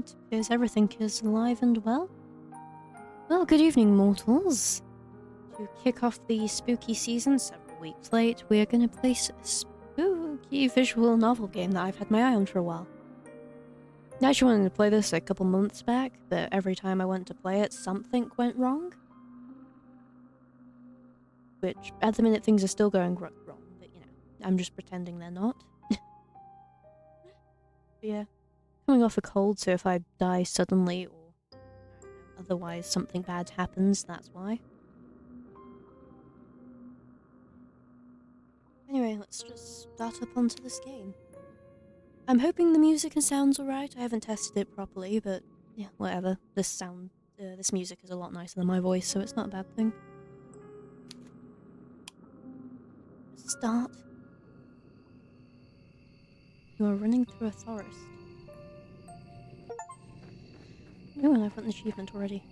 It appears everything is alive and well. Well, good evening, mortals. To kick off the spooky season several weeks late, we are going to play a spooky visual novel game that I've had my eye on for a while. I actually wanted to play this a couple months back, but every time I went to play it, something went wrong. Which, at the minute, things are still going wrong, but you know, I'm just pretending they're not. Yeah. Coming off a cold, so if I die suddenly or otherwise something bad happens, that's why. Anyway, let's just start up onto this game. I'm hoping the music and sound's alright. I haven't tested it properly, but yeah, whatever. This music is a lot nicer than my voice, so it's not a bad thing. Start. You are running through a forest. Oh, and I've got an achievement already.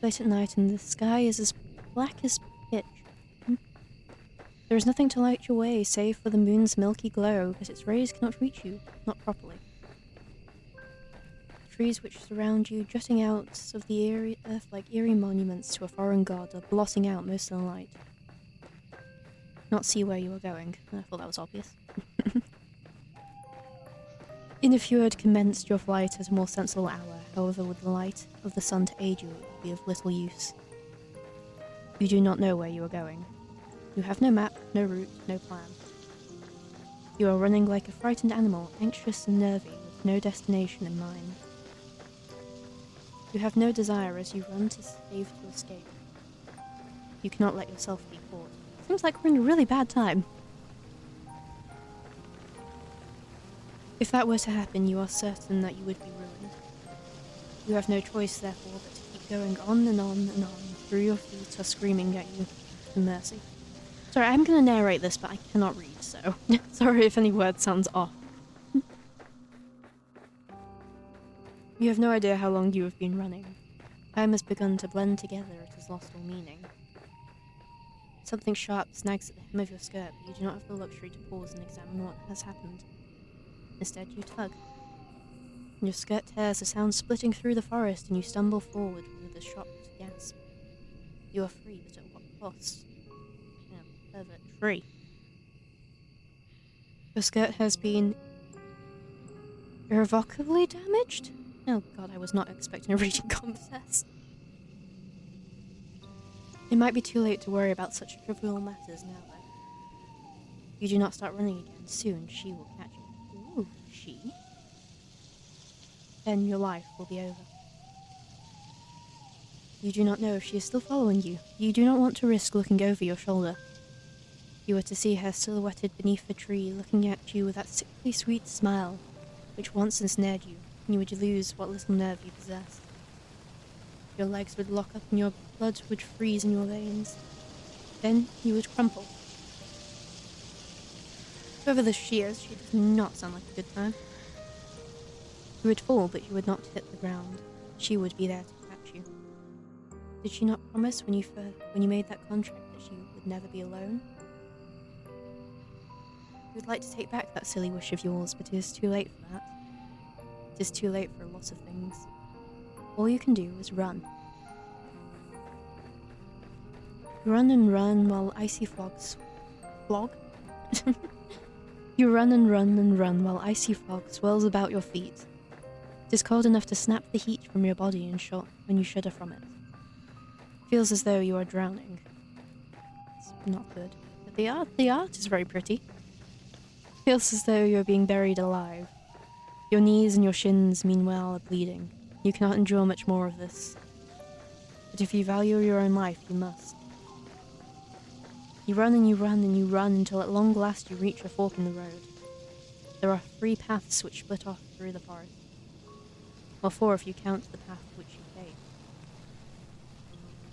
Late at night and the sky is as black as pitch. There is nothing to light your way save for the moon's milky glow, but its rays cannot reach you, not properly. The trees which surround you, jutting out of the earth like eerie monuments to a foreign god, are blotting out most of the light. Not see where you are going. I thought that was obvious. Even if you had commenced your flight at a more sensible hour, however, with the light of the sun to aid you, it would be of little use. You do not know where you are going. You have no map, no route, no plan. You are running like a frightened animal, anxious and nervy, with no destination in mind. You have no desire as you run to save to escape. You cannot let yourself be caught. Seems like we're in a really bad time. If that were to happen, you are certain that you would be ruined. You have no choice, therefore, but to keep going on and on and on, through your feet are screaming at you for mercy. Sorry, I'm going to narrate this, but I cannot read, so sorry if any word sounds off. You have no idea how long you have been running. Time has begun to blend together, it has lost all meaning. Something sharp snags at the hem of your skirt, but you do not have the luxury to pause and examine what has happened. Instead, you tug. Your skirt tears, a sound splitting through the forest, and you stumble forward with a shocked gasp. You are free, but at what cost? Pervert, free. Your skirt has been irrevocably damaged? Oh god, I was not expecting a reading contest. It might be too late to worry about such trivial matters now, though. If you do not start running again, soon she will catch you. Ooh, she? Then your life will be over. You do not know if she is still following you. You do not want to risk looking over your shoulder. You were to see her silhouetted beneath the tree, looking at you with that sickly sweet smile, which once ensnared you, and you would lose what little nerve you possessed. Your legs would lock up and your blood would freeze in your veins. Then you would crumple. Whoever this she is, she does not sound like a good time. You would fall, but you would not hit the ground. She would be there to catch you. Did she not promise when you made that contract that she would never be alone? You would like to take back that silly wish of yours, but it is too late for that. It is too late for a lot of things. All you can do is run. Run and run while icy fogs... Flog? You run and run and run while icy fog swirls about your feet. It is cold enough to snap the heat from your body and when you shudder from it. It feels as though you are drowning. It's not good. But the art is very pretty. It feels as though you are being buried alive. Your knees and your shins, meanwhile, are bleeding. You cannot endure much more of this. But if you value your own life, you must. You run and you run and you run until at long last you reach a fork in the road. There are 3 paths which split off through the forest. Well, 4 if you count the path which you take.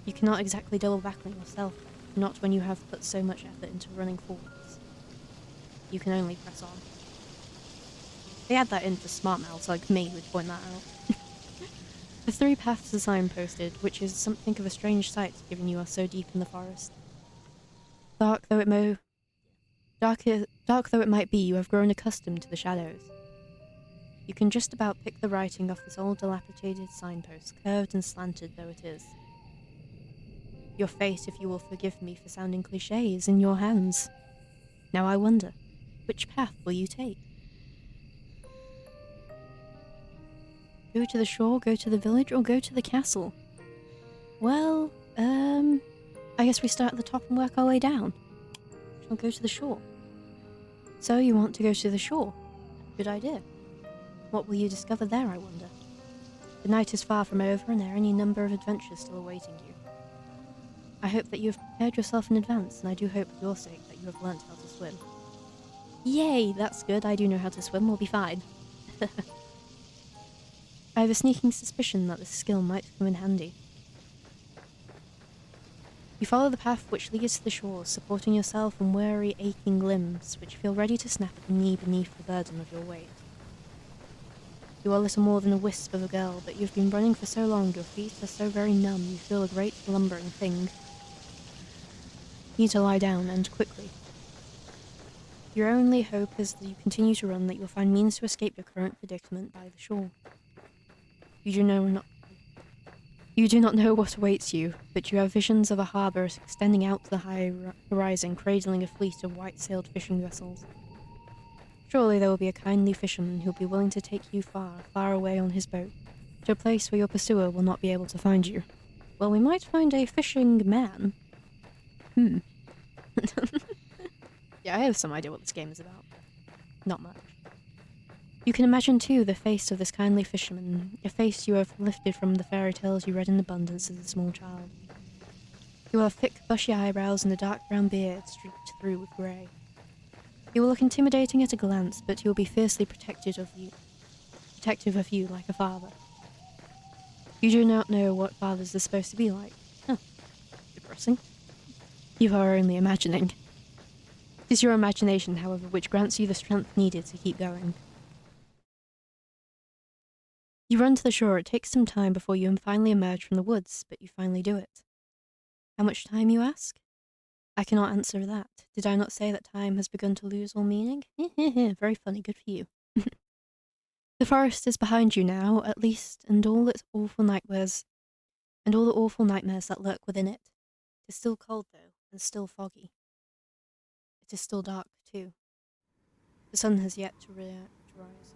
You cannot exactly double back on yourself, not when you have put so much effort into running forwards. You can only press on. They add that in for smart mouths like me would point that out. The 3 paths are signposted, which is something of a strange sight given you are so deep in the forest. Dark though it might be, you have grown accustomed to the shadows. You can just about pick the writing off this old dilapidated signpost, curved and slanted though it is. Your fate, if you will forgive me for sounding cliché, is in your hands. Now I wonder, which path will you take? Go to the shore, go to the village, or go to the castle? Well, I guess we start at the top and work our way down. Shall go to the shore. So you want to go to the shore? Good idea. What will you discover there, I wonder? The night is far from over, and there are any number of adventures still awaiting you. I hope that you have prepared yourself in advance, and I do hope for your sake that you have learnt how to swim. Yay, that's good, I do know how to swim, we'll be fine. I have a sneaking suspicion that this skill might come in handy. You follow the path which leads to the shore, supporting yourself on weary, aching limbs, which feel ready to snap at the knee beneath the burden of your weight. You are little more than a wisp of a girl, but you've been running for so long, your feet are so very numb, you feel a great lumbering thing. You need to lie down, and quickly. Your only hope is that you continue to run, that you'll find means to escape your current predicament by the shore. You do not know what awaits you, but you have visions of a harbour extending out to the high horizon, cradling a fleet of white-sailed fishing vessels. Surely there will be a kindly fisherman who'll be willing to take you far, far away on his boat, to a place where your pursuer will not be able to find you. Well, we might find a fishing man. Yeah, I have some idea what this game is about. Not much. You can imagine, too, the face of this kindly fisherman, a face you have lifted from the fairy tales you read in abundance as a small child. He will have thick, bushy eyebrows and a dark brown beard streaked through with grey. He will look intimidating at a glance, but he will be fiercely protective of you like a father. You do not know what fathers are supposed to be like. Huh. Depressing. You are only imagining. It is your imagination, however, which grants you the strength needed to keep going. You run to the shore. It takes some time before you finally emerge from the woods, but you finally do it. How much time, you ask? I cannot answer that. Did I not say that time has begun to lose all meaning? Very funny, good for you. The forest is behind you now, at least, and all its awful nightmares, and all the awful nightmares that lurk within it. It is still cold, though, and still foggy. It is still dark, too. The sun has yet to rise.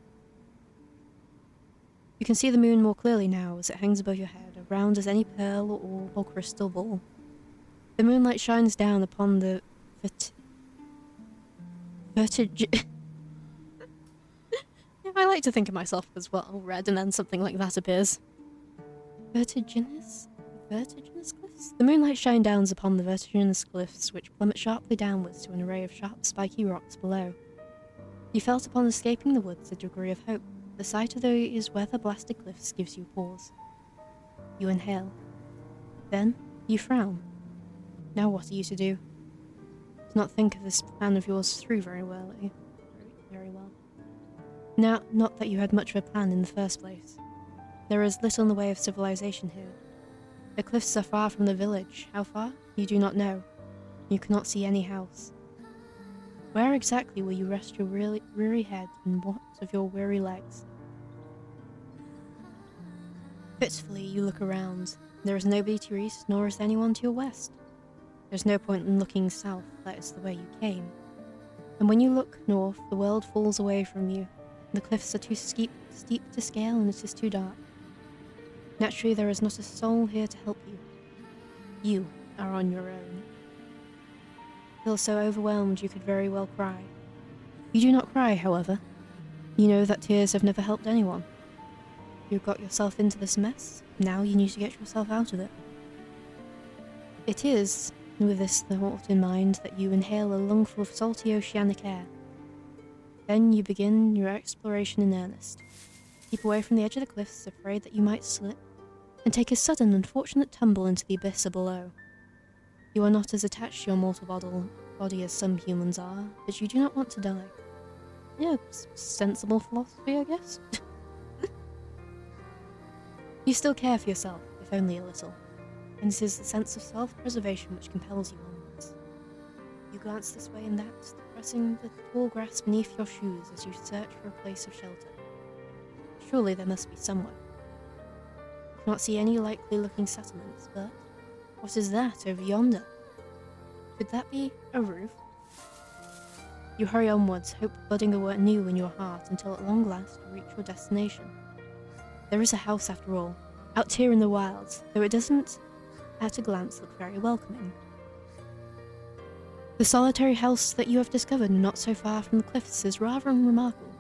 You can see the moon more clearly now as it hangs above your head, round as any pearl or orb or crystal ball. The moonlight shines down upon the I like to think of myself as well red, and then something like that appears. Vertiginous cliffs? The moonlight shines down upon the vertiginous cliffs, which plummet sharply downwards to an array of sharp, spiky rocks below. You felt upon escaping the woods a degree of hope. The sight of these weather-blasted cliffs gives you pause. You inhale. Then, you frown. Now what are you to do? Do not think of this plan of yours through very well. Now, not that you had much of a plan in the first place. There is little in the way of civilization here. The cliffs are far from the village. How far? You do not know. You cannot see any house. Where exactly will you rest your weary head, and what of your weary legs? Fitfully, you look around. There is nobody to your east, nor is there anyone to your west. There's no point in looking south, that is the way you came. And when you look north, the world falls away from you. The cliffs are too steep to scale, and it is too dark. Naturally, there is not a soul here to help you. You are on your own. Feel so overwhelmed you could very well cry. You do not cry, however. You know that tears have never helped anyone. You've got yourself into this mess. Now you need to get yourself out of it. It is, with this thought in mind, that you inhale a lungful of salty oceanic air. Then you begin your exploration in earnest. Keep away from the edge of the cliffs, afraid that you might slip, and take a sudden unfortunate tumble into the abyss below. You are not as attached to your mortal body as some humans are, but you do not want to die. Yeah, sensible philosophy, I guess. You still care for yourself, if only a little, and it is the sense of self-preservation which compels you onwards. You glance this way and that, pressing the tall grass beneath your shoes as you search for a place of shelter. Surely there must be somewhere. You cannot see any likely-looking settlements, but what is that over yonder? Could that be a roof? You hurry onwards, hope budding anew in your heart until at long last you reach your destination. There is a house after all, out here in the wilds, though it doesn't at a glance look very welcoming. The solitary house that you have discovered not so far from the cliffs is rather remarkable.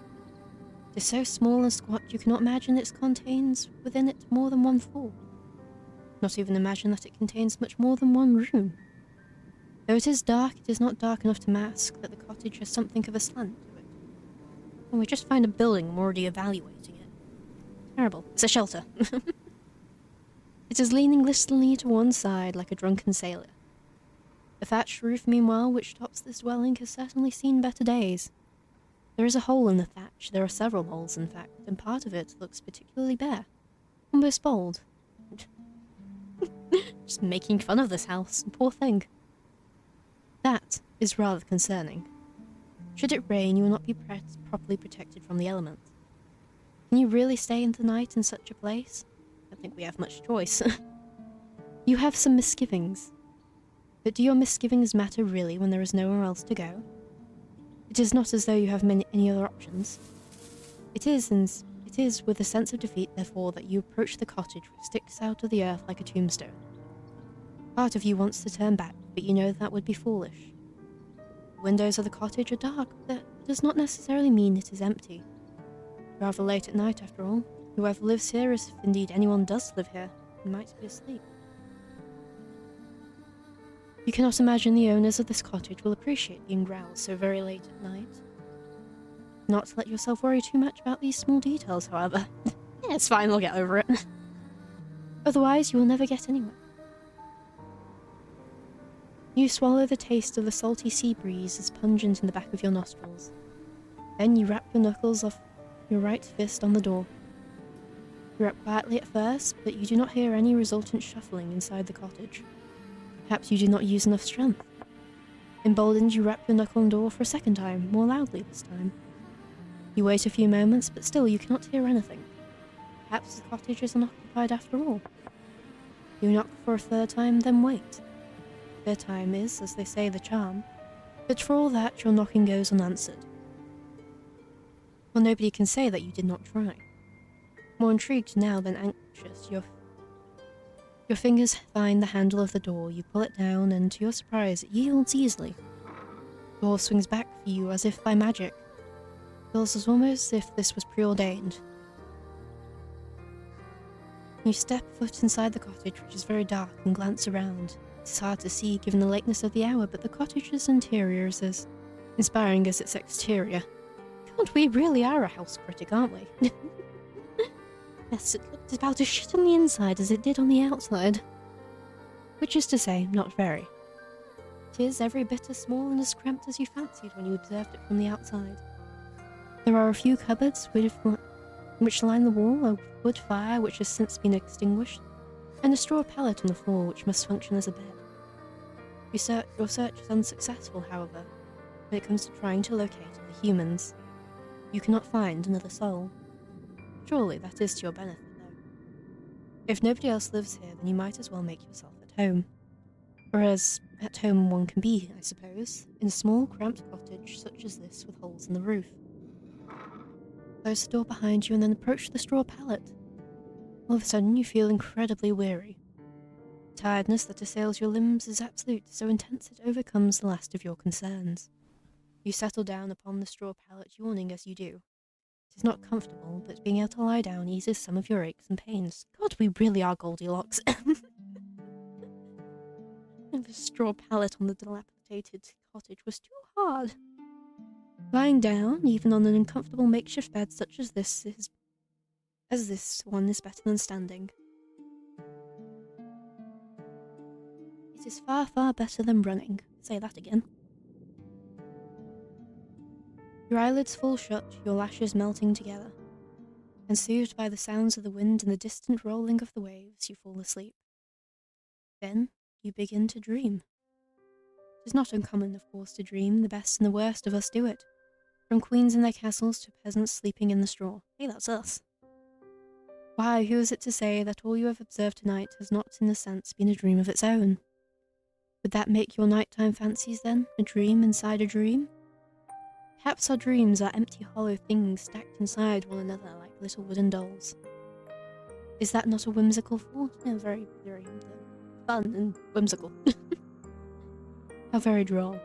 It is so small and squat you cannot imagine it contains within it more than one floor. Not even imagine that it contains much more than one room. Though it is dark, it is not dark enough to mask that the cottage has something of a slant to it. And we just find a building and we're already evaluating it. Terrible. It's a shelter. It is leaning listlessly to one side like a drunken sailor. The thatched roof, meanwhile, which tops this dwelling, has certainly seen better days. There is a hole in the thatch, there are several holes in fact, and part of it looks particularly bare. Almost bald. Just making fun of this house, poor thing. That is rather concerning. Should it rain, you will not be properly protected from the elements. Can you really stay in the night in such a place? I don't think we have much choice. You have some misgivings. But do your misgivings matter really when there is nowhere else to go? It is not as though you have any other options. It is with a sense of defeat, therefore, that you approach the cottage which sticks out of the earth like a tombstone. Part of you wants to turn back, but you know that would be foolish. The windows of the cottage are dark, but that does not necessarily mean it is empty. Rather late at night, after all. Whoever lives here, if indeed anyone does live here, might be asleep. You cannot imagine the owners of this cottage will appreciate being roused so very late at night. Not to let yourself worry too much about these small details, however. Yeah, it's fine, we'll get over it. Otherwise, you will never get anywhere. You swallow the taste of the salty sea breeze as pungent in the back of your nostrils. Then you rap your knuckles off your right fist on the door. You rap quietly at first, but you do not hear any resultant shuffling inside the cottage. Perhaps you do not use enough strength. Emboldened, you rap your knuckle on the door for a second time, more loudly this time. You wait a few moments, but still you cannot hear anything. Perhaps the cottage is unoccupied after all. You knock for a third time, then wait. Third time is, as they say, the charm, but for all that your knocking goes unanswered. Well, nobody can say that you did not try. More intrigued now than anxious, your fingers find the handle of the door, you pull it down, and to your surprise, it yields easily. The door swings back for you as if by magic. It feels as almost as if this was preordained. You step foot inside the cottage, which is very dark, and glance around. It is hard to see given the lateness of the hour, but the cottage's interior is as inspiring as its exterior. God, we really are a house critic, aren't we? Yes, it looked about as shit on the inside as it did on the outside. Which is to say, not very. It is every bit as small and as cramped as you fancied when you observed it from the outside. There are a few cupboards which line the wall, a wood fire which has since been extinguished, and a straw pallet on the floor which must function as a bed. Your search is unsuccessful, however, when it comes to trying to locate other humans. You cannot find another soul. Surely that is to your benefit, though. If nobody else lives here, then you might as well make yourself at home. Or as at home one can be, I suppose, in a small, cramped cottage such as this with holes in the roof. Close the door behind you and then approach the straw pallet. All of a sudden you feel incredibly weary. The tiredness that assails your limbs is absolute, so intense it overcomes the last of your concerns. You settle down upon the straw pallet, yawning as you do. It is not comfortable, but being able to lie down eases some of your aches and pains. God, we really are Goldilocks. And the straw pallet on the dilapidated cottage was too hard. Lying down, even on an uncomfortable makeshift bed such as this one is better than standing. It is far, far better than running. Say that again. Your eyelids fall shut, your lashes melting together, and soothed by the sounds of the wind and the distant rolling of the waves, you fall asleep. Then you begin to dream. It is not uncommon, of course, to dream. The best and the worst of us do it. From queens in their castles to peasants sleeping in the straw. Hey, that's us. Why, who is it to say that all you have observed tonight has not, in a sense, been a dream of its own? Would that make your nighttime fancies, then, a dream inside a dream? Perhaps our dreams are empty, hollow things stacked inside one another like little wooden dolls. Is that not a whimsical thought? No, very, very fun and whimsical. How very droll.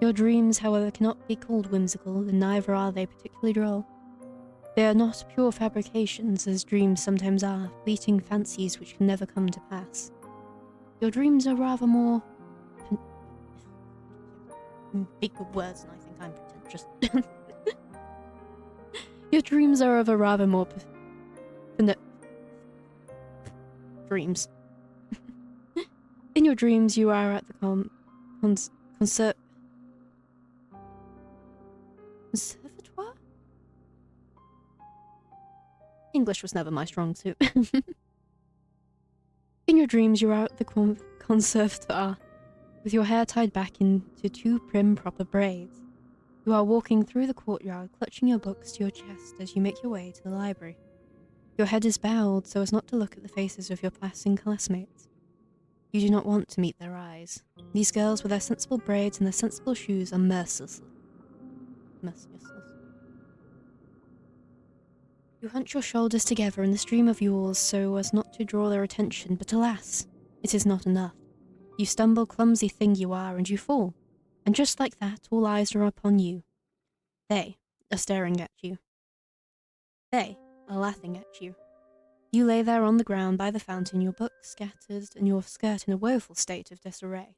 Your dreams, however, cannot be called whimsical, and neither are they particularly droll. They are not pure fabrications, as dreams sometimes are, fleeting fancies which can never come to pass. Your dreams are rather more... big words, and I think I'm pretentious. Your dreams are of a rather more... dreams. In your dreams, you are at the conservatoire? English was never my strong suit. In your dreams, you are at the conservatoire, with your hair tied back into two prim, proper braids. You are walking through the courtyard, clutching your books to your chest as you make your way to the library. Your head is bowed so as not to look at the faces of your passing classmates. You do not want to meet their eyes. These girls with their sensible braids and their sensible shoes are merciless. You hunch your shoulders together in the stream of yours so as not to draw their attention, but alas, it is not enough. You stumble, clumsy thing you are, and you fall. And just like that, all eyes are upon you. They are staring at you. They are laughing at you. You lay there on the ground by the fountain, your books scattered and your skirt in a woeful state of disarray.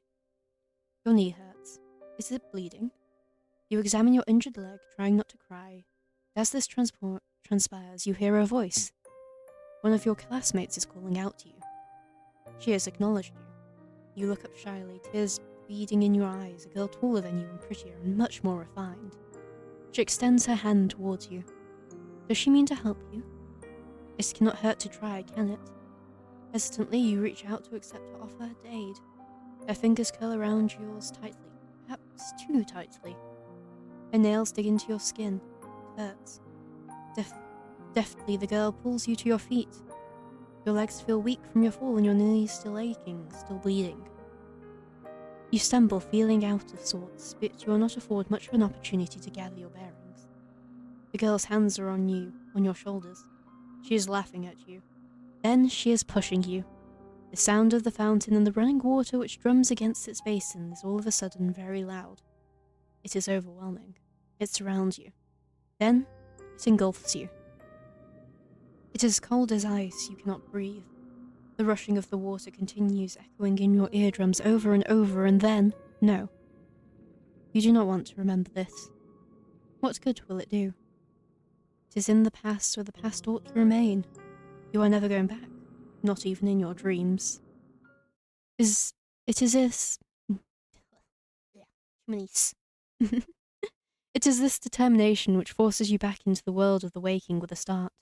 Your knee hurts. Is it bleeding? You examine your injured leg, trying not to cry. As this transpires, you hear a voice. One of your classmates is calling out to you. She has acknowledged you. You look up shyly, tears beading in your eyes, a girl taller than you and prettier and much more refined. She extends her hand towards you. Does she mean to help you? It cannot hurt to try, can it? Hesitantly, you reach out to accept her offer of aid. Her fingers curl around yours tightly, perhaps too tightly. Her nails dig into your skin. It hurts. Deftly, the girl pulls you to your feet. Your legs feel weak from your fall and your knees still aching, still bleeding. You stumble, feeling out of sorts, but you are not afforded much of an opportunity to gather your bearings. The girl's hands are on you, on your shoulders. She is laughing at you. Then she is pushing you. The sound of the fountain and the running water which drums against its basin is all of a sudden very loud. It is overwhelming. It surrounds you. Then it engulfs you. It is cold as ice, you cannot breathe. The rushing of the water continues, echoing in your eardrums over and over, and then, no. You do not want to remember this. What good will it do? It is in the past where the past ought to remain. You are never going back, not even in your dreams. It is this... It is this determination which forces you back into the world of the waking with a start.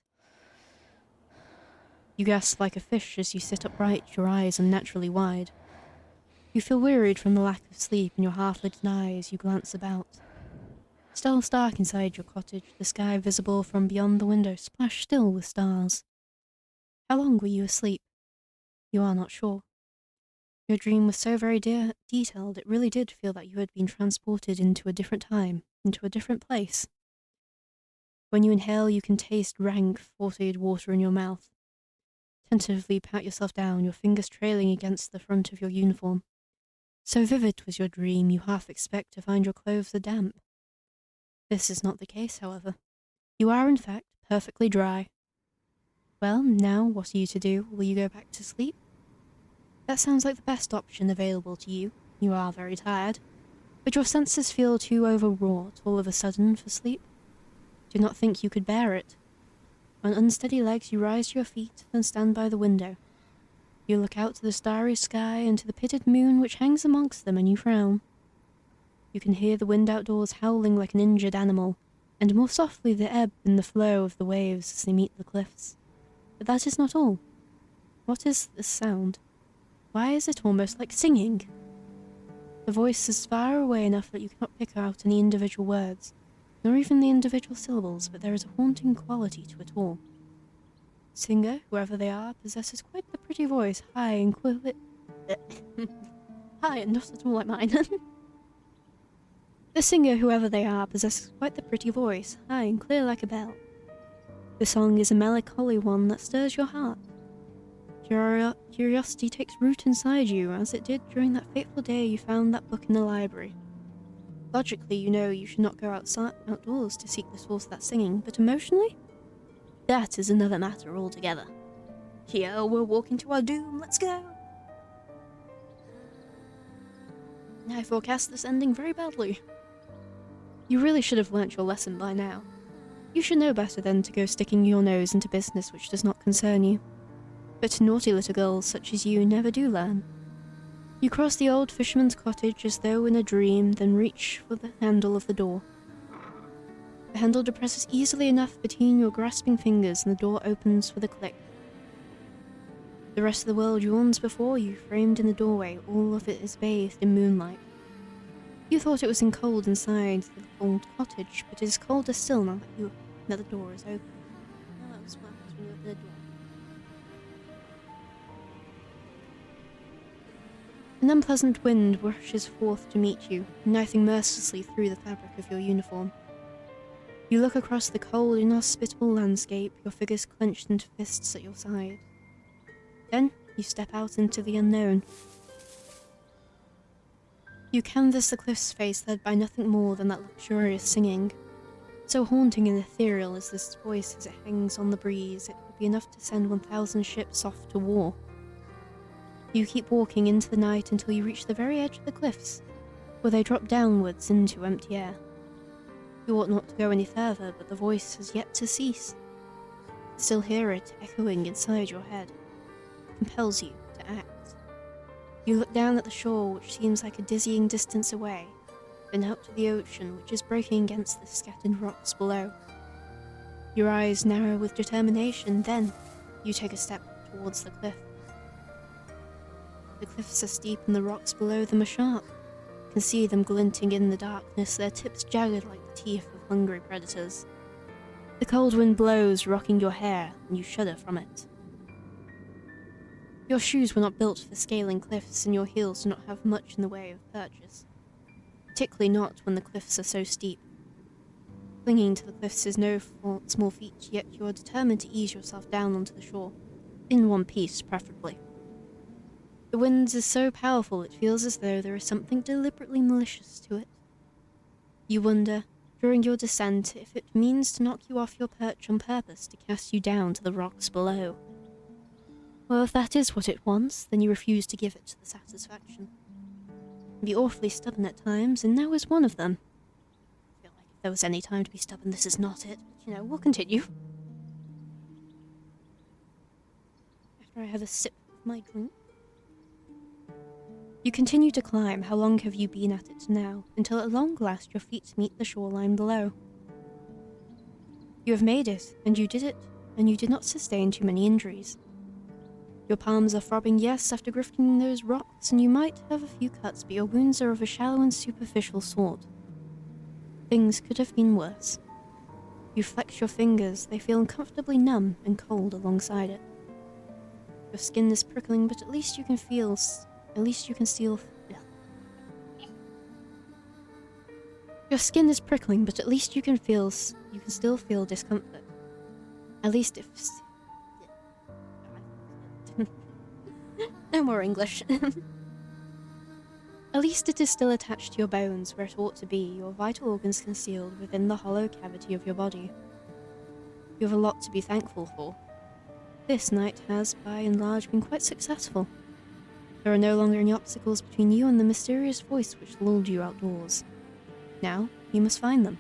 You gasp like a fish as you sit upright, your eyes unnaturally wide. You feel wearied from the lack of sleep in your half-lit eyes, you glance about. Still stark inside your cottage, the sky visible from beyond the window splashed still with stars. How long were you asleep? You are not sure. Your dream was so very detailed, it really did feel that you had been transported into a different time, into a different place. When you inhale, you can taste rank, fortified water in your mouth. Tentatively pat yourself down, your fingers trailing against the front of your uniform. So vivid was your dream, you half expect to find your clothes are damp. This is not the case, however. You are, in fact, perfectly dry. Well, now, what are you to do? Will you go back to sleep? That sounds like the best option available to you. You are very tired. But your senses feel too overwrought all of a sudden for sleep. Do not think you could bear it. On unsteady legs, you rise to your feet, then stand by the window. You look out to the starry sky and to the pitted moon which hangs amongst them, and you frown. You can hear the wind outdoors howling like an injured animal, and more softly the ebb and the flow of the waves as they meet the cliffs. But that is not all. What is this sound? Why is it almost like singing? The voice is far away enough that you cannot pick out any individual words, nor even the individual syllables, but there is a haunting quality to it all. singer, whoever they are, possesses quite the pretty voice, high and high and not at all like mine. The singer, whoever they are, possesses quite the pretty voice, high and clear like a bell. The song is a melancholy one that stirs your heart. Curiosity takes root inside you, as it did during that fateful day you found that book in the library. Logically, you know you should not go outdoors to seek the source of that singing, but emotionally? That is another matter altogether. Here, we're walking to our doom, let's go! I forecast this ending very badly. You really should have learnt your lesson by now. You should know better than to go sticking your nose into business which does not concern you. But naughty little girls such as you never do learn. You cross the old fisherman's cottage as though in a dream, then reach for the handle of the door. The handle depresses easily enough between your grasping fingers and the door opens with a click. The rest of the world yawns before you, framed in the doorway, all of it is bathed in moonlight. You thought it was cold inside the old cottage, but it is colder still now that the door is open. Oh, that was what happens when you open the door. An unpleasant wind rushes forth to meet you, knifing mercilessly through the fabric of your uniform. You look across the cold, inhospitable landscape, your fingers clenched into fists at your side. Then you step out into the unknown. You canvass the cliff's face led by nothing more than that luxurious singing. So haunting and ethereal is this voice as it hangs on the breeze, it would be enough to send 1,000 ships off to war. You keep walking into the night until you reach the very edge of the cliffs, where they drop downwards into empty air. You ought not to go any further, but the voice has yet to cease. You still hear it echoing inside your head. It compels you to act. You look down at the shore, which seems like a dizzying distance away, then out to the ocean, which is breaking against the scattered rocks below. Your eyes narrow with determination, then you take a step towards the cliff. The cliffs are steep and the rocks below them are sharp. You can see them glinting in the darkness, their tips jagged like the teeth of hungry predators. The cold wind blows, rocking your hair, and you shudder from it. Your shoes were not built for scaling cliffs, and your heels do not have much in the way of purchase. Particularly not when the cliffs are so steep. Clinging to the cliffs is no small feat, yet you are determined to ease yourself down onto the shore. In one piece, preferably. The wind is so powerful it feels as though there is something deliberately malicious to it. You wonder, during your descent, if it means to knock you off your perch on purpose to cast you down to the rocks below. Well, if that is what it wants, then you refuse to give it the satisfaction. You can be awfully stubborn at times, and now is one of them. I feel like if there was any time to be stubborn, this is not it, but we'll continue. After I have a sip of my drink. You continue to climb. How long have you been at it now, until at long last your feet meet the shoreline below? You have made it, and you did it, and you did not sustain too many injuries. Your palms are throbbing, yes, after grifting those rocks, and you might have a few cuts, but your wounds are of a shallow and superficial sort. Things could have been worse. You flex your fingers, they feel uncomfortably numb and cold alongside it. Your skin is prickling, but at least you can feel... Your skin is prickling, but at least you can still feel discomfort. At least if... No more English. At least it is still attached to your bones where it ought to be, your vital organs concealed within the hollow cavity of your body. You have a lot to be thankful for. This night has, by and large, been quite successful. There are no longer any obstacles between you and the mysterious voice which lulled you outdoors. Now, you must find them.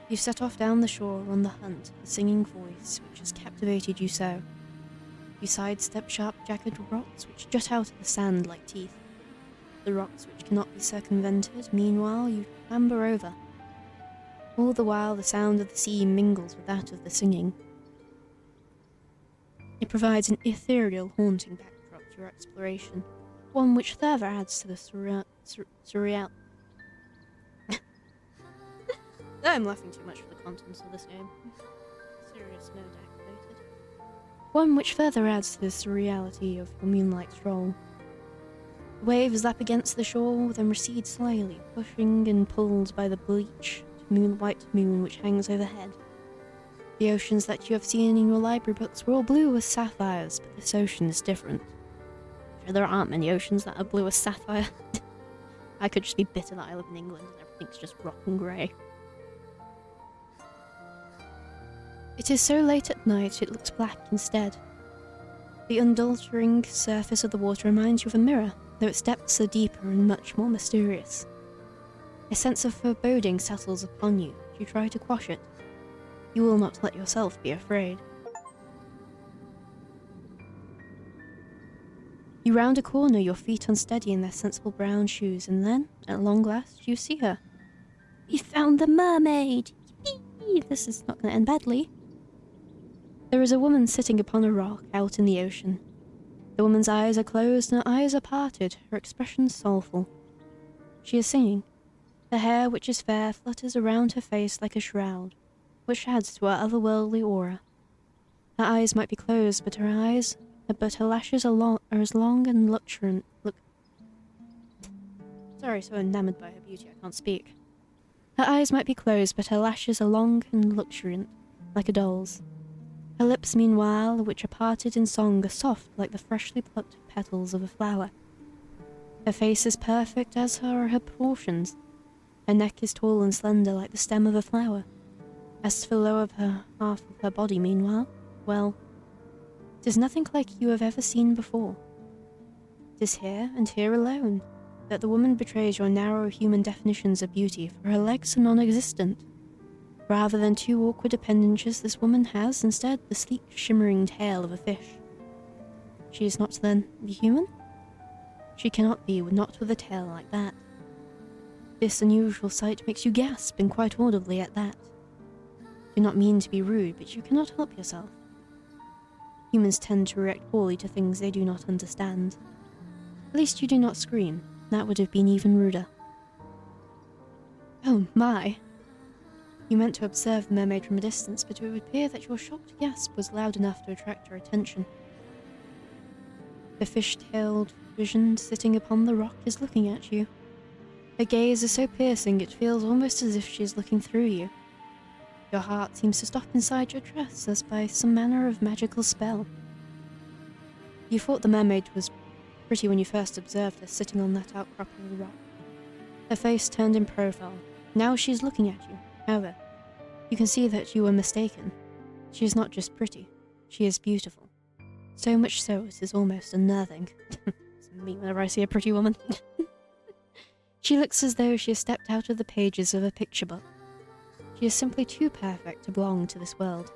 You set off down the shore on the hunt for the singing voice which has captivated you so. You sidestep sharp, jagged rocks which jut out of the sand like teeth. The rocks which cannot be circumvented, meanwhile you clamber over. All the while the sound of the sea mingles with that of the singing. It provides an ethereal, haunting backdrop to your exploration, one which further adds to the surreal... I'm laughing too much for the contents of this game. Serious mode activated. one which further adds to the surreality of your moonlight stroll. The waves lap against the shore, then recede slyly, pushing and pulled by the bleached white moon which hangs overhead. The oceans that you have seen in your library books were all blue as sapphires, but this ocean is different. Sure, there aren't many oceans that are blue as sapphire. I could just be bitter that I live in England and everything's just rock and grey. It is so late at night it looks black instead. The undultering surface of the water reminds you of a mirror, though its depths are deeper and much more mysterious. A sense of foreboding settles upon you as you try to quash it. You will not let yourself be afraid. You round a corner, your feet unsteady in their sensible brown shoes, and then, at long last, you see her. We found the mermaid! Yippee! This is not going to end badly. There is a woman sitting upon a rock out in the ocean. The woman's eyes are closed and her eyes are parted, her expression soulful. She is singing. Her hair, which is fair, flutters around her face like a shroud, which adds to her otherworldly aura. Her eyes might be closed, but her lashes are as long and luxuriant. Sorry, so enamored by her beauty I can't speak. Her eyes might be closed, but her lashes are long and luxuriant, like a doll's. Her lips, meanwhile, which are parted in song, are soft like the freshly plucked petals of a flower. Her face is perfect, as are her proportions. Her neck is tall and slender like the stem of a flower. As for the lower half of her body, meanwhile, well, it is nothing like you have ever seen before. It is here, and here alone, that the woman betrays your narrow human definitions of beauty, for her legs are non-existent. Rather than two awkward appendages, this woman has, instead, the sleek, shimmering tail of a fish. She is not, then, the human? She cannot be, not with a tail like that. This unusual sight makes you gasp, and quite audibly at that. Do not mean to be rude, but you cannot help yourself. Humans tend to react poorly to things they do not understand. At least you do not scream. That would have been even ruder. Oh my! You meant to observe the mermaid from a distance, but it would appear that your shocked gasp was loud enough to attract her attention. The fish-tailed vision sitting upon the rock is looking at you. Her gaze is so piercing it feels almost as if she is looking through you. Your heart seems to stop inside your dress as by some manner of magical spell. You thought the mermaid was pretty when you first observed her sitting on that outcrop of the rock. Her face turned in profile. Now she is looking at you. However, you can see that you were mistaken. She is not just pretty, she is beautiful. So much so it is almost unnerving. It's me whenever I see a pretty woman. She looks as though she has stepped out of the pages of a picture book. She is simply too perfect to belong to this world.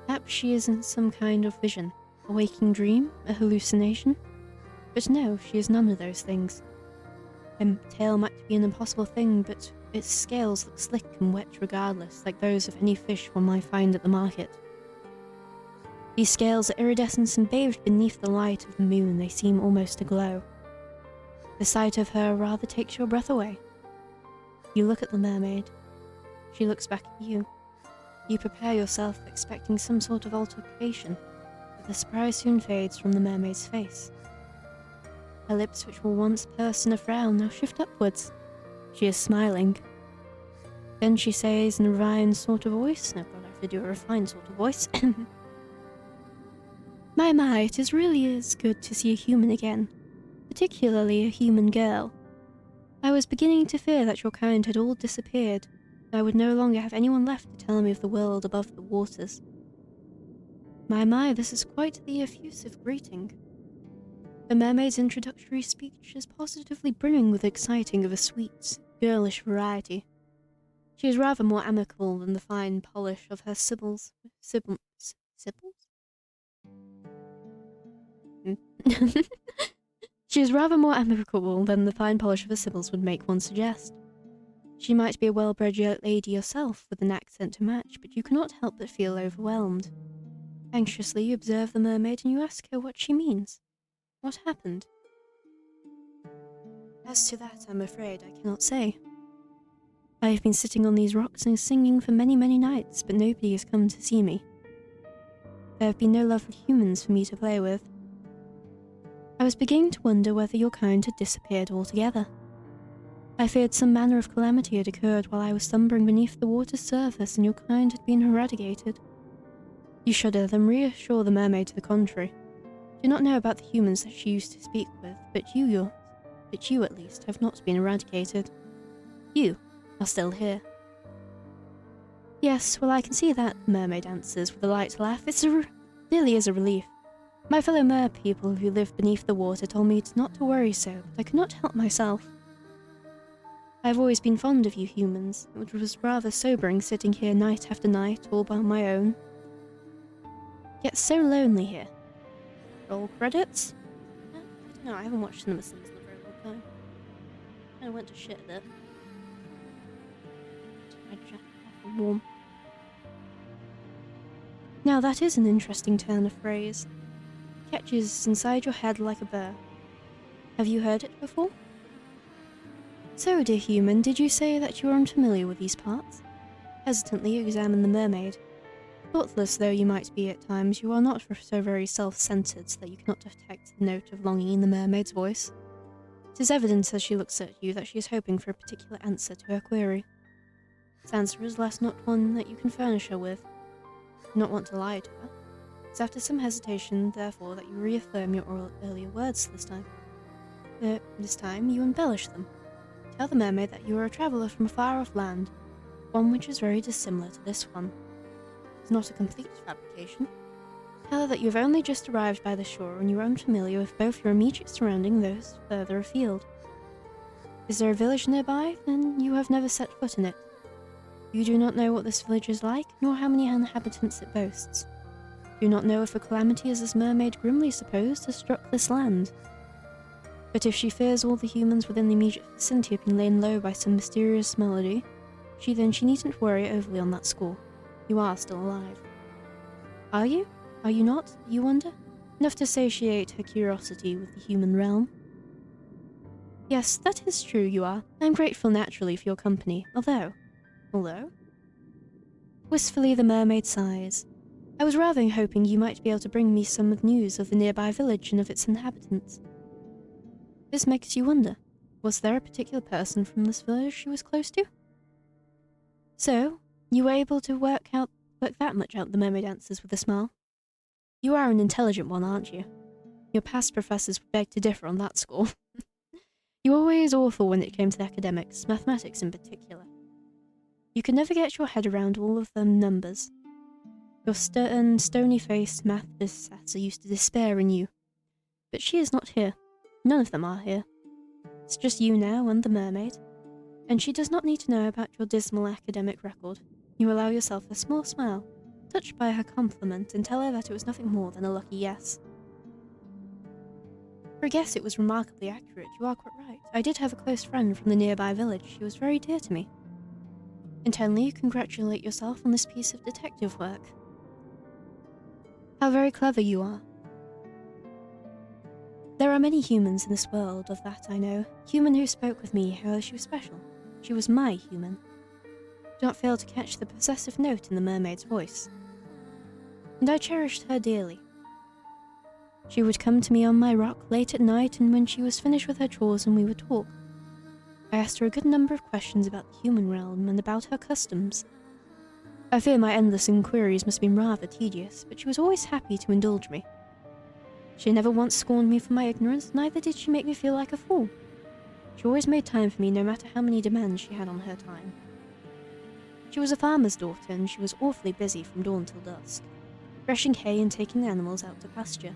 Perhaps she is in some kind of vision, a waking dream, a hallucination. But no, she is none of those things. Her tail might be an impossible thing, but its scales look slick and wet regardless, like those of any fish one might find at the market. These scales are iridescent and bathed beneath the light of the moon, they seem almost to glow. The sight of her rather takes your breath away. You look at the mermaid. She looks back at you. You prepare yourself, expecting some sort of altercation, but the surprise soon fades from the mermaid's face. Her lips, which were once pursed in a frown, now shift upwards. She is smiling. Then she says in a refined sort of voice, no god, I have to do a refined sort of voice. My, it is really good to see a human again, particularly a human girl. I was beginning to fear that your kind had all disappeared, and I would no longer have anyone left to tell me of the world above the waters. My, this is quite the effusive greeting. The mermaid's introductory speech is positively brimming with exciting of a sweet, girlish variety. She is rather more amicable than the fine polish of her sibyls. Sibyls? She is rather more amicable than the fine polish of her sibyls would make one suggest. She might be a well-bred lady yourself, with an accent to match, but you cannot help but feel overwhelmed. Anxiously you observe the mermaid and you ask her what she means. What happened? As to that, I'm afraid I cannot say. I have been sitting on these rocks and singing for many, many nights, but nobody has come to see me. there have been no lovely humans for me to play with. I was beginning to wonder whether your kind had disappeared altogether. I feared some manner of calamity had occurred while I was slumbering beneath the water's surface and your kind had been eradicated. You shudder, then reassure the mermaid to the contrary. Do not know about the humans that she used to speak with, but you at least have not been eradicated. You are still here. Yes, well I can see that, the mermaid answers with a light laugh. It really is a relief. My fellow mer people who live beneath the water told me not to worry so, but I could not help myself. I have always been fond of you humans. It was rather sobering sitting here night after night all by my own. Yet so lonely here. Roll credits? I don't know, I haven't watched Canibalism in a very long time. I went to shit there. Warm. Now that is an interesting turn of phrase. Catches inside your head like a burr. Have you heard it before? So, dear human, did you say that you are unfamiliar with these parts? Hesitantly you examine the mermaid. Thoughtless though you might be at times, you are not so very self-centered that you cannot detect the note of longing in the mermaid's voice. It is evident as she looks at you that she is hoping for a particular answer to her query. This answer is less not one that you can furnish her with. You do not want to lie to her. It's after some hesitation, therefore, that you reaffirm your earlier words this time. This time you embellish them. Tell the mermaid that you are a traveller from a far-off land, one which is very dissimilar to this one. It's not a complete fabrication. Tell her that you have only just arrived by the shore and you are unfamiliar with both your immediate surrounding and those further afield. Is there a village nearby? Then you have never set foot in it. You do not know what this village is like, nor how many inhabitants it boasts. Do not know if a calamity as this mermaid grimly supposed has struck this land. But if she fears all the humans within the immediate vicinity have been laid low by some mysterious malady, she needn't worry overly on that score. You are still alive. Are you? Are you not, you wonder? Enough to satiate her curiosity with the human realm. Yes, that is true, you are. I am grateful naturally for your company, although... Wistfully the mermaid sighs. I was rather hoping you might be able to bring me some news of the nearby village and of its inhabitants. This makes you wonder, was there a particular person from this village she was close to? So, you were able to work that much out, the mermaid answers with a smile. You are an intelligent one, aren't you? Your past professors would beg to differ on that score. You were always awful when it came to academics, mathematics in particular. You could never get your head around all of them numbers. Your stern, stony-faced math professor used to despair in you. But she is not here. None of them are here. It's just you now and the mermaid. And she does not need to know about your dismal academic record. You allow yourself a small smile, touched by her compliment, and tell her that it was nothing more than a lucky yes. For a guess it was remarkably accurate. You are quite right. I did have a close friend from the nearby village. She was very dear to me. Internally, you congratulate yourself on this piece of detective work. How very clever you are. There are many humans in this world, of that I know. Human who spoke with me, how she was special. She was my human. Do not fail to catch the possessive note in the mermaid's voice. And I cherished her dearly. She would come to me on my rock late at night, and when she was finished with her chores and we would talk. I asked her a good number of questions about the human realm and about her customs. I fear my endless inquiries must have been rather tedious, but she was always happy to indulge me. She never once scorned me for my ignorance, neither did she make me feel like a fool. She always made time for me no matter how many demands she had on her time. She was a farmer's daughter, and she was awfully busy from dawn till dusk, threshing hay and taking the animals out to pasture.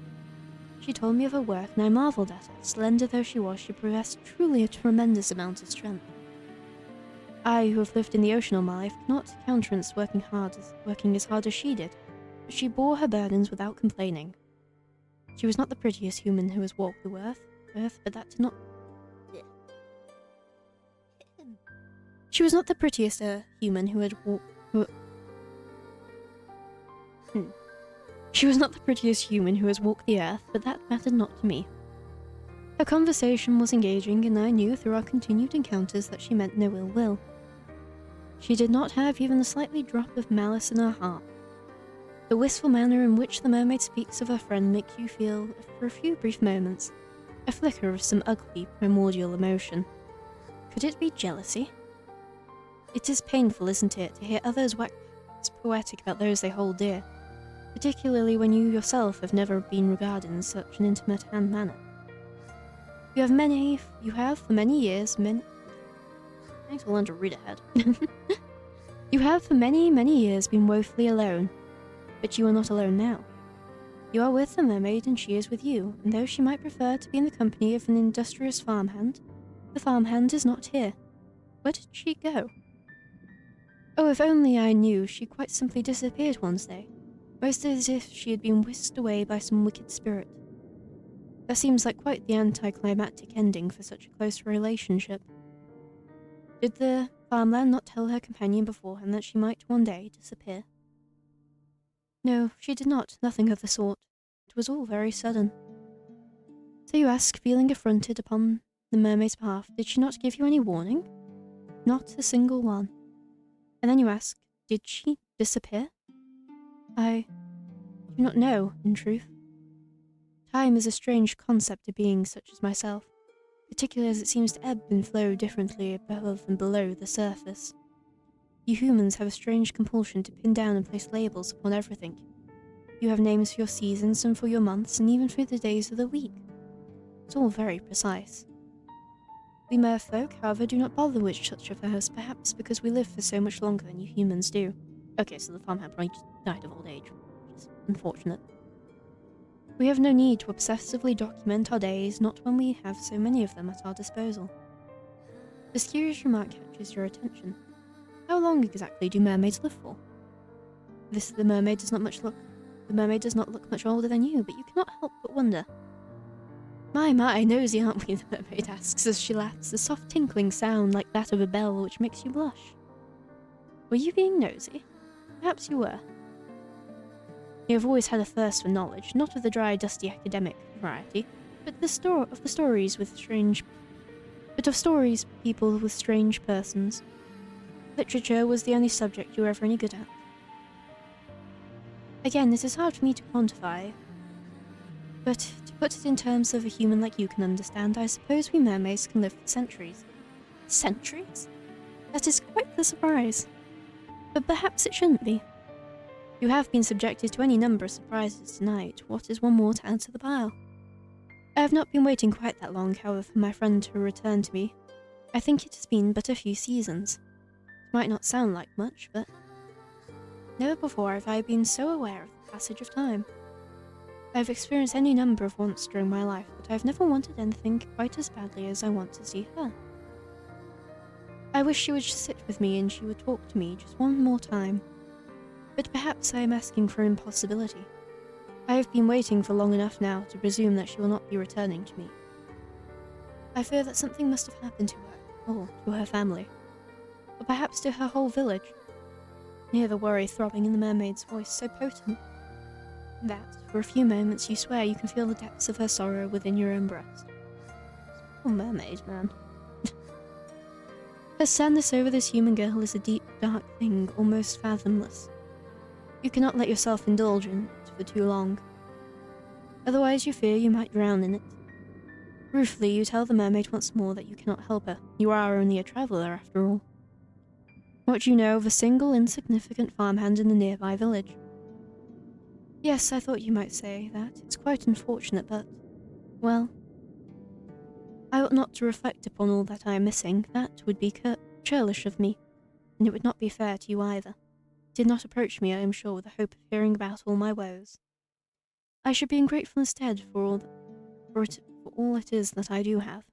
She told me of her work, and I marvelled at her. Slender though she was, she possessed truly a tremendous amount of strength. I, who have lived in the ocean all my life, cannot countenance working as hard as she did, but she bore her burdens without complaining. She was not the prettiest human who has walked the earth, but that did not... She was not the prettiest human who had walked... She was not the prettiest human who has walked the earth, but that mattered not to me. Her conversation was engaging, and I knew through our continued encounters that she meant no ill will. She did not have even a slightly drop of malice in her heart. The wistful manner in which the mermaid speaks of her friend makes you feel, for a few brief moments, a flicker of some ugly, primordial emotion. Could it be jealousy? It is painful, isn't it, to hear others wax poetic about those they hold dear, particularly when you yourself have never been regarded in such an intimate manner. You have for many years, I need to learn to read ahead. You have for many, many years been woefully alone, but you are not alone now. You are with the mermaid and she is with you, and though she might prefer to be in the company of an industrious farmhand, the farmhand is not here. Where did she go? Oh, if only I knew, she quite simply disappeared one day, most as if she had been whisked away by some wicked spirit. That seems like quite the anticlimactic ending for such a close relationship. Did the farmland not tell her companion beforehand that she might one day disappear? No, she did not, nothing of the sort. It was all very sudden. So you ask, feeling affronted upon the mermaid's behalf, did she not give you any warning? Not a single one. And then you ask, did she disappear? I do not know, in truth. Time is a strange concept to beings such as myself, particularly as it seems to ebb and flow differently above and below the surface. You humans have a strange compulsion to pin down and place labels upon everything. You have names for your seasons and for your months and even for the days of the week. It's all very precise. We merfolk, however, do not bother with such affairs, perhaps because we live for so much longer than you humans do. Okay, so the farmhand probably just died of old age, which is unfortunate. We have no need to obsessively document our days, not when we have so many of them at our disposal. This curious remark catches your attention. How long exactly do mermaids live for? The mermaid does not look much older than you, but you cannot help but wonder. My, nosy aren't we? The mermaid asks as she laughs, a soft tinkling sound like that of a bell which makes you blush. Were you being nosy? Perhaps you were. You have always had a thirst for knowledge, not of the dry, dusty academic variety, but of stories people with strange persons. Literature was the only subject you were ever any good at. Again, it is hard for me to quantify, but to put it in terms of a human like you can understand, I suppose we mermaids can live for centuries. Centuries? That is quite the surprise. But perhaps it shouldn't be. You have been subjected to any number of surprises tonight. What is one more to add to the pile? I have not been waiting quite that long, however, for my friend to return to me. I think it has been but a few seasons. It might not sound like much, but never before have I been so aware of the passage of time. I have experienced any number of wants during my life, but I have never wanted anything quite as badly as I want to see her. I wish she would sit with me and she would talk to me just one more time. But perhaps I am asking for an impossibility. I have been waiting for long enough now to presume that she will not be returning to me. I fear that something must have happened to her, or to her family, or perhaps to her whole village. Hear the worry throbbing in the mermaid's voice, so potent that, for a few moments, you swear you can feel the depths of her sorrow within your own breast. Poor mermaid, man. Her sadness over this human girl is a deep, dark thing, almost fathomless. You cannot let yourself indulge in it for too long. Otherwise you fear you might drown in it. Ruefully, you tell the mermaid once more that you cannot help her. You are only a traveller, after all. What do you know of a single insignificant farmhand in the nearby village? Yes, I thought you might say that. It's quite unfortunate, but, well, I ought not to reflect upon all that I am missing. That would be churlish of me, and it would not be fair to you either. Did not approach me, I am sure, with the hope of hearing about all my woes. I should be ungrateful instead for all it is that I do have.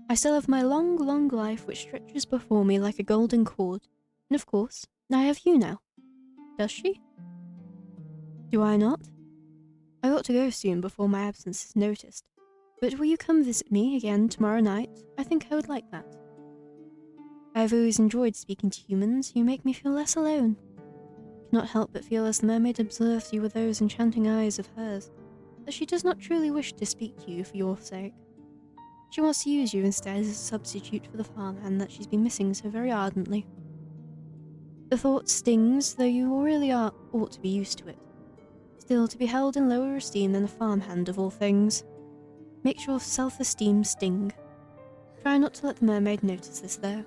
I still have my long, long life which stretches before me like a golden cord, and of course, I have you now. Does she? Do I not? I ought to go soon before my absence is noticed, but will you come visit me again tomorrow night? I think I would like that. I have always enjoyed speaking to humans. You make me feel less alone. I cannot help but feel as the mermaid observes you with those enchanting eyes of hers, that she does not truly wish to speak to you for your sake. She wants to use you instead as a substitute for the farmhand that she's been missing so very ardently. The thought stings, though you really ought to be used to it. Still, to be held in lower esteem than a farmhand of all things makes your self-esteem sting. Try not to let the mermaid notice this, though.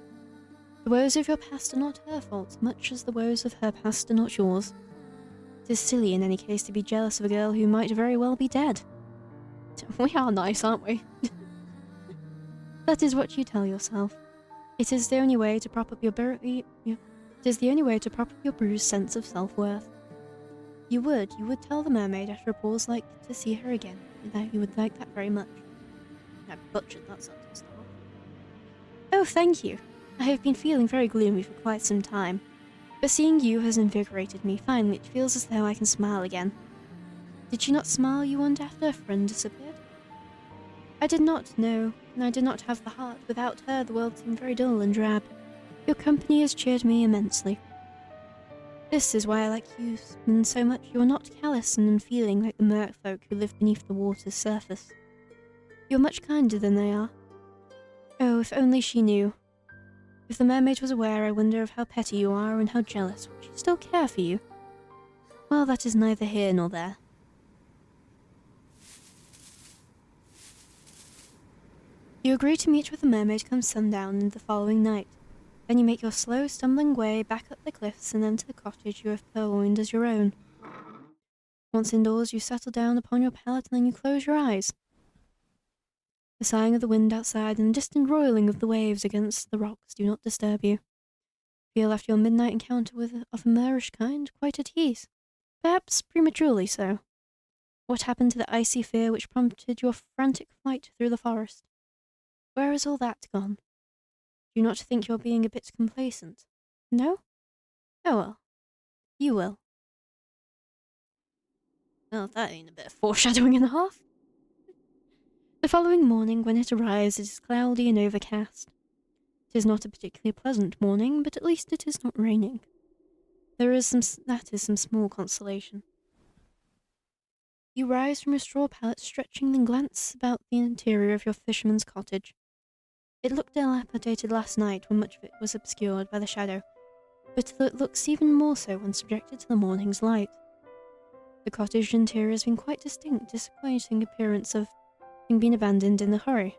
The woes of your past are not her fault, much as the woes of her past are not yours. It is silly in any case to be jealous of a girl who might very well be dead. We are nice, aren't we? That is what you tell yourself. It is the only way to prop up your bruised sense of self-worth. You would tell the mermaid after a pause like to see her again, that you would like that very much. I butchered that sentence now. Oh, thank you. I have been feeling very gloomy for quite some time, but seeing you has invigorated me. Finally, it feels as though I can smile again. Did she not smile, you wonder, after her friend disappeared? I did not know, and I did not have the heart. Without her, the world seemed very dull and drab. Your company has cheered me immensely. This is why I like you so much. You are not callous and unfeeling like the merfolk who live beneath the water's surface. You are much kinder than they are. Oh, if only she knew. If the mermaid was aware, I wonder of how petty you are and how jealous. Would she still care for you? Well, that is neither here nor there. You agree to meet with the mermaid come sundown the following night. Then you make your slow, stumbling way back up the cliffs and enter the cottage you have purloined as your own. Once indoors, you settle down upon your pallet and then you close your eyes. The sighing of the wind outside and the distant roiling of the waves against the rocks do not disturb you. Feel after your midnight encounter of a Moorish kind quite at ease, perhaps prematurely so. What happened to the icy fear which prompted your frantic flight through the forest? Where is all that gone? Do you not think you're being a bit complacent? No? Oh well. You will. Well, that ain't a bit of foreshadowing and a half. The following morning, when it arrives, it is cloudy and overcast. It is not a particularly pleasant morning, but at least it is not raining. That is some small consolation. You rise from your straw pallet, stretching, then glance about the interior of your fisherman's cottage. It looked dilapidated last night when much of it was obscured by the shadow, but it looks even more so when subjected to the morning's light. The cottage interior has been quite disappointing appearance of having been abandoned in a hurry.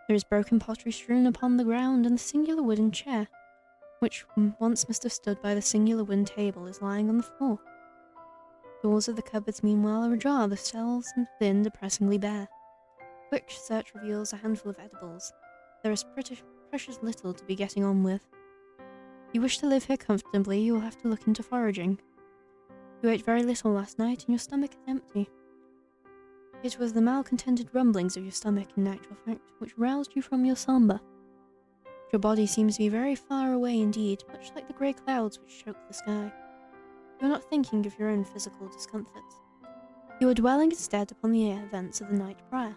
There is broken pottery strewn upon the ground, and the singular wooden chair, which once must have stood by the singular wooden table, is lying on the floor. Doors of the cupboards meanwhile are ajar, the shelves within depressingly bare. Quick search reveals a handful of edibles. There is precious little to be getting on with. You wish to live here comfortably, you will have to look into foraging. You ate very little last night, and your stomach is empty. It was the malcontented rumblings of your stomach, in actual fact, which roused you from your slumber. Your body seems to be very far away indeed, much like the grey clouds which choke the sky. You are not thinking of your own physical discomforts. You are dwelling instead upon the events of the night prior.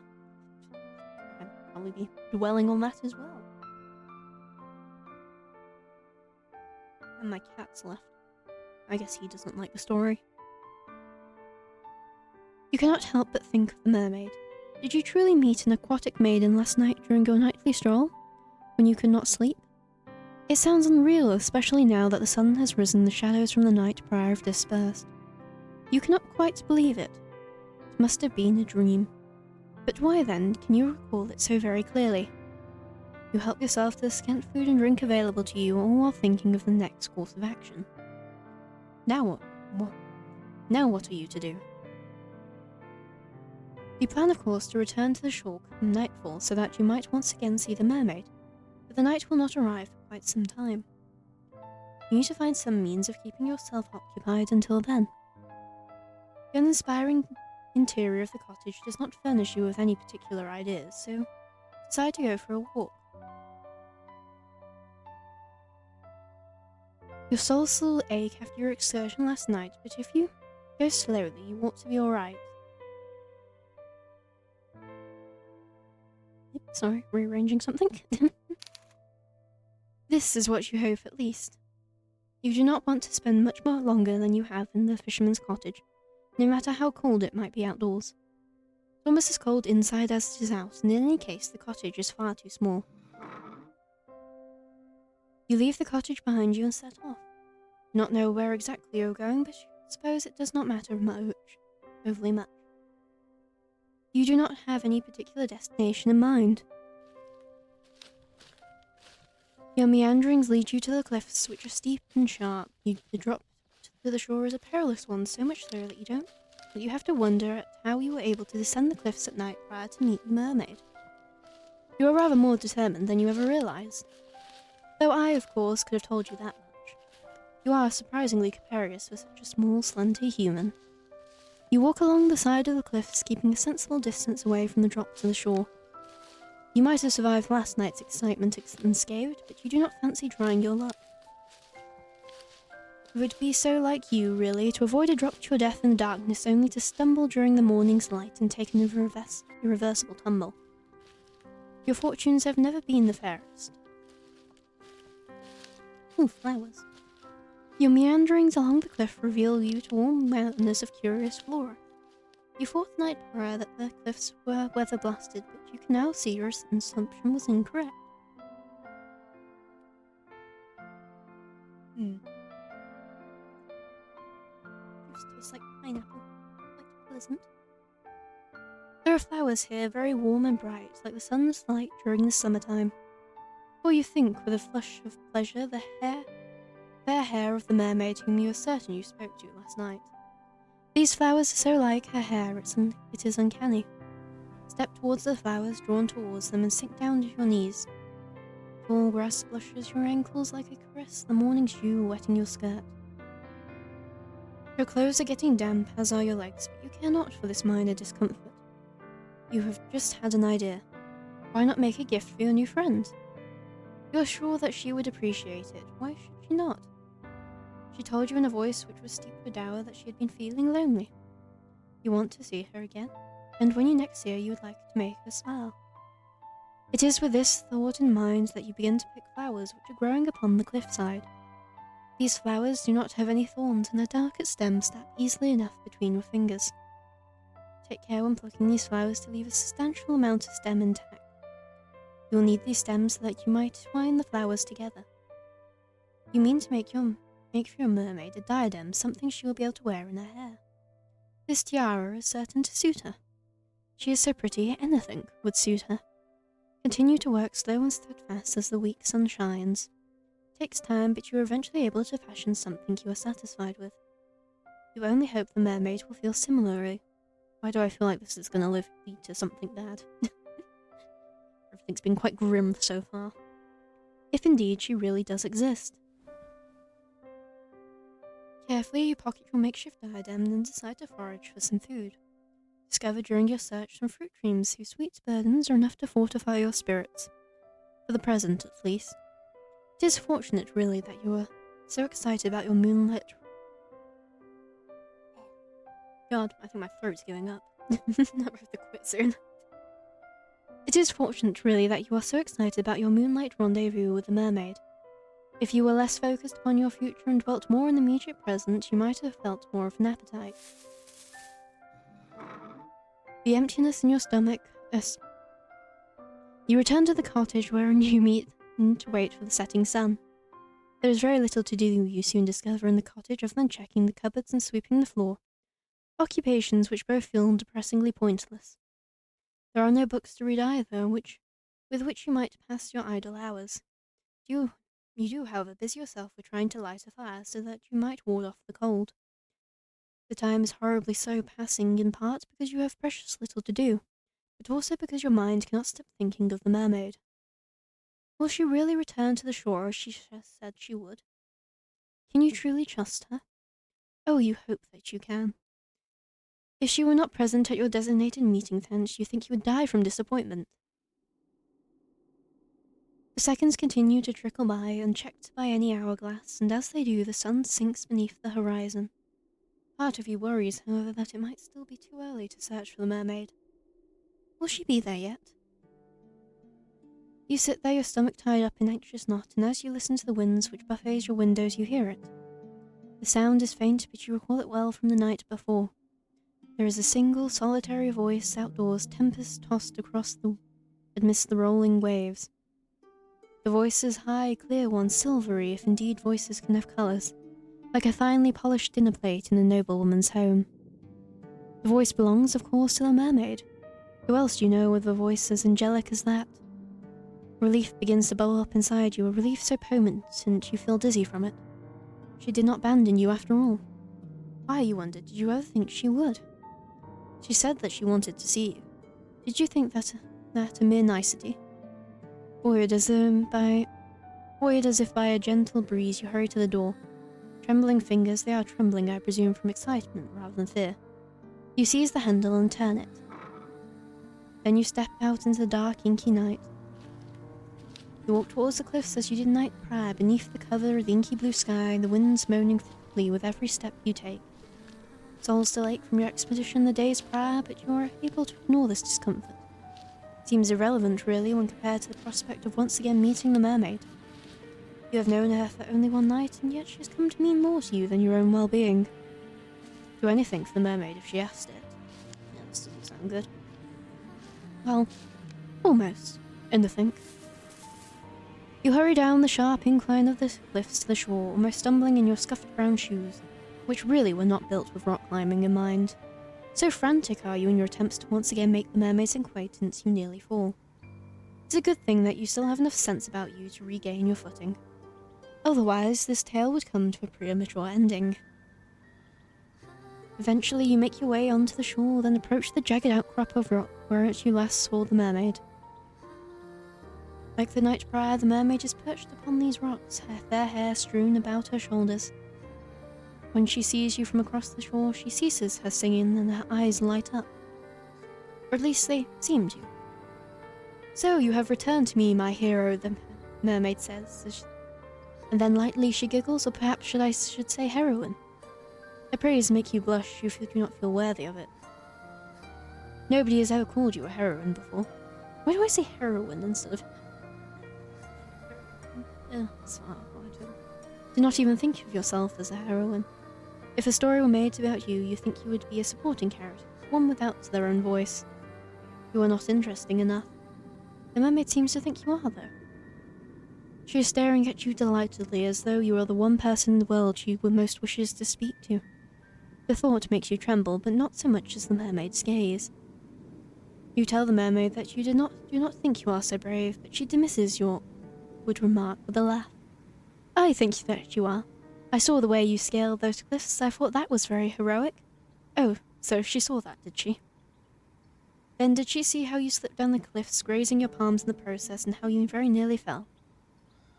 I'd probably be dwelling on that as well. And my cat's left. I guess he doesn't like the story. You cannot help but think of the mermaid. Did you truly meet an aquatic maiden last night during your nightly stroll, when you could not sleep? It sounds unreal, especially now that the sun has risen, the shadows from the night prior have dispersed. You cannot quite believe it. It must have been a dream. But why then can you recall it so very clearly? You help yourself to the scant food and drink available to you, all while thinking of the next course of action. Now what? Now what are you to do? You plan, of course, to return to the shore come nightfall so that you might once again see the mermaid, but the night will not arrive for quite some time. You need to find some means of keeping yourself occupied until then. The uninspiring interior of the cottage does not furnish you with any particular ideas, so decide to go for a walk. Your soul still ache after your excursion last night, but if you go slowly, you ought to be alright. Sorry, rearranging something. This is what you hope, at least. You do not want to spend much more longer than you have in the fisherman's cottage, no matter how cold it might be outdoors. It's almost as cold inside as it is out, and in any case, the cottage is far too small. You leave the cottage behind you and set off. Do not know where exactly you're going, but I suppose it does not matter overly much. You do not have any particular destination in mind. Your meanderings lead you to the cliffs, which are steep and sharp. The drop to the shore is a perilous one, so much so that you have to wonder at how you were able to descend the cliffs at night prior to meet the mermaid. You are rather more determined than you ever realized. Though I, of course, could have told you that much. You are surprisingly capricious for such a small, slender human. You walk along the side of the cliffs, keeping a sensible distance away from the drop to the shore. You might have survived last night's excitement unscathed, but you do not fancy trying your luck. It would be so like you, really, to avoid a drop to your death in the darkness only to stumble during the morning's light and take an irreversible tumble. Your fortunes have never been the fairest. Ooh, flowers. Your meanderings along the cliff reveal you to all manners of curious flora. You thought the night prior that the cliffs were weather-blasted, but you can now see your assumption was incorrect. Just tastes like pineapple. Quite pleasant. There are flowers here, very warm and bright, like the sun's light during the summertime. Or you think, with a flush of pleasure, the fair hair of the mermaid whom you are certain you spoke to last night. These flowers are so like her hair, it is uncanny. Step towards the flowers, drawn towards them, and sink down to your knees. Tall grass blushes your ankles like a caress, the morning's dew wetting your skirt. Your clothes are getting damp, as are your legs, but you care not for this minor discomfort. You have just had an idea. Why not make a gift for your new friend? You're sure that she would appreciate it. Why should she not? She told you in a voice which was steeped with dour that she had been feeling lonely. You want to see her again, and when you next see her you would like to make her smile. It is with this thought in mind that you begin to pick flowers which are growing upon the cliffside. These flowers do not have any thorns, and their delicate stems snap easily enough between your fingers. Take care when plucking these flowers to leave a substantial amount of stem intact. You will need these stems so that you might twine the flowers together. You mean to make for your mermaid a diadem, something she will be able to wear in her hair. This tiara is certain to suit her. She is so pretty, anything would suit her. Continue to work slow and steadfast as the weak sun shines. It takes time, but you are eventually able to fashion something you are satisfied with. You only hope the mermaid will feel similarly. Why do I feel like this is going to lead to something bad? Everything's been quite grim so far. If indeed she really does exist. Carefully you pocket your makeshift diadem and decide to forage for some food. Discover during your search some fruit dreams whose sweet burdens are enough to fortify your spirits. For the present, at least. It is fortunate, really, that you were so excited about your moonlit... God, I think my throat's giving up. I have to quit soon. It is fortunate, really, that you are so excited about your moonlight rendezvous with the mermaid. If you were less focused upon your future and dwelt more in the immediate present, you might have felt more of an appetite. The emptiness in your stomach... You return to the cottage wherein you meet to wait for the setting sun. There is very little to do, you soon discover, in the cottage other than checking the cupboards and sweeping the floor. Occupations which both feel depressingly pointless. There are no books to read either, with which you might pass your idle hours. You do, however, busy yourself with trying to light a fire so that you might ward off the cold. The time is horribly slow passing, in part because you have precious little to do, but also because your mind cannot stop thinking of the mermaid. Will she really return to the shore as she said she would? Can you truly trust her? Oh, you hope that you can. If she were not present at your designated meeting tent, you think you would die from disappointment. The seconds continue to trickle by, unchecked by any hourglass, and as they do, the sun sinks beneath the horizon. Part of you worries, however, that it might still be too early to search for the mermaid. Will she be there yet? You sit there, your stomach tied up in anxious knot, and as you listen to the winds which buffets your windows, you hear it. The sound is faint, but you recall it well from the night before. There is a single, solitary voice outdoors, tempest-tossed amidst the rolling waves. The voice is high, clear one, silvery, if indeed voices can have colours, like a finely polished dinner plate in a noblewoman's home. The voice belongs, of course, to the mermaid. Who else do you know with a voice as angelic as that? Relief begins to bubble up inside you, a relief so potent you feel dizzy from it. She did not abandon you after all. Why, you wondered, did you ever think she would? She said that she wanted to see you. Did you think that a mere nicety? Buoyed as if by a gentle breeze, you hurry to the door. Trembling fingers, they are trembling, I presume, from excitement rather than fear. You seize the handle and turn it. Then you step out into the dark, inky night. You walk towards the cliffs as you did night prayer, beneath the cover of the inky blue sky, the winds moaning thickly with every step you take. Souls still ache from your expedition, the day's prayer, but you are able to ignore this discomfort. It seems irrelevant, really, when compared to the prospect of once again meeting the mermaid. You have known her for only one night, and yet she has come to mean more to you than your own well-being. Do anything for the mermaid if she asked it. Yeah, this doesn't sound good. Well, almost, in the think. You hurry down the sharp incline of the cliffs to the shore, almost stumbling in your scuffed brown shoes, which really were not built with rock climbing in mind. So frantic are you in your attempts to once again make the mermaid's acquaintance, you nearly fall. It's a good thing that you still have enough sense about you to regain your footing. Otherwise, this tale would come to a premature ending. Eventually, you make your way onto the shore, then approach the jagged outcrop of rock where you last saw the mermaid. Like the night prior, the mermaid is perched upon these rocks, her fair hair strewn about her shoulders. When she sees you from across the shore, she ceases her singing and her eyes light up. Or at least they seem to. So you have returned to me, my hero, the mermaid says, and then lightly she giggles, or perhaps I should say heroine. Her praise make you blush, you do not feel worthy of it. Nobody has ever called you a heroine before. Why do I say heroine instead of... Do not even think of yourself as a heroine. If a story were made about you, you think you would be a supporting character, one without their own voice. You are not interesting enough. The mermaid seems to think you are, though. She is staring at you delightedly, as though you are the one person in the world she would most wishes to speak to. The thought makes you tremble, but not so much as the mermaid's gaze. You tell the mermaid that you do not think you are so brave, but she dismisses your would remark with a laugh. I think that you are. I saw the way you scaled those cliffs. I thought that was very heroic. Oh, so she saw that, did she? Then did she see how you slipped down the cliffs, grazing your palms in the process, and how you very nearly fell?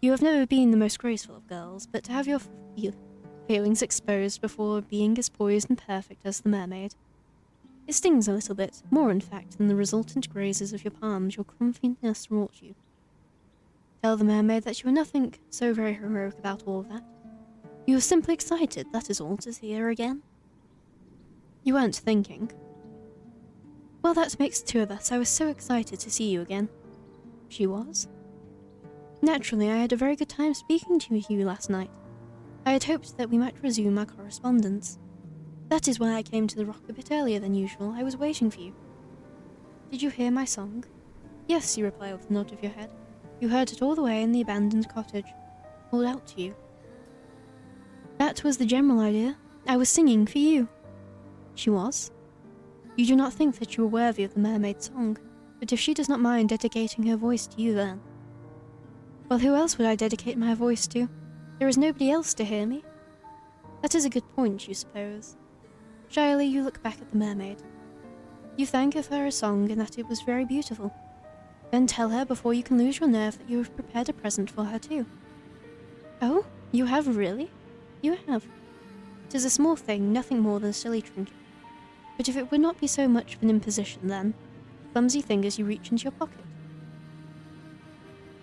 You have never been the most graceful of girls, but to have your failings exposed before being as poised and perfect as the mermaid. It stings a little bit, more in fact than the resultant grazes of your palms your clumsiness wrought you. Tell the mermaid that you are nothing so very heroic about all of that. You were simply excited, that is all, to see her again. You weren't thinking. Well, that makes two of us. I was so excited to see you again. She was? Naturally, I had a very good time speaking to you last night. I had hoped that we might resume our correspondence. That is why I came to the rock a bit earlier than usual. I was waiting for you. Did you hear my song? Yes, you reply with a nod of your head. You heard it all the way in the abandoned cottage. Called out to you. That was the general idea. I was singing for you. She was? You do not think that you are worthy of the mermaid's song, but if she does not mind dedicating her voice to you then... Well, who else would I dedicate my voice to? There is nobody else to hear me. That is a good point, you suppose. Shyly, you look back at the mermaid. You thank her for her song and that it was very beautiful. Then tell her before you can lose your nerve that you have prepared a present for her too. Oh, you have really? You have. It is a small thing, nothing more than a silly trinket. But if it would not be so much of an imposition then, clumsy fingers you reach into your pocket.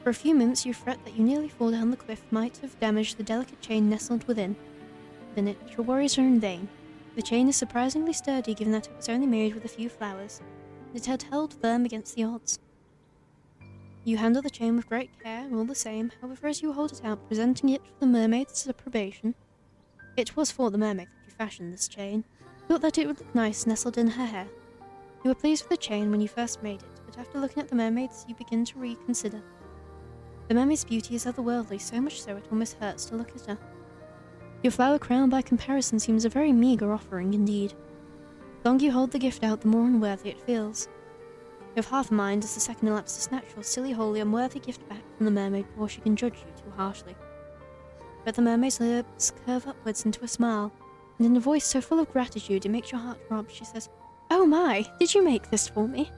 For a few minutes you fret that you nearly fall down the cliff might have damaged the delicate chain nestled within. Within it, your worries are in vain. The chain is surprisingly sturdy given that it was only made with a few flowers, and it had held firm against the odds. You handle the chain with great care, all the same, however, as you hold it out, presenting it for the mermaid's approbation. It was for the mermaid that you fashioned this chain. You thought that it would look nice nestled in her hair. You were pleased with the chain when you first made it, but after looking at the mermaid's, you begin to reconsider. The mermaid's beauty is otherworldly, so much so it almost hurts to look at her. Your flower crown by comparison seems a very meagre offering indeed. The longer you hold the gift out, the more unworthy it feels. You have half a mind as the second elapses to snatch your silly, wholly unworthy gift back from the mermaid before she can judge you too harshly. But the mermaid's lips curve upwards into a smile, and in a voice so full of gratitude it makes your heart throb, she says, "Oh my, did you make this for me?"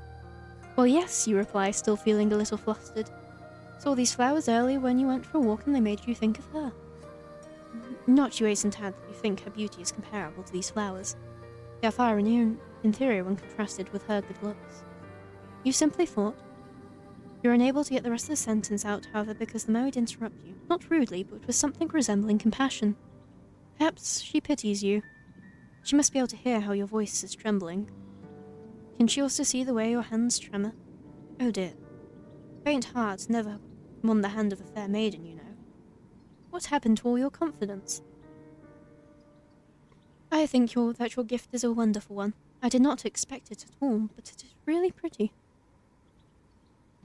"Well, yes," you reply, still feeling a little flustered. "Saw these flowers earlier when you went for a walk and they made you think of her." Not, you hasten to add, that you think her beauty is comparable to these flowers. They are far inferior when contrasted with her good looks. You simply thought. You're unable to get the rest of the sentence out, however, because the mermaid interrupts you, not rudely, but with something resembling compassion. Perhaps she pities you. She must be able to hear how your voice is trembling. Can she also see the way your hands tremor? Oh dear. Faint hearts never won the hand of a fair maiden, you know. What happened to all your confidence? I think that your gift is a wonderful one. I did not expect it at all, but it is really pretty.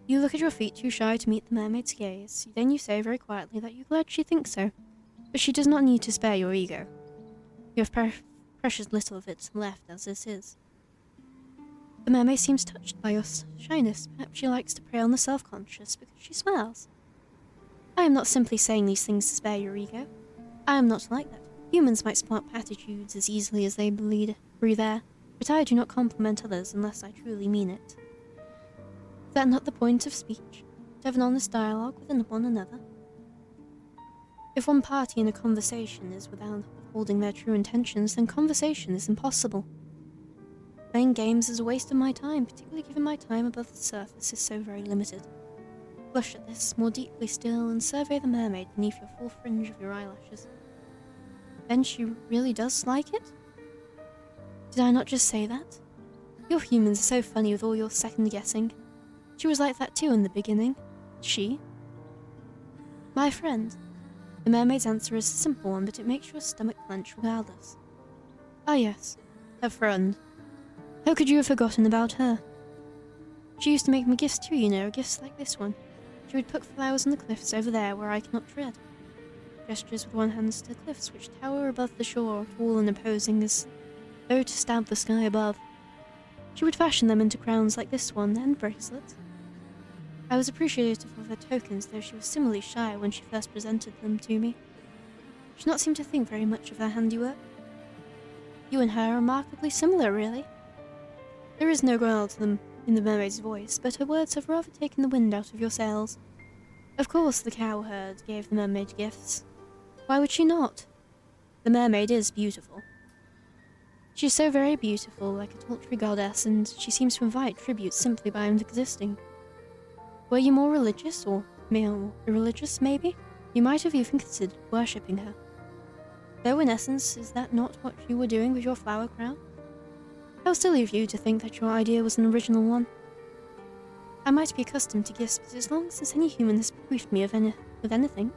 You look at your feet, too shy to meet the mermaid's gaze. Then you say very quietly that you're glad she thinks so, but she does not need to spare your ego. You have precious little of it left as it is. The mermaid seems touched by your shyness. Perhaps she likes to prey on the self-conscious because she smiles. I am not simply saying these things to spare your ego. I am not like that. Humans might spot attitudes as easily as they breathe air, but I do not compliment others unless I truly mean it. Is that not the point of speech? To have an honest dialogue with one another? If one party in a conversation is without withholding their true intentions, then conversation is impossible. Playing games is a waste of my time, particularly given my time above the surface is so very limited. Blush at this, more deeply still, and survey the mermaid beneath your full fringe of your eyelashes. Then she really does like it? Did I not just say that? You humans are so funny with all your second-guessing. She was like that too in the beginning. She? My friend. The mermaid's answer is a simple one, but it makes your stomach clench regardless. Ah yes, her friend. How could you have forgotten about her? She used to make me gifts too, you know, gifts like this one. She would put flowers on the cliffs over there where I cannot tread. Gestures with one hand to the cliffs which tower above the shore, tall and imposing as though to stab the sky above. She would fashion them into crowns like this one, and bracelets. I was appreciative of her tokens, though she was similarly shy when she first presented them to me. She did not seem to think very much of her handiwork. You and her are remarkably similar, really. There is no growl to them in the mermaid's voice, but her words have rather taken the wind out of your sails. Of course the cowherd gave the mermaid gifts. Why would she not? The mermaid is beautiful. She is so very beautiful, like a sultry goddess, and she seems to invite tribute simply by existing. Were you more religious, or more irreligious, maybe? You might have even considered worshipping her. Though in essence, is that not what you were doing with your flower crown? How silly of you to think that your idea was an original one. I might be accustomed to gifts, but as long as any human has bequeathed me of anything.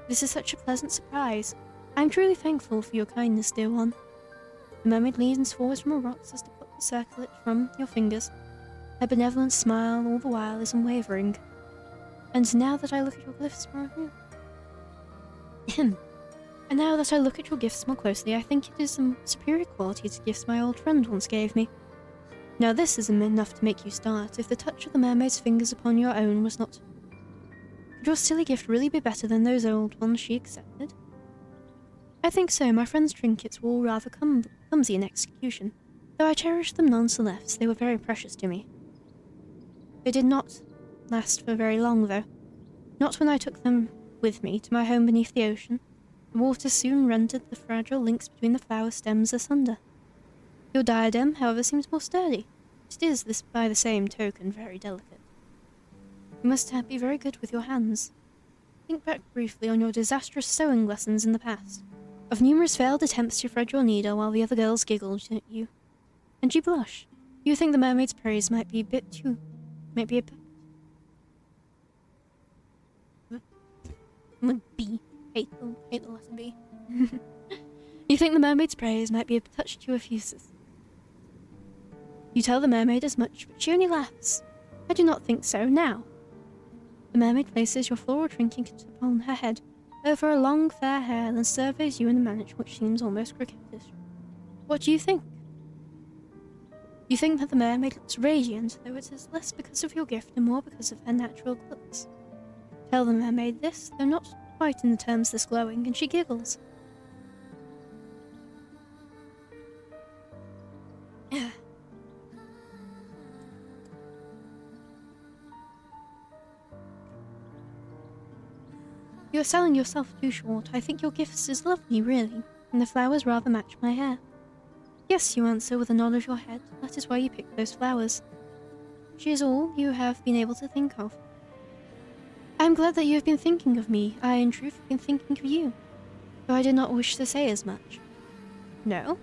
This is such a pleasant surprise. I am truly thankful for your kindness, dear one. The mermaid leans forward from her rocks as to put the circlet from your fingers. Her benevolent smile all the while is unwavering. And now that I look at your gifts more And now that I look at your gifts more closely, I think it is a superior quality to gifts my old friend once gave me. Now this is enough to make you start, if the touch of the mermaid's fingers upon your own was not. Could your silly gift really be better than those old ones she accepted? I think so. My friend's trinkets were all rather clumsy in execution, though I cherished them nonetheless. They were very precious to me. They did not last for very long, though. Not when I took them with me to my home beneath the ocean. The water soon rendered the fragile links between the flower stems asunder. Your diadem, however, seems more sturdy. It is, by the same token, very delicate. You must be very good with your hands. Think back briefly on your disastrous sewing lessons in the past, of numerous failed attempts to thread your needle while the other girls giggled at you. And you blush. You think the mermaid's praise might be a bit. B. Hate the letter B. You think the mermaid's praise might be a touch too effusive. You tell the mermaid as much, but she only laughs. I do not think so now. The mermaid places your floral trinket upon her head, over her long, fair hair, then surveys you in a manner which seems almost coquettish. What do you think? You think that the mermaid looks radiant, though it is less because of your gift and more because of her natural looks. Tell the mermaid this, though not quite in the terms this glowing, and she giggles. You are selling yourself too short. I think your gift is lovely, really, and the flowers rather match my hair. Yes, you answer with a nod of your head. That is why you picked those flowers. She is all you have been able to think of. I am glad that you have been thinking of me. I, in truth, have been thinking of you, though I did not wish to say as much. No?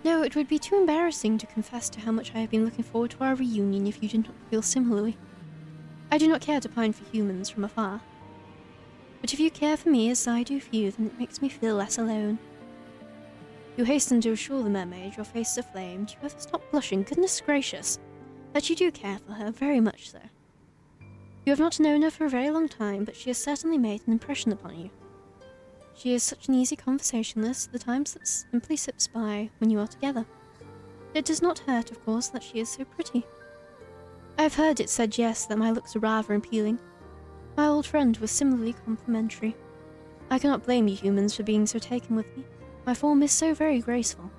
No, it would be too embarrassing to confess to how much I have been looking forward to our reunion if you did not feel similarly. I do not care to pine for humans from afar. But if you care for me as I do for you, then it makes me feel less alone. You hasten to assure the mermaid, your face is aflame. Do you ever stop blushing? Goodness gracious! That you do care for her, very much so. You have not known her for a very long time, but she has certainly made an impression upon you. She is such an easy conversationalist, the time simply slips by when you are together. It does not hurt, of course, that she is so pretty. I have heard it said, yes, that my looks are rather appealing. My old friend was similarly complimentary. I cannot blame you humans for being so taken with me. My form is so very graceful.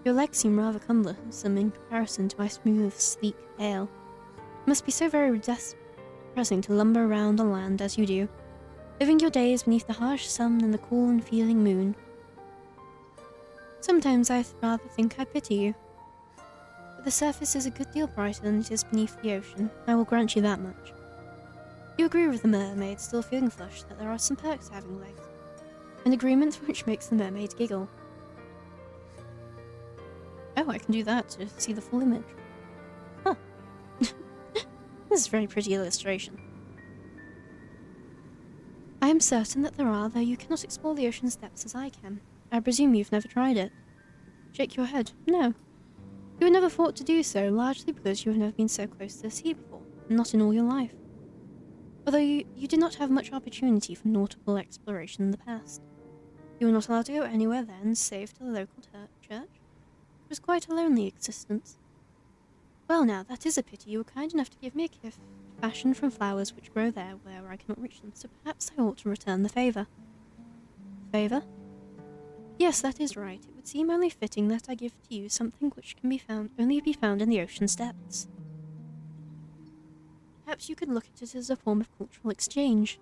Your legs seem rather cumbersome in comparison to my smooth, sleek tail. It must be so very depressing to lumber around on land as you do, living your days beneath the harsh sun and the cool and feeling moon. Sometimes I rather think I pity you. But the surface is a good deal brighter than it is beneath the ocean, I will grant you that much. You agree with the mermaid, still feeling flushed, that there are some perks to having legs. An agreement which makes the mermaid giggle. Oh, I can do that to see the full image. Huh. This is a very pretty illustration. I am certain that there are, though you cannot explore the ocean's depths as I can. I presume you've never tried it. Shake your head. No. You have never thought to do so, largely because you have never been so close to the sea before, not in all your life. Although you did not have much opportunity for nautical exploration in the past. You were not allowed to go anywhere then, save to the local church. It was quite a lonely existence. Well now, that is a pity. You were kind enough to give me a gift fashioned from flowers which grow there where I cannot reach them, so perhaps I ought to return the favour. Favour? Yes, that is right. It would seem only fitting that I give to you something which can only be found in the ocean's depths. Perhaps you could look at it as a form of cultural exchange.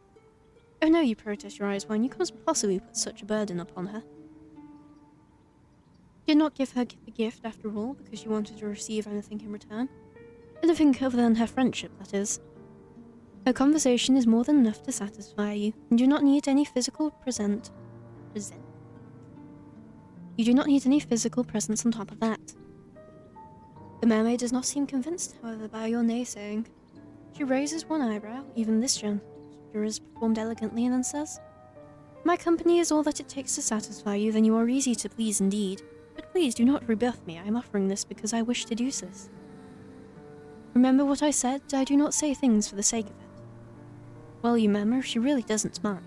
Oh no, you protest, your eyes wide. You can't possibly put such a burden upon her. You did not give her the gift, after all, because you wanted to receive anything in return. Anything other than her friendship, that is. Her conversation is more than enough to satisfy you, and you do not need any physical present. You do not need any physical presence on top of that. The mermaid does not seem convinced, however, by your naysaying. She raises one eyebrow, even this gesture is performed elegantly, and then says, My company is all that it takes to satisfy you, then you are easy to please indeed. But please do not rebuff me, I am offering this because I wish to do this. Remember what I said, I do not say things for the sake of it. Well, you murmur, she really doesn't mind.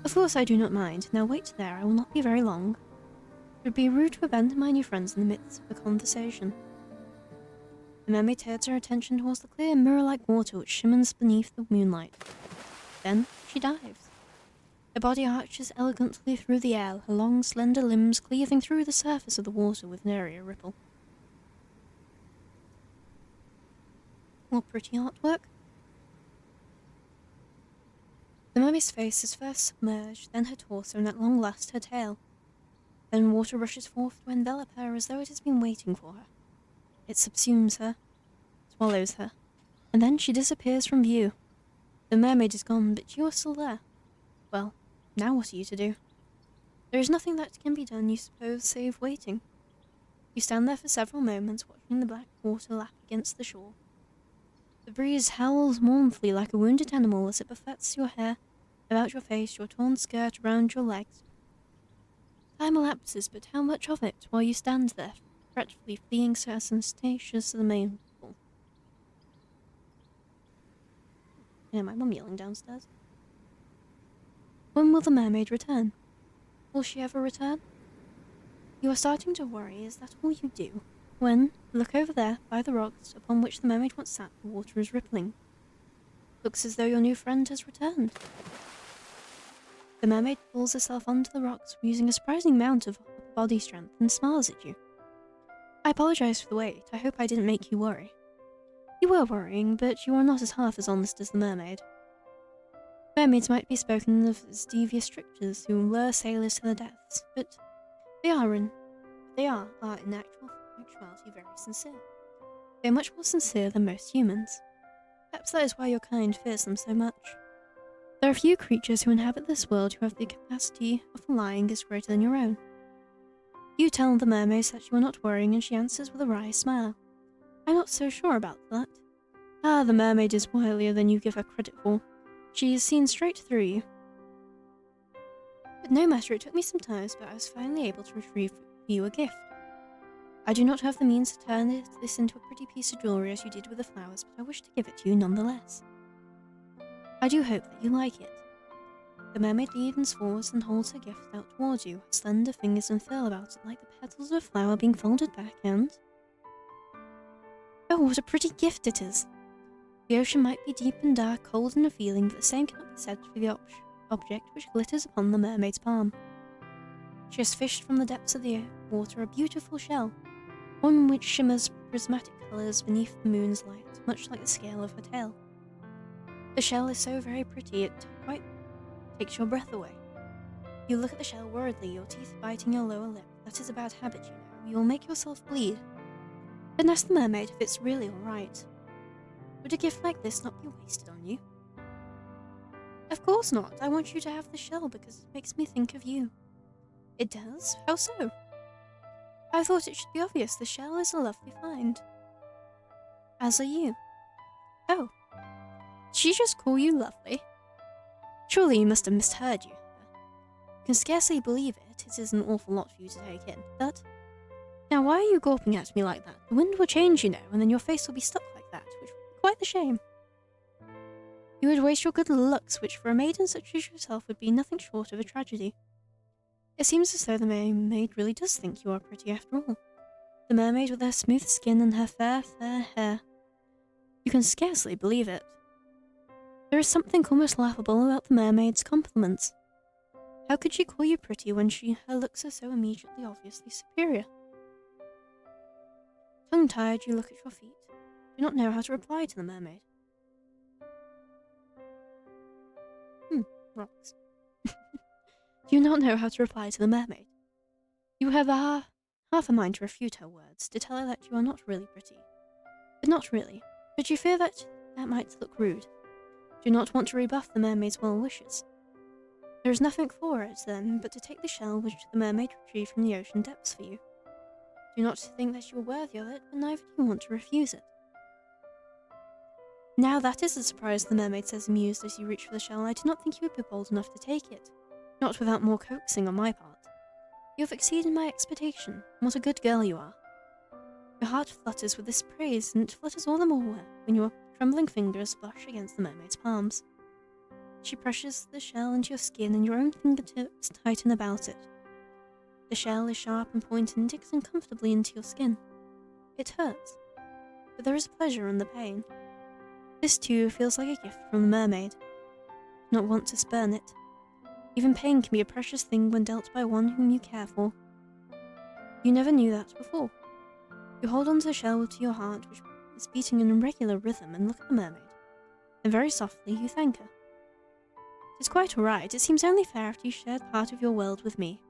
Of course I do not mind. Now wait there, I will not be very long. It would be rude to abandon my new friends in the midst of a conversation. The mermaid turns her attention towards the clear, mirror-like water which shimmers beneath the moonlight. Then she dives. Her body arches elegantly through the air, her long, slender limbs cleaving through the surface of the water with nary a ripple. More pretty artwork? The mermaid's face is first submerged, then her torso, and at long last her tail. Then water rushes forth to envelop her as though it has been waiting for her. It subsumes her, swallows her, and then she disappears from view. The mermaid is gone, but you are still there. Well, now what are you to do? There is nothing that can be done, you suppose, save waiting. You stand there for several moments, watching the black water lap against the shore. The breeze howls mournfully like a wounded animal as it buffets your hair about your face, your torn skirt around your legs. Time elapses, but how much of it, while you stand there, fretfully fleeing so ostentatious to the main pool? Yeah, my mum yelling downstairs. When will the mermaid return? Will she ever return? You are starting to worry, is that all you do? When, look over there, by the rocks upon which the mermaid once sat, the water is rippling. Looks as though your new friend has returned. The mermaid pulls herself onto the rocks using a surprising amount of body strength and smiles at you. I apologize for the wait. I hope I didn't make you worry. You were worrying, but you are not as half as honest as the mermaid. Mermaids might be spoken of as devious tricksters who lure sailors to their deaths, but they are in actuality very sincere. They are much more sincere than most humans. Perhaps that is why your kind fears them so much. There are few creatures who inhabit this world who have the capacity of lying as greater than your own. You tell the mermaid that you are not worrying, and she answers with a wry smile. I'm not so sure about that. Ah, the mermaid is wilier than you give her credit for. She has seen straight through you. But no matter, it took me some time, but I was finally able to retrieve for you a gift. I do not have the means to turn this into a pretty piece of jewellery as you did with the flowers, but I wish to give it to you nonetheless. I do hope that you like it. The mermaid leans forwards and holds her gift out towards you. Her slender fingers unfurl about it like the petals of a flower being folded back and... Oh, what a pretty gift it is! The ocean might be deep and dark, cold and revealing, but the same cannot be said for the object which glitters upon the mermaid's palm. She has fished from the depths of the water a beautiful shell, one which shimmers prismatic colours beneath the moon's light, much like the scale of her tail. The shell is so very pretty it quite takes your breath away. You look at the shell worriedly, your teeth biting your lower lip. That is a bad habit, you know. You will make yourself bleed. Then ask the mermaid if it's really alright. Would a gift like this not be wasted on you? Of course not. I want you to have the shell because it makes me think of you. It does? How so? I thought it should be obvious. The shell is a lovely find. As are you. Oh. Did she just call you lovely? Surely you must have misheard you. You can scarcely believe it. It is an awful lot for you to take in. But... Now why are you gawping at me like that? The wind will change, you know, and then your face will be stuck like that, which would be quite the shame. You would waste your good looks, which for a maiden such as yourself would be nothing short of a tragedy. It seems as though the mermaid really does think you are pretty after all. The mermaid with her smooth skin and her fair hair. You can scarcely believe it. There is something almost laughable about the mermaid's compliments. How could she call you pretty when her looks are so immediately obviously superior? Tongue-tied, you look at your feet. Do not know how to reply to the mermaid. Rocks. Do you not know how to reply to the mermaid? You have half a mind to refute her words, to tell her that you are not really pretty. But not really. But you fear that might look rude. Do not want to rebuff the mermaid's well wishes. There is nothing for it, then, but to take the shell which the mermaid retrieved from the ocean depths for you. Do not think that you are worthy of it, but neither do you want to refuse it. Now that is a surprise, the mermaid says, amused as you reach for the shell. I do not think you would be bold enough to take it. Not without more coaxing on my part. You have exceeded my expectation. What a good girl you are. Your heart flutters with this praise, and it flutters all the more when your trembling fingers brush against the mermaid's palms. She presses the shell into your skin, and your own fingertips tighten about it. The shell is sharp and pointed and digs uncomfortably into your skin. It hurts, but there is pleasure in the pain. This too feels like a gift from the mermaid. Do not want to spurn it. Even pain can be a precious thing when dealt by one whom you care for. You never knew that before. You hold on to the shell to your heart, which is beating in a regular rhythm, and look at the mermaid. And very softly you thank her. It's quite alright. It seems only fair after you shared part of your world with me.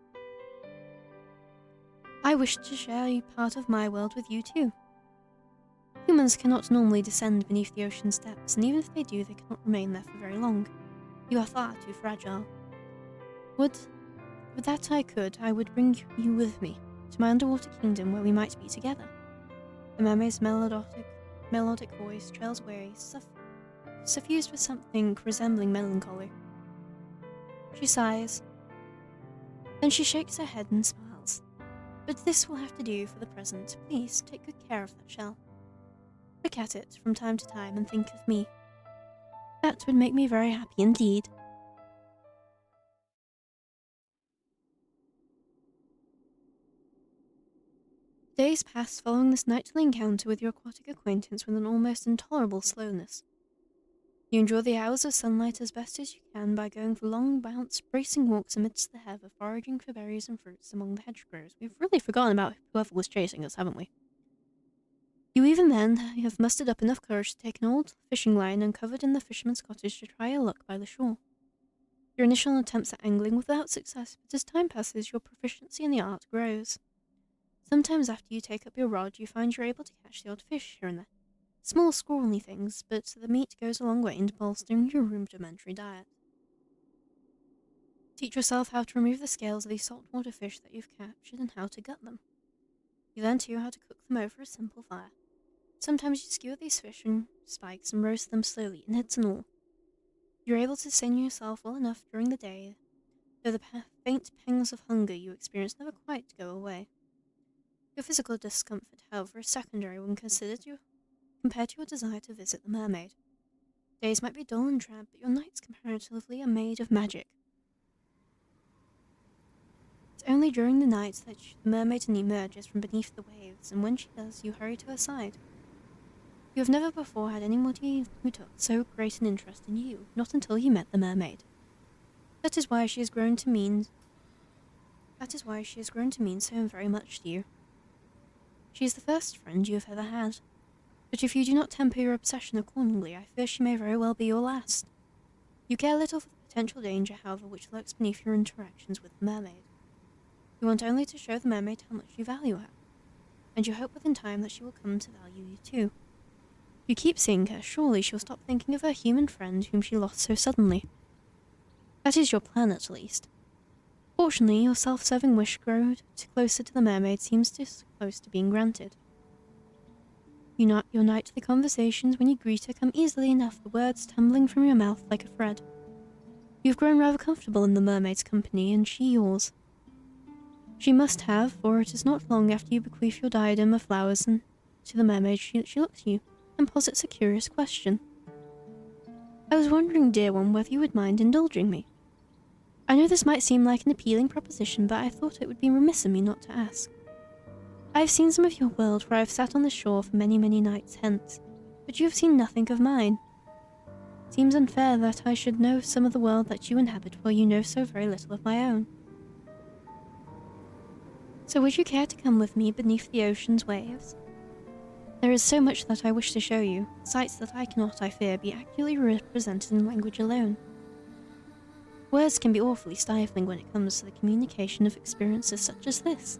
I wish to share part of my world with you too. Humans cannot normally descend beneath the ocean's depths, and even if they do, they cannot remain there for very long. You are far too fragile. Would that I could, I would bring you with me, to my underwater kingdom where we might be together. The mermaid's melodic voice trails away, suffused with something resembling melancholy. She sighs. Then she shakes her head and smiles. But this will have to do for the present. Please, take good care of that shell. Look at it from time to time and think of me. That would make me very happy indeed. Days pass following this nightly encounter with your aquatic acquaintance with an almost intolerable slowness. You endure the hours of sunlight as best as you can by going for long, bracing walks amidst the heather, foraging for berries and fruits among the hedgerows. We've really forgotten about whoever was chasing us, haven't we? You even then have mustered up enough courage to take an old fishing line uncovered in the fisherman's cottage to try your luck by the shore. Your initial attempts at angling without success, but as time passes, your proficiency in the art grows. Sometimes after you take up your rod, you find you're able to catch the odd fish here and there. Small, scrawny things, but the meat goes a long way in bolstering your rudimentary diet. Teach yourself how to remove the scales of these saltwater fish that you've captured and how to gut them. You learn too how to cook them over a simple fire. Sometimes you skewer these fish in spikes and roast them slowly, innards and all. You're able to sustain yourself well enough during the day, though the faint pangs of hunger you experience never quite go away. Your physical discomfort, however, is secondary when compared to your desire to visit the mermaid. Days might be dull and drab, but your nights comparatively are made of magic. It's only during the nights that the mermaid emerges from beneath the waves, and when she does, you hurry to her side. You have never before had anybody who took so great an interest in you, not until you met the mermaid. That is why she has grown to mean so very much to you. She is the first friend you have ever had, but if you do not temper your obsession accordingly, I fear she may very well be your last. You care little for the potential danger, however, which lurks beneath your interactions with the mermaid. You want only to show the mermaid how much you value her, and you hope within time that she will come to value you too. If you keep seeing her, surely she will stop thinking of her human friend whom she lost so suddenly. That is your plan, at least. Fortunately, your self-serving wish grown closer to the mermaid seems close to being granted. Your nightly conversations when you greet her come easily enough, the words tumbling from your mouth like a thread. You've grown rather comfortable in the mermaid's company, and she yours. She must have, for it is not long after you bequeath your diadem of flowers to the mermaid she looks at you and posits a curious question. I was wondering, dear one, whether you would mind indulging me. I know this might seem like an appealing proposition, but I thought it would be remiss of me not to ask. I have seen some of your world where I have sat on the shore for many, many nights hence, but you have seen nothing of mine. It seems unfair that I should know some of the world that you inhabit while you know so very little of my own. So would you care to come with me beneath the ocean's waves? There is so much that I wish to show you, sights that I cannot, I fear, be accurately represented in language alone. Words can be awfully stifling when it comes to the communication of experiences such as this.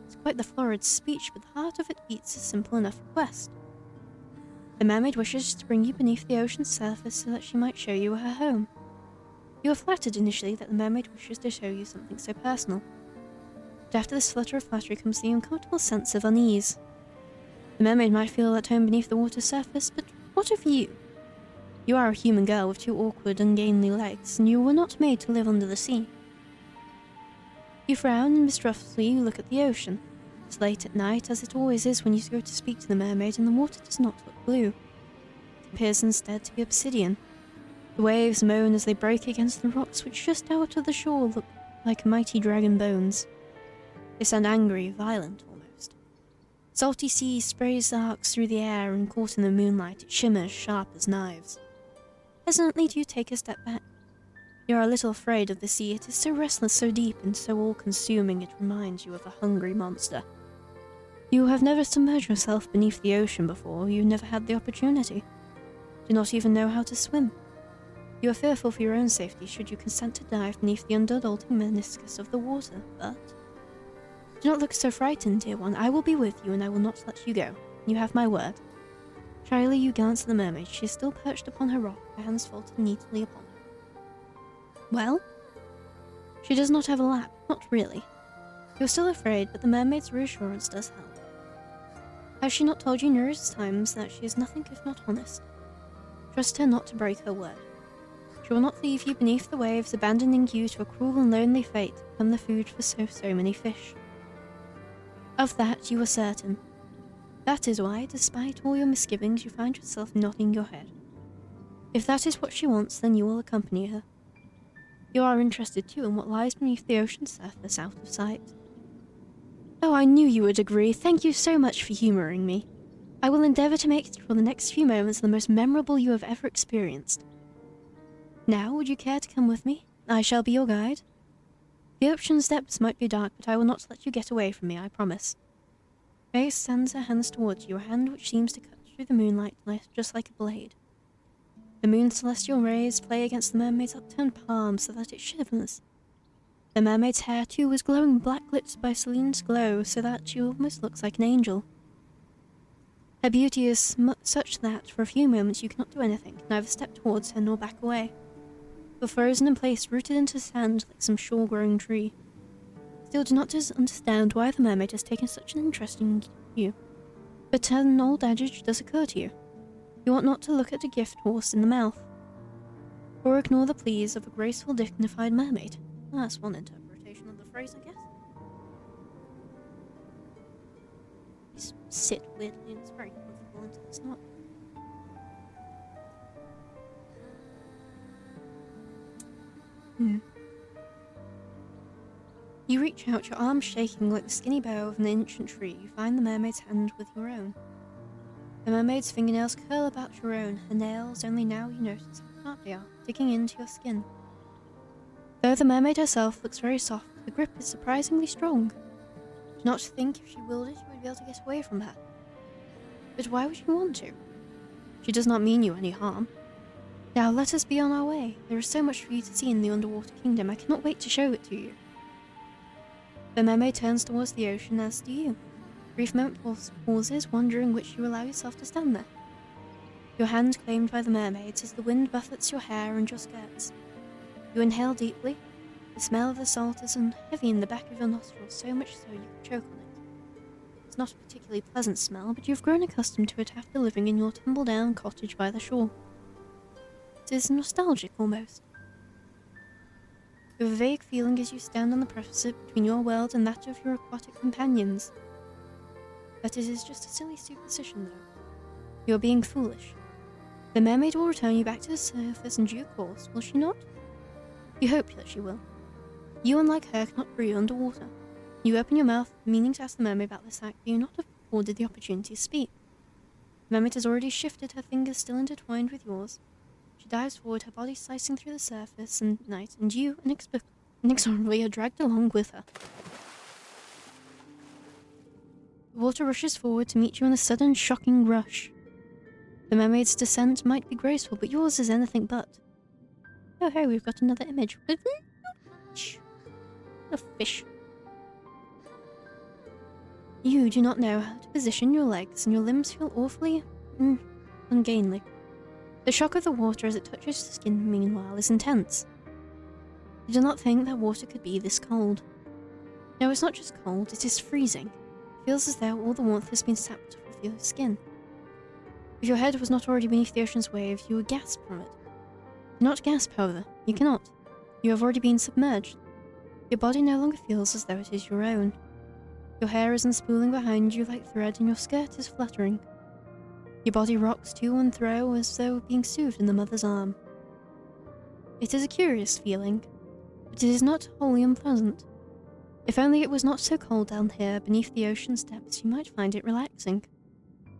It's quite the florid speech, but the heart of it beats a simple enough request. The mermaid wishes to bring you beneath the ocean's surface so that she might show you her home. You are flattered initially that the mermaid wishes to show you something so personal. But after this flutter of flattery comes the uncomfortable sense of unease. The mermaid might feel at home beneath the water's surface, but what of you? You are a human girl with two awkward, ungainly legs, and you were not made to live under the sea. You frown and mistrustfully look at the ocean. It's late at night, as it always is when you go to speak to the mermaid, and the water does not look blue. It appears instead to be obsidian. The waves moan as they break against the rocks, which just out of the shore look like mighty dragon bones. They sound angry, violent almost. Salty sea sprays arcs through the air, and caught in the moonlight, it shimmers sharp as knives. Hesitantly do you take a step back. You are a little afraid of the sea. It is so restless, so deep, and so all-consuming it reminds you of a hungry monster. You have never submerged yourself beneath the ocean before. You never had the opportunity. Do not even know how to swim. You are fearful for your own safety should you consent to dive beneath the undulating meniscus of the water, but... Do not look so frightened, dear one. I will be with you, and I will not let you go. You have my word. Shyly you glance at the mermaid. She is still perched upon her rock, her hands folded neatly upon her. Well? She does not have a lap, not really. You are still afraid, but the mermaid's reassurance does help. Has she not told you numerous times that she is nothing if not honest? Trust her not to break her word. She will not leave you beneath the waves, abandoning you to a cruel and lonely fate to become the food for so many fish. Of that you are certain. That is why, despite all your misgivings, you find yourself nodding your head. If that is what she wants, then you will accompany her. You are interested too in what lies beneath the ocean's surface out of sight. Oh, I knew you would agree. Thank you so much for humouring me. I will endeavour to make for the next few moments the most memorable you have ever experienced. Now, would you care to come with me? I shall be your guide. The ocean's depths might be dark, but I will not let you get away from me, I promise. Faye sends her hands towards you, a hand which seems to cut through the moonlight just like a blade. The moon's celestial rays play against the mermaid's upturned palm so that it shivers. The mermaid's hair, too, was glowing black lit by Celine's glow so that she almost looks like an angel. Her beauty is such that, for a few moments, you cannot do anything, neither step towards her nor back away. You're frozen in place, rooted into sand like some shore-growing tree. Still do not understand why the mermaid has taken such an interest in you. But an old adage does occur to you. You ought not to look at a gift horse in the mouth, or ignore the pleas of a graceful, dignified mermaid. That's one interpretation of the phrase, I guess. Just sit weirdly, and it's very comfortable until it's not. You reach out, your arms shaking like the skinny bough of an ancient tree. You find the mermaid's hand with your own. The mermaid's fingernails curl about your own, her nails only now you notice how sharp they are, digging into your skin. Though the mermaid herself looks very soft, the grip is surprisingly strong. Do not think if she willed it, you would be able to get away from her. But why would you want to? She does not mean you any harm. Now let us be on our way. There is so much for you to see in the underwater kingdom. I cannot wait to show it to you. The mermaid turns towards the ocean, as do you. Brief moment pauses, wondering which you allow yourself to stand there. Your hand claimed by the mermaids as the wind buffets your hair and your skirts. You inhale deeply. The smell of the salt is heavy in the back of your nostrils, so much so you could choke on it. It's not a particularly pleasant smell, but you've grown accustomed to it after living in your tumble-down cottage by the shore. It is nostalgic, almost. You have a vague feeling as you stand on the precipice between your world and that of your aquatic companions. But it is just a silly superstition, though. You are being foolish. The mermaid will return you back to the surface in due course, will she not? You hope that she will. You, unlike her, cannot breathe underwater. You open your mouth, meaning to ask the mermaid about this act, but you not have afforded the opportunity to speak. The mermaid has already shifted, her fingers still intertwined with yours. She dives forward, her body slicing through the surface and night, and you, inexorably, are dragged along with her. The water rushes forward to meet you in a sudden, shocking rush. The mermaid's descent might be graceful, but yours is anything but. Oh hey, we've got another image. A fish. You do not know how to position your legs, and your limbs feel awfully ungainly. The shock of the water as it touches the skin, meanwhile, is intense. You do not think that water could be this cold. No, it's not just cold, it is freezing. It feels as though all the warmth has been sapped off of your skin. If your head was not already beneath the ocean's waves, you would gasp from it. Do not gasp, however. You cannot. You have already been submerged. Your body no longer feels as though it is your own. Your hair is unspooling behind you like thread, and your skirt is fluttering. Your body rocks to and fro as though being soothed in the mother's arm. It is a curious feeling, but it is not wholly unpleasant. If only it was not so cold down here beneath the ocean's depths, you might find it relaxing.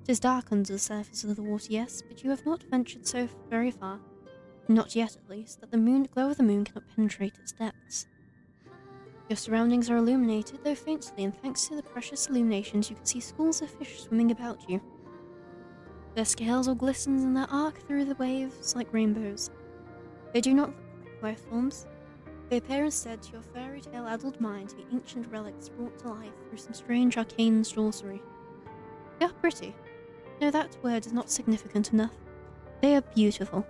It is dark under the surface of the water, yes, but you have not ventured so very far, not yet at least, that the glow of the moon cannot penetrate its depths. Your surroundings are illuminated, though faintly, and thanks to the precious illuminations you can see schools of fish swimming about you. Their scales all glisten and their arc through the waves like rainbows. They do not look like life forms. They appear instead to your fairy tale-addled mind to be ancient relics brought to life through some strange arcane sorcery. They are pretty. No, that word is not significant enough. They are beautiful.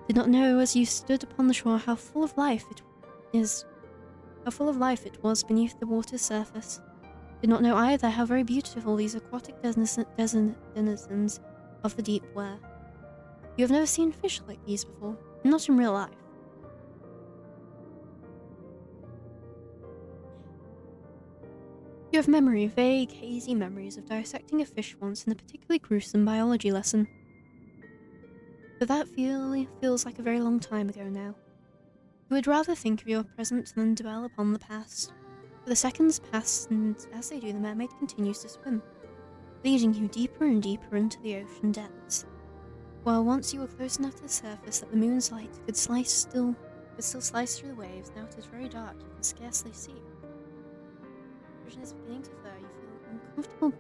Did not know as you stood upon the shore how full of life it was beneath the water's surface. Did not know either how very beautiful these aquatic denizens of the deep were. You have never seen fish like these before, not in real life. You have vague, hazy memories of dissecting a fish once in a particularly gruesome biology lesson. But that feels like a very long time ago now. You would rather think of your present than dwell upon the past. The seconds pass, and as they do, the mermaid continues to swim, leading you deeper and deeper into the ocean depths. While once you were close enough to the surface that the moon's light could still slice through the waves, now it is very dark, you can scarcely see. The vision is beginning to blur, you feel uncomfortable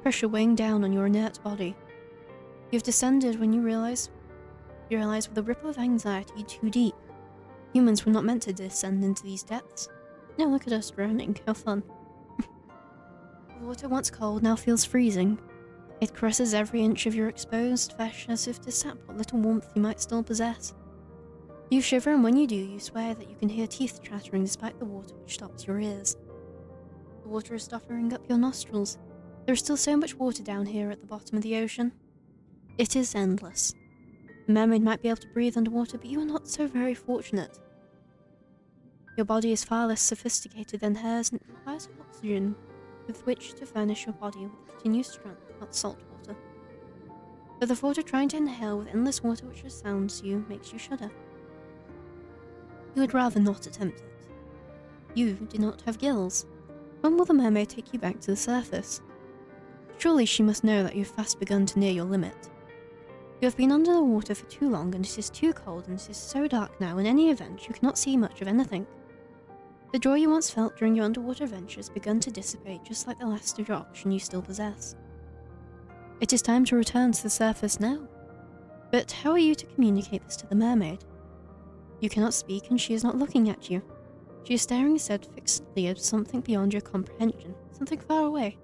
pressure weighing down on your inert body. You've descended when you realize with a ripple of anxiety too deep. Humans were not meant to descend into these depths. Now look at us drowning, how fun. The water once cold now feels freezing. It caresses every inch of your exposed flesh as if to sap what little warmth you might still possess. You shiver, and when you do, you swear that you can hear teeth chattering despite the water which stops your ears. The water is stopping up your nostrils. There is still so much water down here at the bottom of the ocean. It is endless. A mermaid might be able to breathe underwater, but you are not so very fortunate. Your body is far less sophisticated than hers and it requires oxygen with which to furnish your body with continuous strength, not salt water. But the thought of trying to inhale with endless water which surrounds you makes you shudder. You would rather not attempt it. You do not have gills. When will the mermaid take you back to the surface? Surely she must know that you have fast begun to near your limit. You have been under the water for too long, and it is too cold, and it is so dark now, in any event, you cannot see much of anything. The joy you once felt during your underwater adventure has begun to dissipate, just like the last of your oxygen you still possess. It is time to return to the surface now. But how are you to communicate this to the mermaid? You cannot speak, and she is not looking at you. She is staring instead fixedly at something beyond your comprehension, something far away,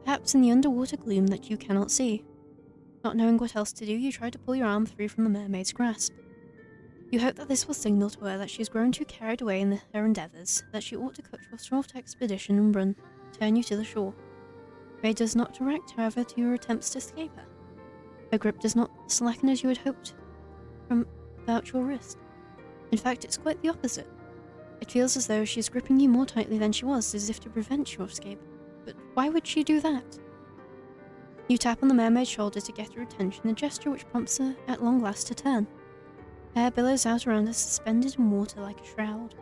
perhaps in the underwater gloom that you cannot see. Not knowing what else to do, you try to pull your arm free from the mermaid's grasp. You hope that this will signal to her that she has grown too carried away in her endeavours, that she ought to cut your short expedition and return you to the shore. Fate does not direct, however, to your attempts to escape her. Her grip does not slacken as you had hoped from about your wrist. In fact, it's quite the opposite. It feels as though she is gripping you more tightly than she was, as if to prevent your escape. But why would she do that? You tap on the mermaid's shoulder to get her attention, a gesture which prompts her at long last to turn. Hair billows out around her, suspended in water like a shroud.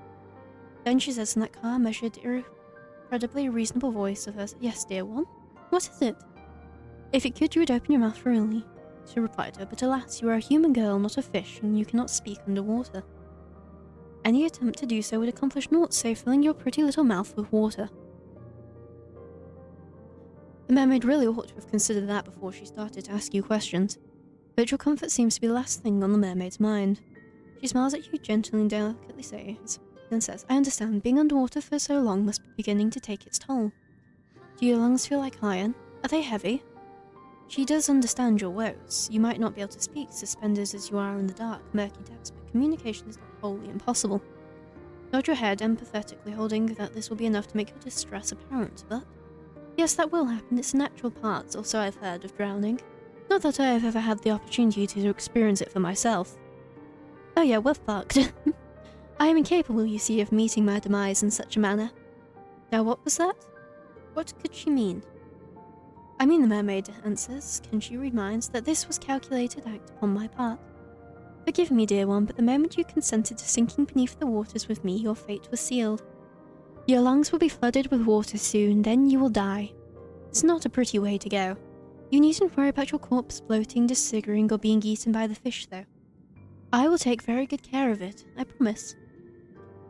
Then she says in that calm, measured, incredibly reasonable voice of hers, "Yes, dear one? What is it?" "If it could, you would open your mouth really," she replied to her, "but alas, you are a human girl, not a fish, and you cannot speak underwater. Any attempt to do so would accomplish naught save filling your pretty little mouth with water." The mermaid really ought to have considered that before she started to ask you questions, but your comfort seems to be the last thing on the mermaid's mind. She smiles at you gently and delicately then says, "I understand, being underwater for so long must be beginning to take its toll. Do your lungs feel like iron? Are they heavy?" She does understand your woes. You might not be able to speak, suspended as you are in the dark, murky depths, but communication is not wholly impossible. Nod your head empathetically, holding that this will be enough to make your distress apparent, but yes, that will happen. It's a natural part, or so I've heard, of drowning. Not that I have ever had the opportunity to experience it for myself. Oh yeah, we're fucked. I am incapable, you see, of meeting my demise in such a manner. Now what was that? What could she mean? I mean, the mermaid answers, can she reminds that this was calculated act upon my part. Forgive me, dear one, but the moment you consented to sinking beneath the waters with me, your fate was sealed. Your lungs will be flooded with water soon, then you will die. It's not a pretty way to go. You needn't worry about your corpse floating, disfiguring, or being eaten by the fish, though. I will take very good care of it, I promise.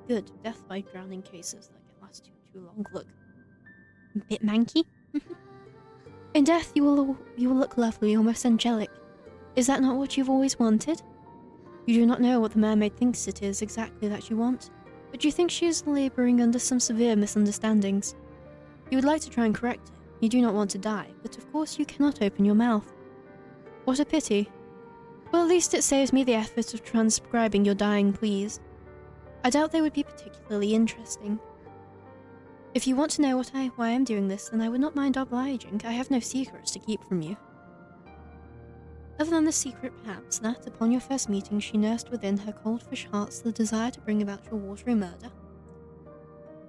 Good. Death by drowning cases, like it lasts too long. Look. A bit manky? In death, you will look lovely, almost angelic. Is that not what you've always wanted? You do not know what the mermaid thinks it is exactly that you want, but you think she is labouring under some severe misunderstandings. You would like to try and correct it. You do not want to die, but of course you cannot open your mouth. What a pity. Well, at least it saves me the effort of transcribing your dying pleas. I doubt they would be particularly interesting. If you want to know why I'm doing this, then I would not mind obliging. I have no secrets to keep from you. Other than the secret, perhaps, that, upon your first meeting, she nursed within her cold fish hearts the desire to bring about your watery murder.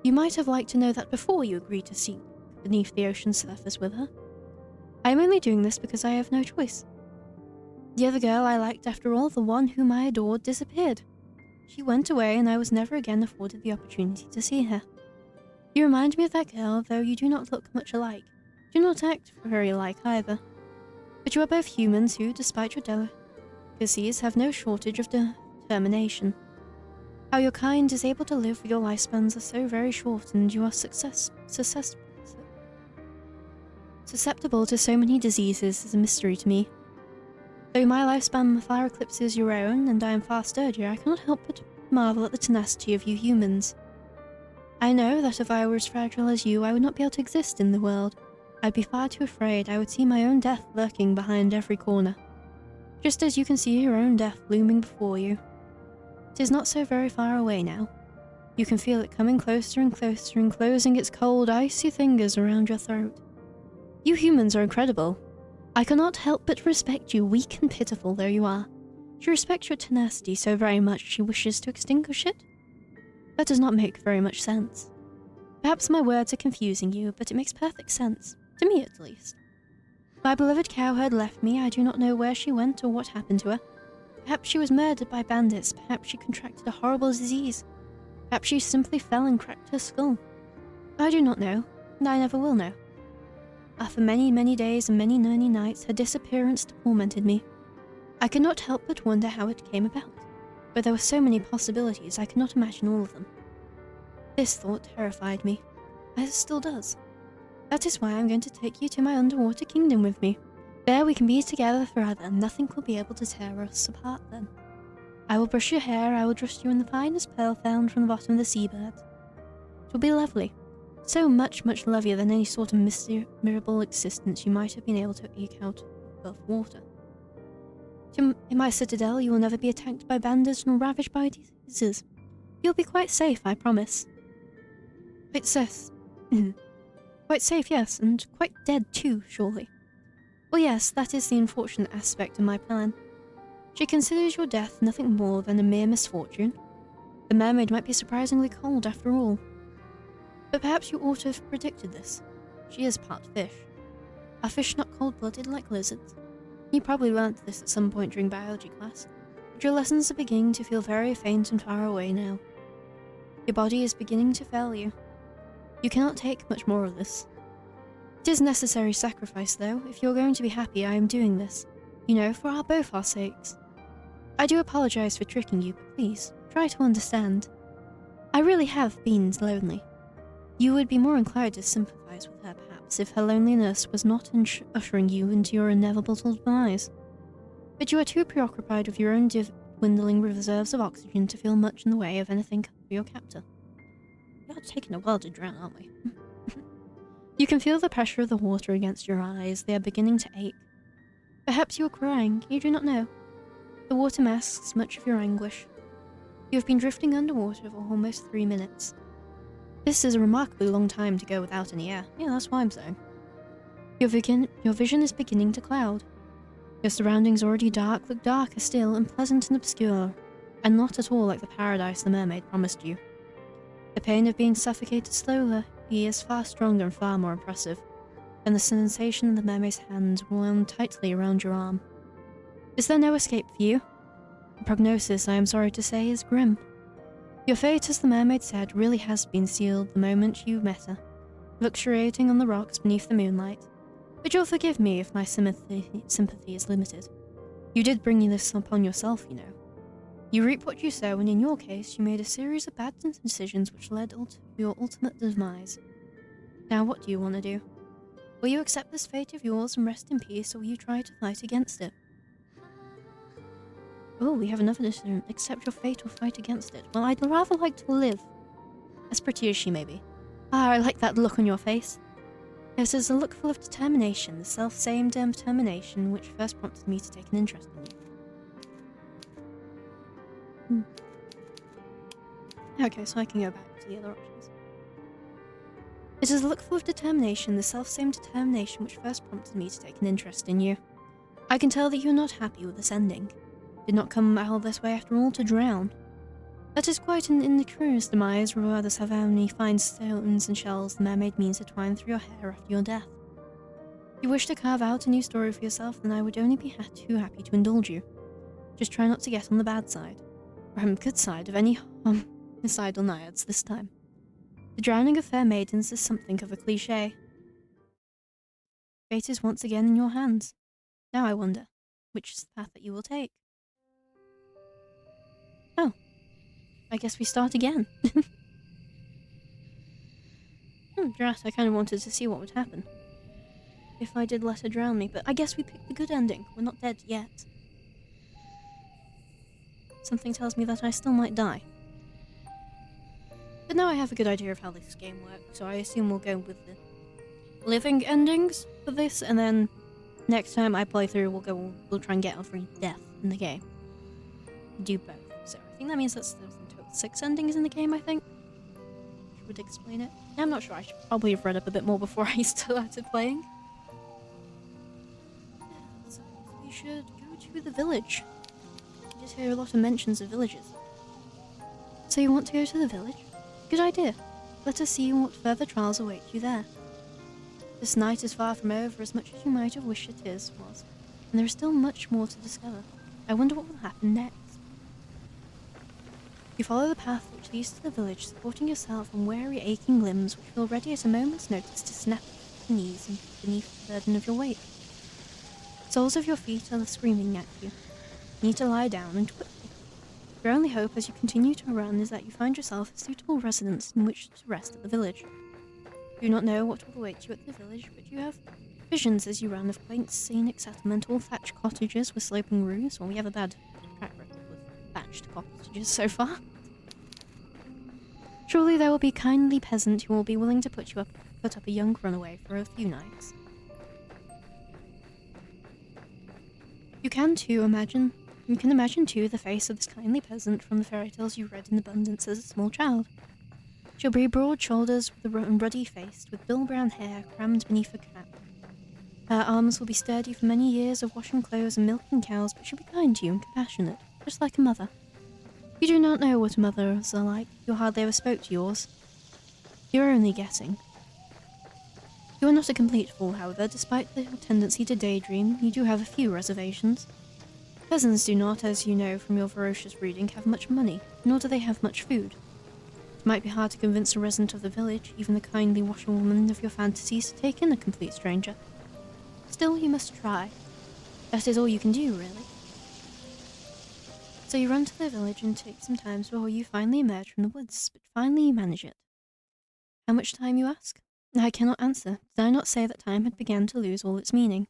You might have liked to know that before you agreed to sink beneath the ocean's surface with her. I am only doing this because I have no choice. The other girl I liked, after all, the one whom I adored, disappeared. She went away, and I was never again afforded the opportunity to see her. You remind me of that girl, though you do not look much alike. Do not act very alike either. But you are both humans who, despite your delicacies, have no shortage of determination. How your kind is able to live with your lifespans are so very short, and you are susceptible to so many diseases is a mystery to me. Though my lifespan far eclipses your own, and I am far sturdier, I cannot help but marvel at the tenacity of you humans. I know that if I were as fragile as you, I would not be able to exist in the world. I'd be far too afraid. I would see my own death lurking behind every corner. Just as you can see your own death looming before you. It is not so very far away now. You can feel it coming closer and closer and closing its cold, icy fingers around your throat. You humans are incredible. I cannot help but respect you, weak and pitiful though you are. She respects your tenacity so very much she wishes to extinguish it? That does not make very much sense. Perhaps my words are confusing you, but it makes perfect sense. To me, at least. My beloved cowherd left me. I do not know where she went or what happened to her. Perhaps she was murdered by bandits. Perhaps she contracted a horrible disease. Perhaps she simply fell and cracked her skull. I do not know, and I never will know. After many, many days and many nights, her disappearance tormented me. I could not help but wonder how it came about, but there were so many possibilities I could not imagine all of them. This thought terrified me, as it still does. That is why I'm going to take you to my underwater kingdom with me. There we can be together forever, and nothing will be able to tear us apart then. I will brush your hair, I will dress you in the finest pearl found from the bottom of the seabird. It will be lovely. So much, much lovelier than any sort of miserable existence you might have been able to eke out above water. In my citadel, you will never be attacked by bandits nor ravaged by diseases. You'll be quite safe, I promise. Quite safe. Quite safe, yes, and quite dead too, surely. Well, yes, that is the unfortunate aspect of my plan. She considers your death nothing more than a mere misfortune. The mermaid might be surprisingly cold after all. But perhaps you ought to have predicted this. She is part fish. Are fish not cold-blooded like lizards? You probably learnt this at some point during biology class, but your lessons are beginning to feel very faint and far away now. Your body is beginning to fail you. You cannot take much more of this. It is necessary sacrifice, though. If you're going to be happy, I am doing this. You know, for both our sakes. I do apologize for tricking you, but please, try to understand. I really have been lonely. You would be more inclined to sympathize with her, perhaps, if her loneliness was not ushering you into your inevitable demise. But you are too preoccupied with your own dwindling reserves of oxygen to feel much in the way of anything for your captor. We are taking a while to drown, aren't we? You can feel the pressure of the water against your eyes. They are beginning to ache. Perhaps you are crying. You do not know. The water masks much of your anguish. You have been drifting underwater for almost 3 minutes. This is a remarkably long time to go without any air. Yeah, that's what I'm saying. Your vision is beginning to cloud. Your surroundings already look darker still, and pleasant and obscure, and not at all like the paradise the mermaid promised you. The pain of being suffocated slowly is far stronger and far more impressive than the sensation of the mermaid's hand wound tightly around your arm. Is there no escape for you? The prognosis, I am sorry to say, is grim. Your fate, as the mermaid said, really has been sealed the moment you met her, luxuriating on the rocks beneath the moonlight. But you'll forgive me if my sympathy is limited. You did bring this upon yourself, you know. You reap what you sow, and in your case, you made a series of bad decisions which led to your ultimate demise. Now, what do you want to do? Will you accept this fate of yours and rest in peace, or will you try to fight against it? Oh, we have another decision. Accept your fate or fight against it. Well, I'd rather like to live. As pretty as she may be. Ah, I like that look on your face. It is a look full of determination, the self-same determination which first prompted me to take an interest in you. Okay, so I can go back to the other options. It is a look full of determination, the self-same determination which first prompted me to take an interest in you. I can tell that you're not happy with this ending. Did not come all this way after all to drown. That is quite an innocuous demise, where others have only fine stones and shells the mermaid means to twine through your hair after your death. If you wish to carve out a new story for yourself, then I would only be too happy to indulge you. Just try not to get on the bad side, or on the good side of any homicidal naiads this time. The drowning of fair maidens is something of a cliché. Fate is once again in your hands. Now I wonder, which is the path that you will take? Oh, I guess we start again. Drat, I kind of wanted to see what would happen if I did let her drown me, but I guess we picked the good ending. We're not dead yet. Something tells me that I still might die. But now I have a good idea of how this game works, so I assume we'll go with the living endings for this, and then next time I play through, we'll try and get every death in the game. Do both. So I think that means there's in total 6 endings in the game, I think. Which would explain it. I'm not sure, I should probably have read up a bit more before I started playing. So we should go to the village. I just hear a lot of mentions of villages. So you want to go to the village? Good idea. Let us see what further trials await you there. This night is far from over, as much as you might have wished it was, and there is still much more to discover. I wonder what will happen next. You follow the path which leads to the village, supporting yourself on weary, aching limbs which feel ready at a moment's notice to snap at the knees and beneath the burden of your weight. Soles of your feet are screaming at you. You need to lie down and quickly. Your only hope as you continue to run is that you find yourself a suitable residence in which to rest at the village. You do not know what will await you at the village, but you have visions as you run of quaint, scenic settlement, all thatched cottages with sloping roofs. Well, we have a bad track record with thatched cottages so far. Surely there will be a kindly peasant who will be willing to put up a young runaway for a few nights. You can imagine too the face of this kindly peasant from the fairy tales you read in abundance as a small child. She'll be broad shoulders and ruddy faced, with dull brown hair crammed beneath her cap. Her arms will be sturdy from many years of washing clothes and milking cows, but she'll be kind to you and compassionate, just like a mother. You do not know what mothers are like. You hardly ever spoke to yours. You're only guessing. You are not a complete fool, however. Despite the tendency to daydream, you do have a few reservations. Peasants do not, as you know from your ferocious reading, have much money, nor do they have much food. It might be hard to convince a resident of the village, even the kindly washerwoman of your fantasies, to take in a complete stranger. Still, you must try. That is all you can do, really. So you run to the village and take some time before you finally emerge from the woods, but finally you manage it. How much time, you ask? I cannot answer. Did I not say that time had begun to lose all its meaning?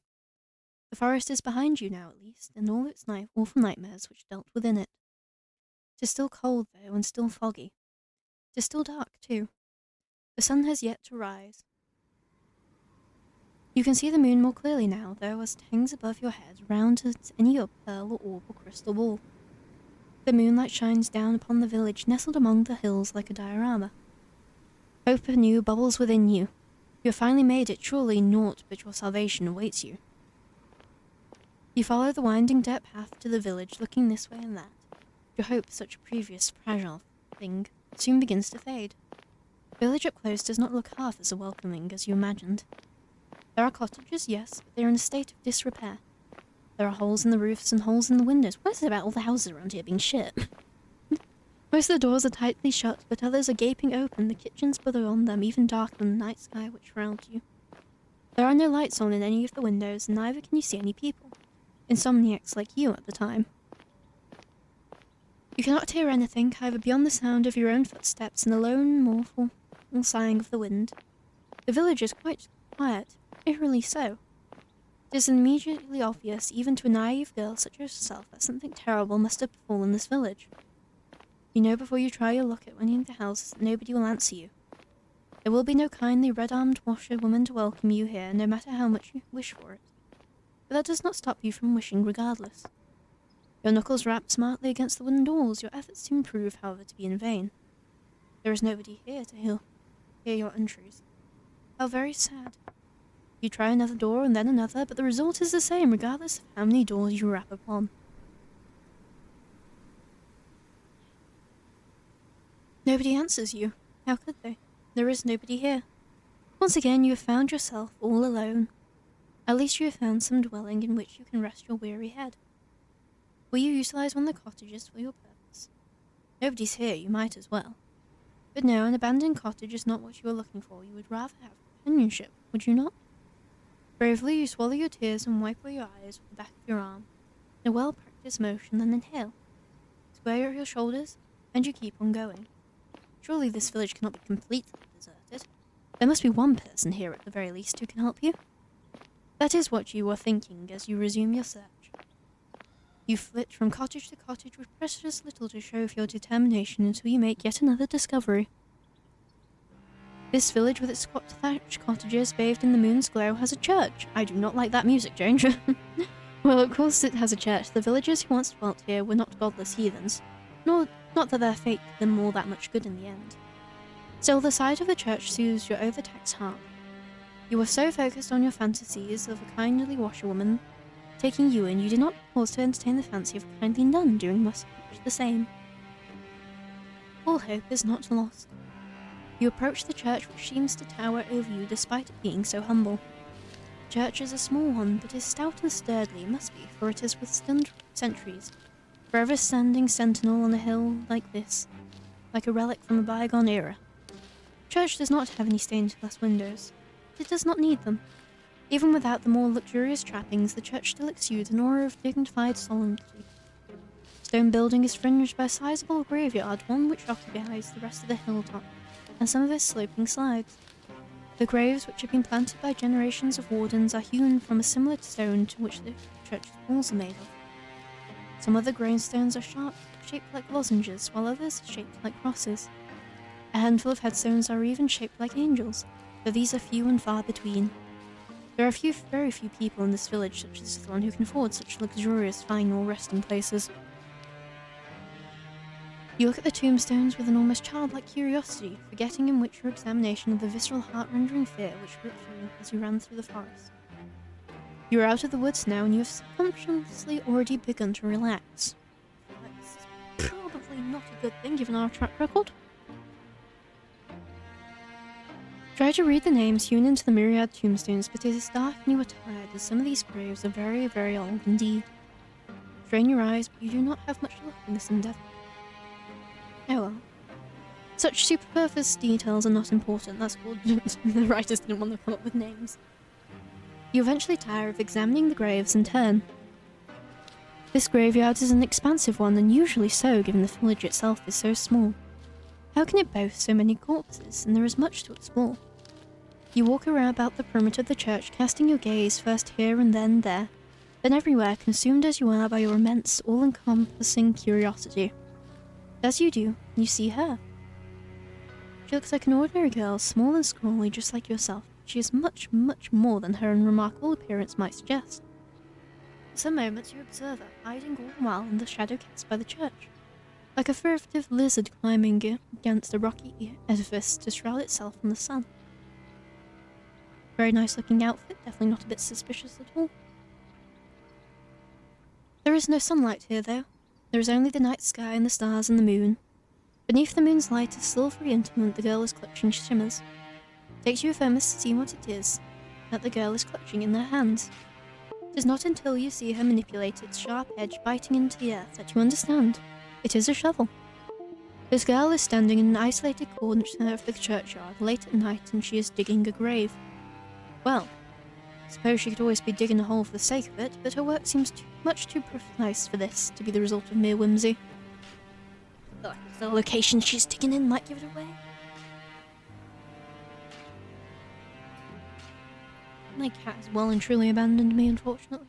The forest is behind you now, at least, and all its awful nightmares which dwelt within it. It is still cold, though, and still foggy. It is still dark, too. The sun has yet to rise. You can see the moon more clearly now, though, as it hangs above your head, round as any pearl or orb or crystal ball. The moonlight shines down upon the village, nestled among the hills like a diorama. Hope anew bubbles within you. You have finally made it, surely naught but your salvation awaits you. You follow the winding dirt path to the village, looking this way and that. Your hope, such a previous, fragile thing, soon begins to fade. The village up close does not look half as welcoming as you imagined. There are cottages, yes, but they are in a state of disrepair. There are holes in the roofs and holes in the windows. What is it about all the houses around here being shit? Most of the doors are tightly shut, but others are gaping open, the kitchens beyond them even darker than the night sky which surrounds you. There are no lights on in any of the windows, and neither can you see any people. Insomniacs like you at the time. You cannot hear anything, however, beyond the sound of your own footsteps and the lone, mournful sighing of the wind. The village is quite quiet, eerily so. It is immediately obvious, even to a naive girl such as yourself, that something terrible must have befallen this village. You know before you try your luck at winning the houses that nobody will answer you. There will be no kindly red-armed washerwoman to welcome you here, no matter how much you wish for it. But that does not stop you from wishing regardless. Your knuckles rapped smartly against the wooden doors, your efforts to improve, however, to be in vain. There is nobody here to hear your untruths. How very sad. You try another door and then another, but the result is the same, regardless of how many doors you rap upon. Nobody answers you. How could they? There is nobody here. Once again, you have found yourself all alone. At least you have found some dwelling in which you can rest your weary head. Will you utilize one of the cottages for your purpose? Nobody's here, you might as well. But no, an abandoned cottage is not what you are looking for. You would rather have companionship, would you not? Bravely, you swallow your tears and wipe away your eyes with the back of your arm. In a well-practiced motion, then inhale. Square your shoulders, and you keep on going. Surely this village cannot be completely deserted. There must be one person here at the very least who can help you. That is what you are thinking as you resume your search. You flit from cottage to cottage with precious little to show for your determination until you make yet another discovery. This village with its squat thatched cottages bathed in the moon's glow has a church. I do not like that music, Jane. Well, of course it has a church. The villagers who once dwelt here were not godless heathens. Not that their fate did them all that much good in the end. Still, the sight of a church soothes your overtaxed heart. You are so focused on your fantasies of a kindly washerwoman taking you in, you did not pause to entertain the fancy of a kindly nun doing much the same. All hope is not lost. You approach the church, which seems to tower over you despite it being so humble. The church is a small one, but is stout and sturdily, it must be, for it has withstood centuries, forever standing sentinel on a hill like this, like a relic from a bygone era. The church does not have any stained glass windows. It does not need them. Even without the more luxurious trappings, the church still exudes an aura of dignified solemnity. The stone building is fringed by a sizable graveyard, one which occupies the rest of the hilltop, and some of its sloping sides. The graves, which have been planted by generations of wardens, are hewn from a similar stone to which the church's walls are made of. Some of the gravestones are sharp, shaped like lozenges, while others are shaped like crosses. A handful of headstones are even shaped like angels, though these are few and far between. There are very few people in this village such as this one who can afford such luxurious final resting places. You look at the tombstones with an almost childlike curiosity, forgetting in which your examination of the visceral heart-rending fear which gripped you as you ran through the forest. You are out of the woods now, and you have subconsciously already begun to relax. This is probably not a good thing given our track record. Try to read the names hewn into the myriad tombstones, but it is dark and you are tired, as some of these graves are very, very old indeed. Strain your eyes, but you do not have much luck in this endeavour. Oh well. Such superfluous details are not important, that's all. The writers didn't want to come up with names. You eventually tire of examining the graves and turn. This graveyard is an expansive one, and usually so, given the village itself is so small. How can it boast so many corpses, and there is much to explore? You walk around about the perimeter of the church, casting your gaze first here and then there, then everywhere, consumed as you are by your immense, all-encompassing curiosity. As you do, you see her. She looks like an ordinary girl, small and scrawny, just like yourself. She is much, much more than her unremarkable appearance might suggest. For some moments you observe her, hiding all the while in the shadow cast by the church, like a furtive lizard climbing against a rocky edifice to shroud itself from the sun. Very nice looking outfit, definitely not a bit suspicious at all. There is no sunlight here though. There is only the night sky and the stars and the moon. Beneath the moon's light, a silvery instrument the girl is clutching shimmers. It takes you a moment to see what it is that the girl is clutching in her hands. It is not until you see her manipulate its sharp edge biting into the earth that you understand. It is a shovel. This girl is standing in an isolated corner of the churchyard late at night, and she is digging a grave. Well, I suppose she could always be digging a hole for the sake of it, but her work seems much too precise for this to be the result of mere whimsy. The location she's digging in might give it away. My cat has well and truly abandoned me, unfortunately.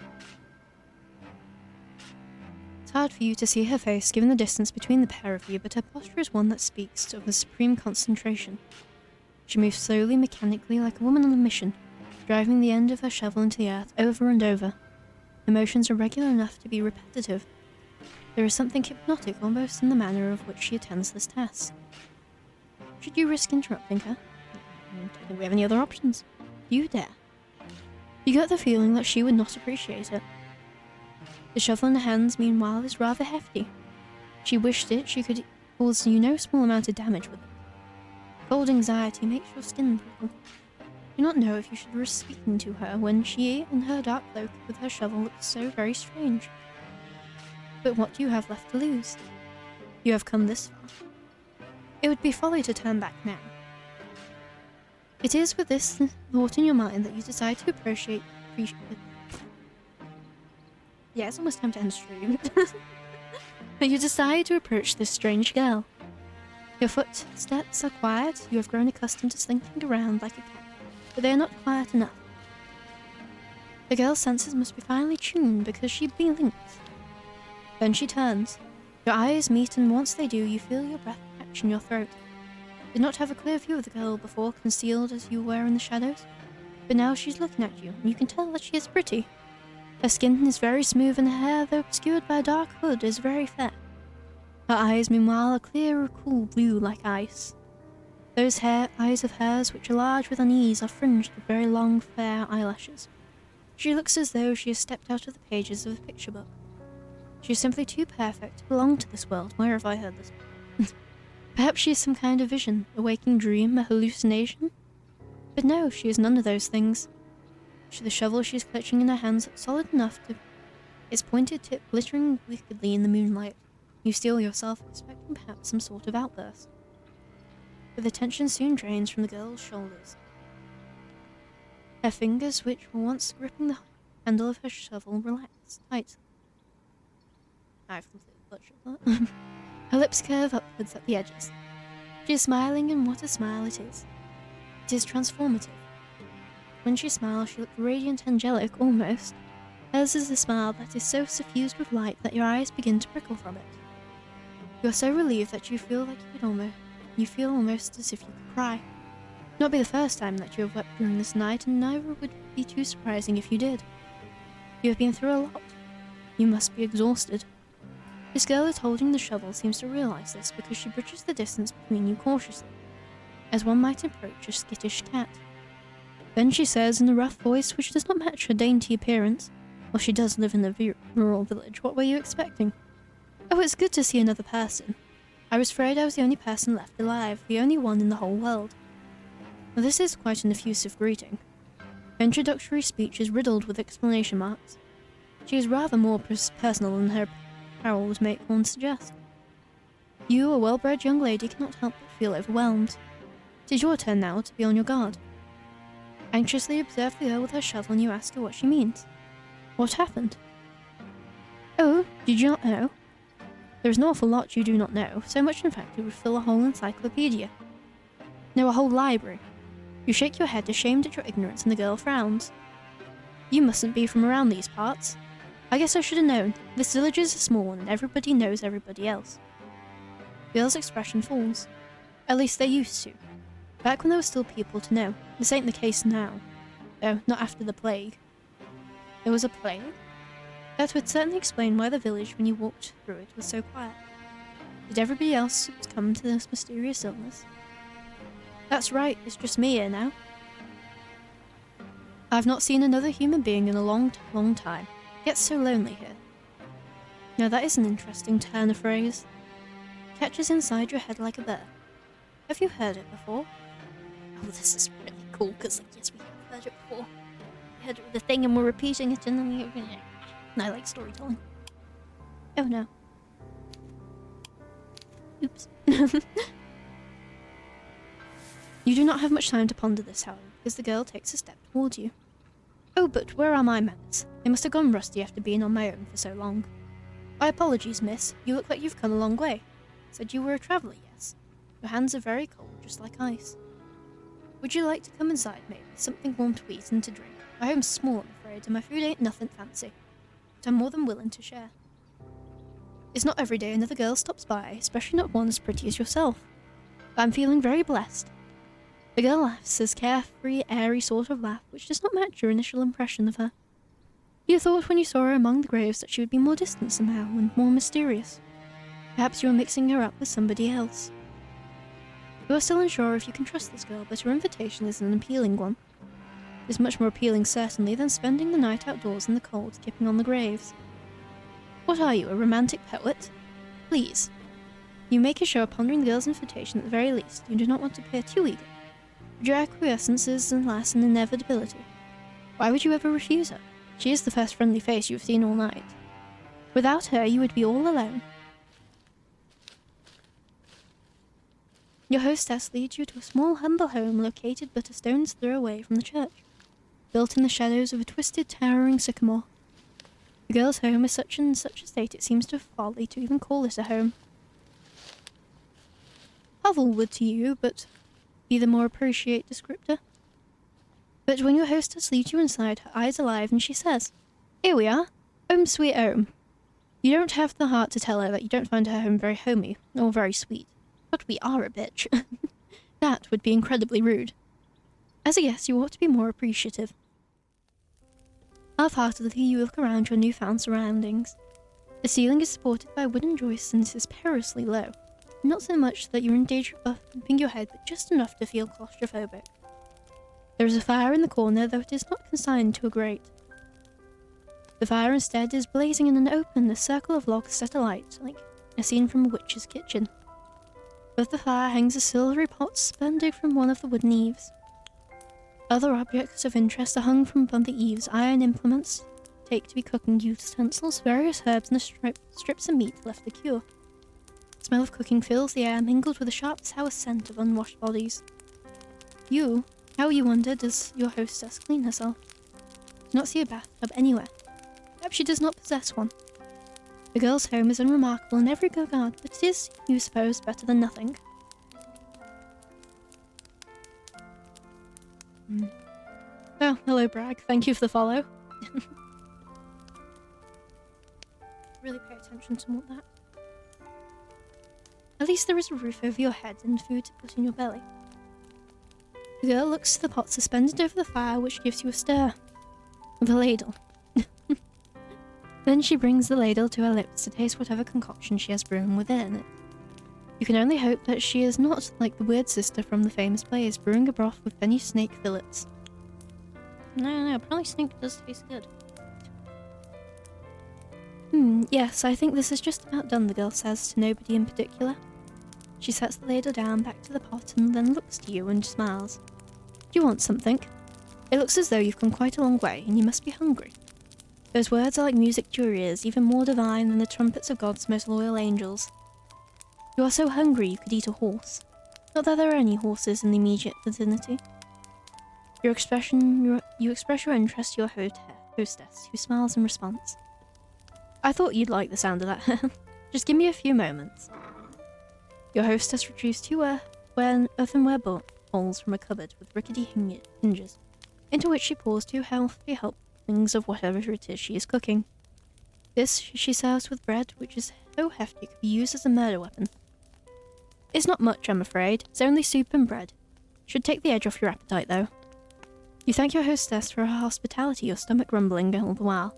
It's hard for you to see her face given the distance between the pair of you, but her posture is one that speaks of a supreme concentration. She moves slowly, mechanically, like a woman on a mission, driving the end of her shovel into the earth over and over. Her motions are regular enough to be repetitive. There is something hypnotic almost in the manner of which she attends this task. Should you risk interrupting her? I don't think we have any other options. You dare. You get the feeling that she would not appreciate it. The shovel in her hands, meanwhile, is rather hefty. If she wished it, she could cause you no small amount of damage with it. Cold anxiety makes your skin prickle. Do not know if you should risk speaking to her when she, in her dark cloak with her shovel, looks so very strange. But what do you have left to lose? You have come this far. It would be folly to turn back now. It is with this thought in your mind that you decide to appreciate. Yeah, it's almost time to end stream. But you decide to approach this strange girl. Your footsteps are quiet. You have grown accustomed to slinking around like a cat, but they are not quiet enough. The girl's senses must be finely tuned because she blinks. Then she turns. Your eyes meet, and once they do, you feel your breath catch in your throat. You did not have a clear view of the girl before, concealed as you were in the shadows, but now she's looking at you, and you can tell that she is pretty. Her skin is very smooth, and her hair, though obscured by a dark hood, is very fair. Her eyes, meanwhile, are clear, cool blue like ice. Those eyes of hers, which are large with unease, are fringed with very long, fair eyelashes. She looks as though she has stepped out of the pages of a picture book. She is simply too perfect to belong to this world. Where have I heard this? Perhaps she is some kind of vision, a waking dream, a hallucination? But no, she is none of those things. The shovel she is clutching in her hands, solid enough to its pointed tip glittering wickedly in the moonlight. You steel yourself, expecting perhaps some sort of outburst. But the tension soon drains from the girl's shoulders. Her fingers, which were once gripping the handle of her shovel, relax tight. I've completely butchered that. Her lips curve upwards at the edges. She is smiling, and what a smile it is. It is transformative. When she smiles, she looks radiant, angelic, almost. Hers is a smile that is so suffused with light that your eyes begin to prickle from it. You are so relieved that you feel like you feel almost as if you could cry. Not be the first time that you have wept during this night, and neither would be too surprising if you did. You have been through a lot. You must be exhausted. This girl is holding the shovel seems to realize this because she bridges the distance between you cautiously, as one might approach a skittish cat. Then she says in a rough voice which does not match her dainty appearance, well, she does live in a rural village. What were you expecting? Oh, it's good to see another person. I was afraid I was the only person left alive, the only one in the whole world. Now, this is quite an effusive greeting. Her introductory speech is riddled with exclamation marks. She is rather more personal than her apparel would make one suggest. You, a well-bred young lady, cannot help but feel overwhelmed. It is your turn now to be on your guard. Anxiously observe the girl with her shovel, and you ask her what she means. What happened? Oh, did you not know? There is an awful lot you do not know, so much in fact it would fill a whole encyclopedia. No, a whole library. You shake your head, ashamed at your ignorance, and the girl frowns. You mustn't be from around these parts. I guess I should have known. This village is a small one, and everybody knows everybody else. The girl's expression falls. At least they used to. Back when there were still people to know. This ain't the case now. Oh, not after the plague. There was a plague? That would certainly explain why the village, when you walked through it, was so quiet. Did everybody else succumb to this mysterious illness? That's right, it's just me here now. I've not seen another human being in a long, long time. It gets so lonely here. Now that is an interesting turn of phrase. Catches inside your head like a burr. Have you heard it before? Oh, this is really cool, because, yes, we have heard it before. We heard it with the thing and we're repeating it, and then I like storytelling. Oh no. Oops. You do not have much time to ponder this, however, because the girl takes a step towards you. Oh, but where are my manners? They must have gone rusty after being on my own for so long. My apologies, miss. You look like you've come a long way. Said you were a traveller, yes. Your hands are very cold, just like ice. Would you like to come inside, maybe? Something warm to eat and to drink. My home's small, I'm afraid, and my food ain't nothing fancy. But I'm more than willing to share. It's not every day another girl stops by, especially not one as pretty as yourself. But I'm feeling very blessed. The girl laughs, this carefree, airy sort of laugh, which does not match your initial impression of her. You thought when you saw her among the graves that she would be more distant somehow, and more mysterious. Perhaps you are mixing her up with somebody else. You are still unsure if you can trust this girl, but her invitation is an appealing one. It is much more appealing, certainly, than spending the night outdoors in the cold, skipping on the graves. What are you, a romantic poet? Please. You make a show of pondering the girl's invitation at the very least. You do not want to appear too eager. But your acquiescence is, alas, an inevitability. Why would you ever refuse her? She is the first friendly face you have seen all night. Without her, you would be all alone. Your hostess leads you to a small, humble home located but a stone's throw away from the church, built in the shadows of a twisted, towering sycamore. The girl's home is such and such a state it seems to folly to even call it a home. Hovel would to you, but be the more appropriate descriptor. But when your hostess leads you inside, her eyes alive, and she says, "Here we are, home sweet home." You don't have the heart to tell her that you don't find her home very homey, or very sweet. But we are a bitch. That would be incredibly rude. As a guest, you ought to be more appreciative. Half-heartedly, you look around your newfound surroundings. The ceiling is supported by wooden joists and is perilously low. Not so much that you're in danger of bumping your head, but just enough to feel claustrophobic. There is a fire in the corner, though it is not consigned to a grate. The fire instead is blazing in an open, circle of logs set alight, like a scene from a witch's kitchen. Above the fire hangs a silvery pot suspended from one of the wooden eaves. Other objects of interest are hung from above the eaves, iron implements take to be cooking utensils, various herbs, and strips of meat left to cure. The smell of cooking fills the air, mingled with a sharp, sour scent of unwashed bodies. How you wonder, does your hostess clean herself? Do not see a bathtub anywhere. Perhaps she does not possess one. The girl's home is unremarkable in every regard, but it is, you suppose, better than nothing. Oh, hello, Bragg. Thank you for the follow. Really pay attention to that. At least there is a roof over your head and food to put in your belly. The girl looks to the pot suspended over the fire, which gives you a stir. With a ladle. Then she brings the ladle to her lips to taste whatever concoction she has brewing within it. You can only hope that she is not like the weird sister from the famous plays, brewing a broth with penny snake fillets. No, probably snake does taste good. Yes, I think this is just about done, the girl says to nobody in particular. She sets the ladle down back to the pot and then looks to you and smiles. Do you want something? It looks as though you've come quite a long way and you must be hungry. Those words are like music to your ears, even more divine than the trumpets of God's most loyal angels. You are so hungry you could eat a horse. Not that there are any horses in the immediate vicinity. You express your interest to your hostess, who smiles in response. I thought you'd like the sound of that. Just give me a few moments. Your hostess retrieves two earthenware bowls from a cupboard with rickety hinges, into which she pours two healthy helpings of whatever it is she is cooking. This she serves with bread, which is so hefty it could be used as a murder weapon. It's not much, I'm afraid. It's only soup and bread. Should take the edge off your appetite, though. You thank your hostess for her hospitality, your stomach rumbling all the while.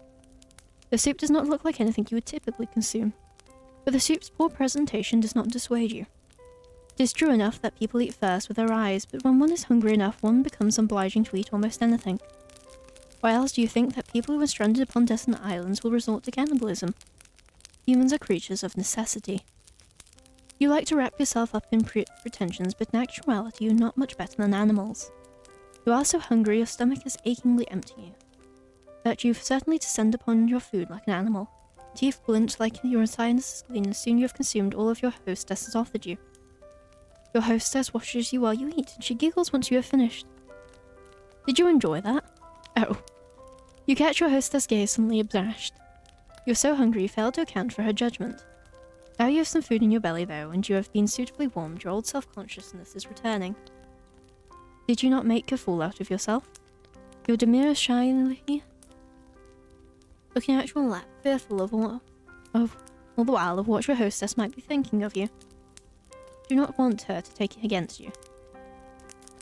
The soup does not look like anything you would typically consume, but the soup's poor presentation does not dissuade you. It is true enough that people eat first with their eyes, but when one is hungry enough, one becomes obliging to eat almost anything. Why else do you think that people who are stranded upon desert islands will resort to cannibalism? Humans are creatures of necessity. You like to wrap yourself up in pretensions, but in actuality you're not much better than animals. You are so hungry your stomach is achingly empty, that you've certainly descended upon your food like an animal. Teeth glint like your sinus clean, and soon you have consumed all of your hostess has offered you. Your hostess watches you while you eat, and she giggles once you have finished. Did you enjoy that? Oh. You catch your hostess gaze suddenly abashed. You're so hungry you fail to account for her judgment. Now you have some food in your belly, though, and you have been suitably warmed, your old self-consciousness is returning. Did you not make a fool out of yourself? Your demure shyly looking at your lap, fearful of all the while of what your hostess might be thinking of you. Do not want her to take it against you.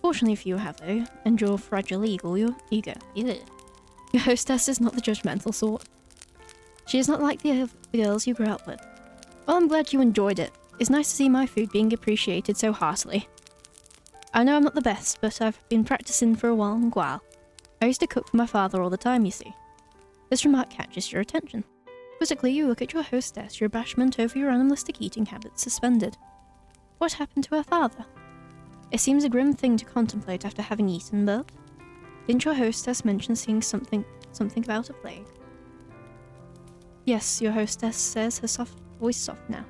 Fortunately for you, however, and your fragile ego, your hostess is not the judgmental sort. She is not like the girls you grew up with. Well, I'm glad you enjoyed it. It's nice to see my food being appreciated so heartily. I know I'm not the best, but I've been practicing for a long while. I used to cook for my father all the time, you see. This remark catches your attention. Quizzically, you look at your hostess, your abashment over your animalistic eating habits suspended. What happened to her father? It seems a grim thing to contemplate after having eaten, but didn't your hostess mention seeing something about a plague? Yes, your hostess says, her voice soft now.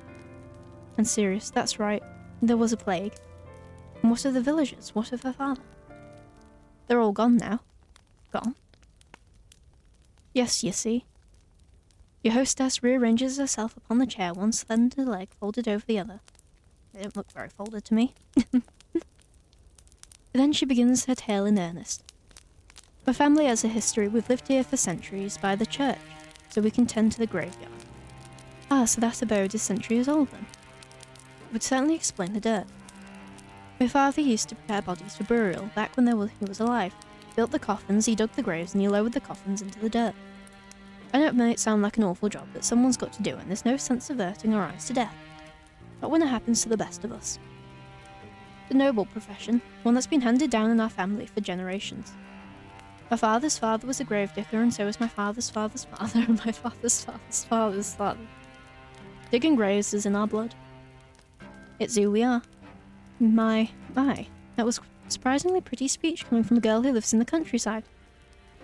And serious, that's right. There was a plague. And what of the villagers? What of her father? They're all gone now. Gone? Yes, you see. Your hostess rearranges herself upon the chair, one slender leg folded over the other. They don't look very folded to me. Then she begins her tale in earnest. My family has a history. We've lived here for centuries by the church, so we can tend to the graveyard. Ah, so that abode is centuries old then? It would certainly explain the dirt. My father used to prepare bodies for burial back when he was alive. He built the coffins, he dug the graves, and he lowered the coffins into the dirt. I know it might sound like an awful job, but someone's got to do it, and there's no sense averting our eyes to death. Not when it happens to the best of us. The noble profession, one that's been handed down in our family for generations. My father's father was a gravedigger, and so was my father's father's father, and my father's father's father's father. Digging graves is in our blood. It's who we are. My, that was surprisingly pretty speech coming from a girl who lives in the countryside.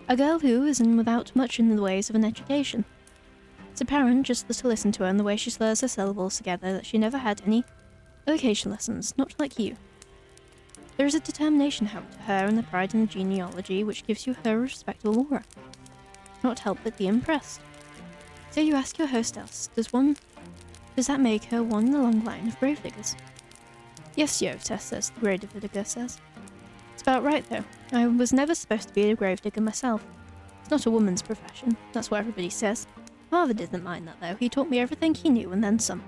A girl who isn't without much in the ways of an education. It's apparent, just to listen to her and the way she slurs her syllables together, that she never had any education lessons, not like you. There is a determination to her and the pride in the genealogy which gives you her respectable aura. Not help but be impressed. So you ask your hostess, does that make her one in a long line of gravediggers? Yes, your hostess says, the gravedigger says. It's about right though. I was never supposed to be a gravedigger myself. It's not a woman's profession, that's what everybody says. Father didn't mind that though, he taught me everything he knew and then some.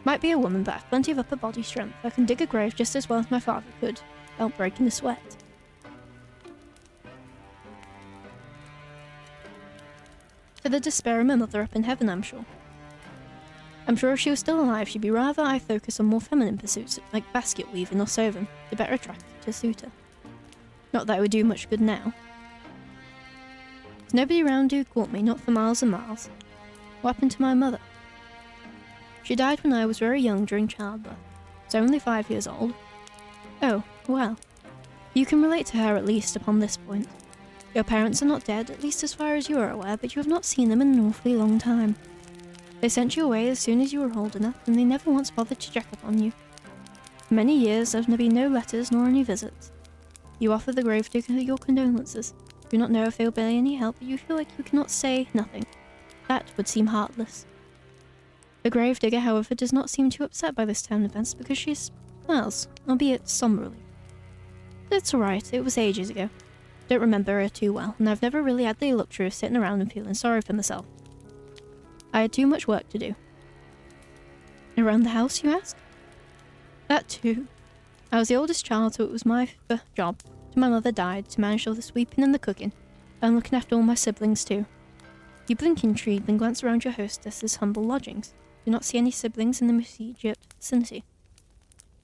Might be a woman, but I've plenty of upper body strength. I can dig a grave just as well as my father could, without breaking a sweat. To the despair of my mother up in heaven, I'm sure. I'm sure if she was still alive, she'd be rather I focus on more feminine pursuits, like basket weaving or sewing, to better attract a suitor. Not that it would do much good now. There's nobody around who caught me, not for miles and miles. What happened to my mother? She died when I was very young during childbirth. I was only 5 years old. Oh, well. You can relate to her at least upon this point. Your parents are not dead, at least as far as you are aware, but you have not seen them in an awfully long time. They sent you away as soon as you were old enough, and they never once bothered to check upon you. For many years there have been no letters nor any visits. You offer the gravedigger your condolences. You do not know if they will be any help, but you feel like you cannot say nothing. That would seem heartless. The gravedigger, however, does not seem too upset by this turn of events because she smiles, albeit somberly. It's alright, it was ages ago. Don't remember her too well, and I've never really had the luxury of sitting around and feeling sorry for myself. I had too much work to do. Around the house, you ask? That too. I was the oldest child, so it was my job, till my mother died, to manage all the sweeping and the cooking, and looking after all my siblings too. You blink intrigued, then glance around your hostess's humble lodgings. Do not see any siblings in the immediate vicinity.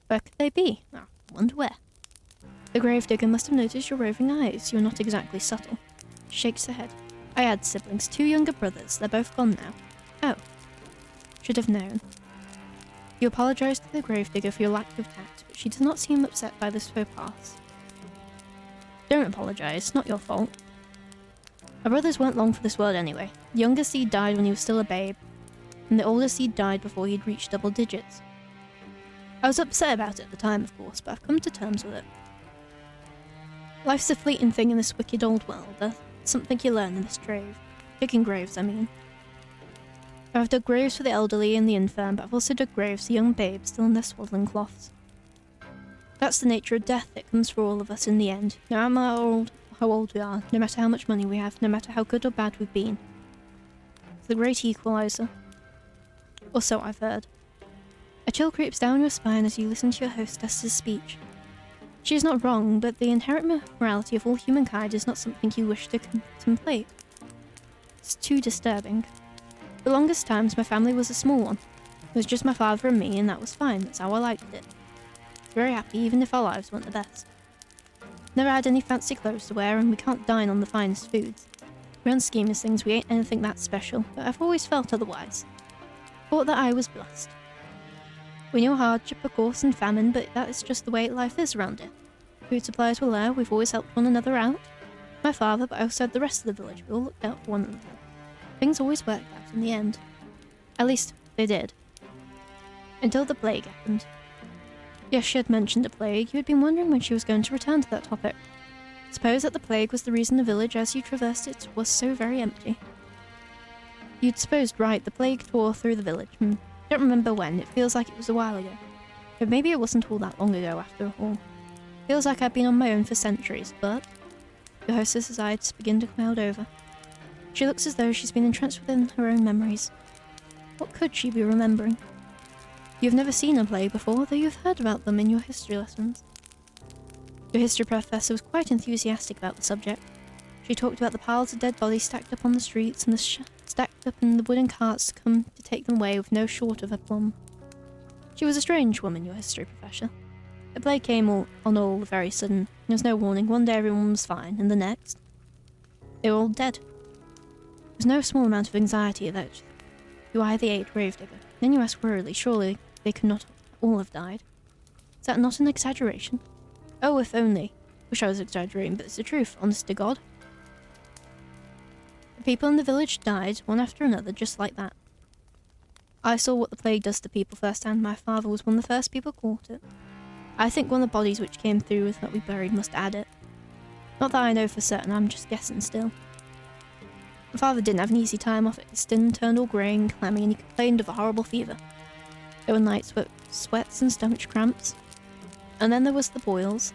Where could they be? Oh, I wonder where. The gravedigger must have noticed your roving eyes. You're not exactly subtle. She shakes her head. I had siblings, 2 younger brothers. They're both gone now. Oh. Should have known. You apologize to the gravedigger for your lack of tact, but she does not seem upset by this faux pas. Don't apologize. Not your fault. My brothers weren't long for this world anyway. The younger seed died when he was still a babe, and the older seed died before he'd reached double digits. I was upset about it at the time, of course, but I've come to terms with it. Life's a fleeting thing in this wicked old world. That's something you learn in this trade. Digging graves, I mean. I've dug graves for the elderly and the infirm, but I've also dug graves for young babes still in their swaddling cloths. That's the nature of death that comes for all of us in the end, no matter how old we are, no matter how much money we have, no matter how good or bad we've been. It's the great equalizer. Or so I've heard. A chill creeps down your spine as you listen to your hostess's speech. She is not wrong, but the inherent morality of all humankind is not something you wish to contemplate. It's too disturbing. The longest times my family was a small one. It was just my father and me, and that was fine. That's how I liked it. I was very happy, even if our lives weren't the best. Never had any fancy clothes to wear, and we can't dine on the finest foods. Grand scheme of things, we ain't anything that special, but I've always felt otherwise. Thought that I was blessed. We knew hardship, of course, and famine, but that is just the way life is around here. Food supplies were low, we've always helped one another out. My father, but I also had the rest of the village, we all looked out for one another. Things always worked out in the end. At least, they did. Until the plague happened. Yes, she had mentioned the plague. You had been wondering when she was going to return to that topic. Suppose that the plague was the reason the village, as you traversed it, was so very empty. You'd supposed right, the plague tore through the village. Don't remember when, it feels like it was a while ago. But maybe it wasn't all that long ago after all. Feels like I've been on my own for centuries, but... Your hostess's eyes begin to cloud over. She looks as though she's been entranced within her own memories. What could she be remembering? You've never seen a plague before, though you've heard about them in your history lessons. Your history professor was quite enthusiastic about the subject. She talked about the piles of dead bodies stacked up on the streets and the stacked up in the wooden carts to come to take them away with no short of aplomb. She was a strange woman, your history professor. The plague came all very sudden. There was no warning. One day everyone was fine, and the next, they were all dead. There was no small amount of anxiety that you either ate gravedigger. Then you ask wearily, surely they could not all have died. Is that not an exaggeration? Oh, if only. Wish I was exaggerating, but it's the truth, honest to God. The people in the village died, one after another, just like that. I saw what the plague does to people firsthand. My father was one of the first people caught it. I think one of the bodies which came through that we buried must add it. Not that I know for certain, I'm just guessing still. My father didn't have an easy time off it. His skin turned all grey and clammy, and he complained of a horrible fever. There were nights with sweats and stomach cramps. And then there was the boils.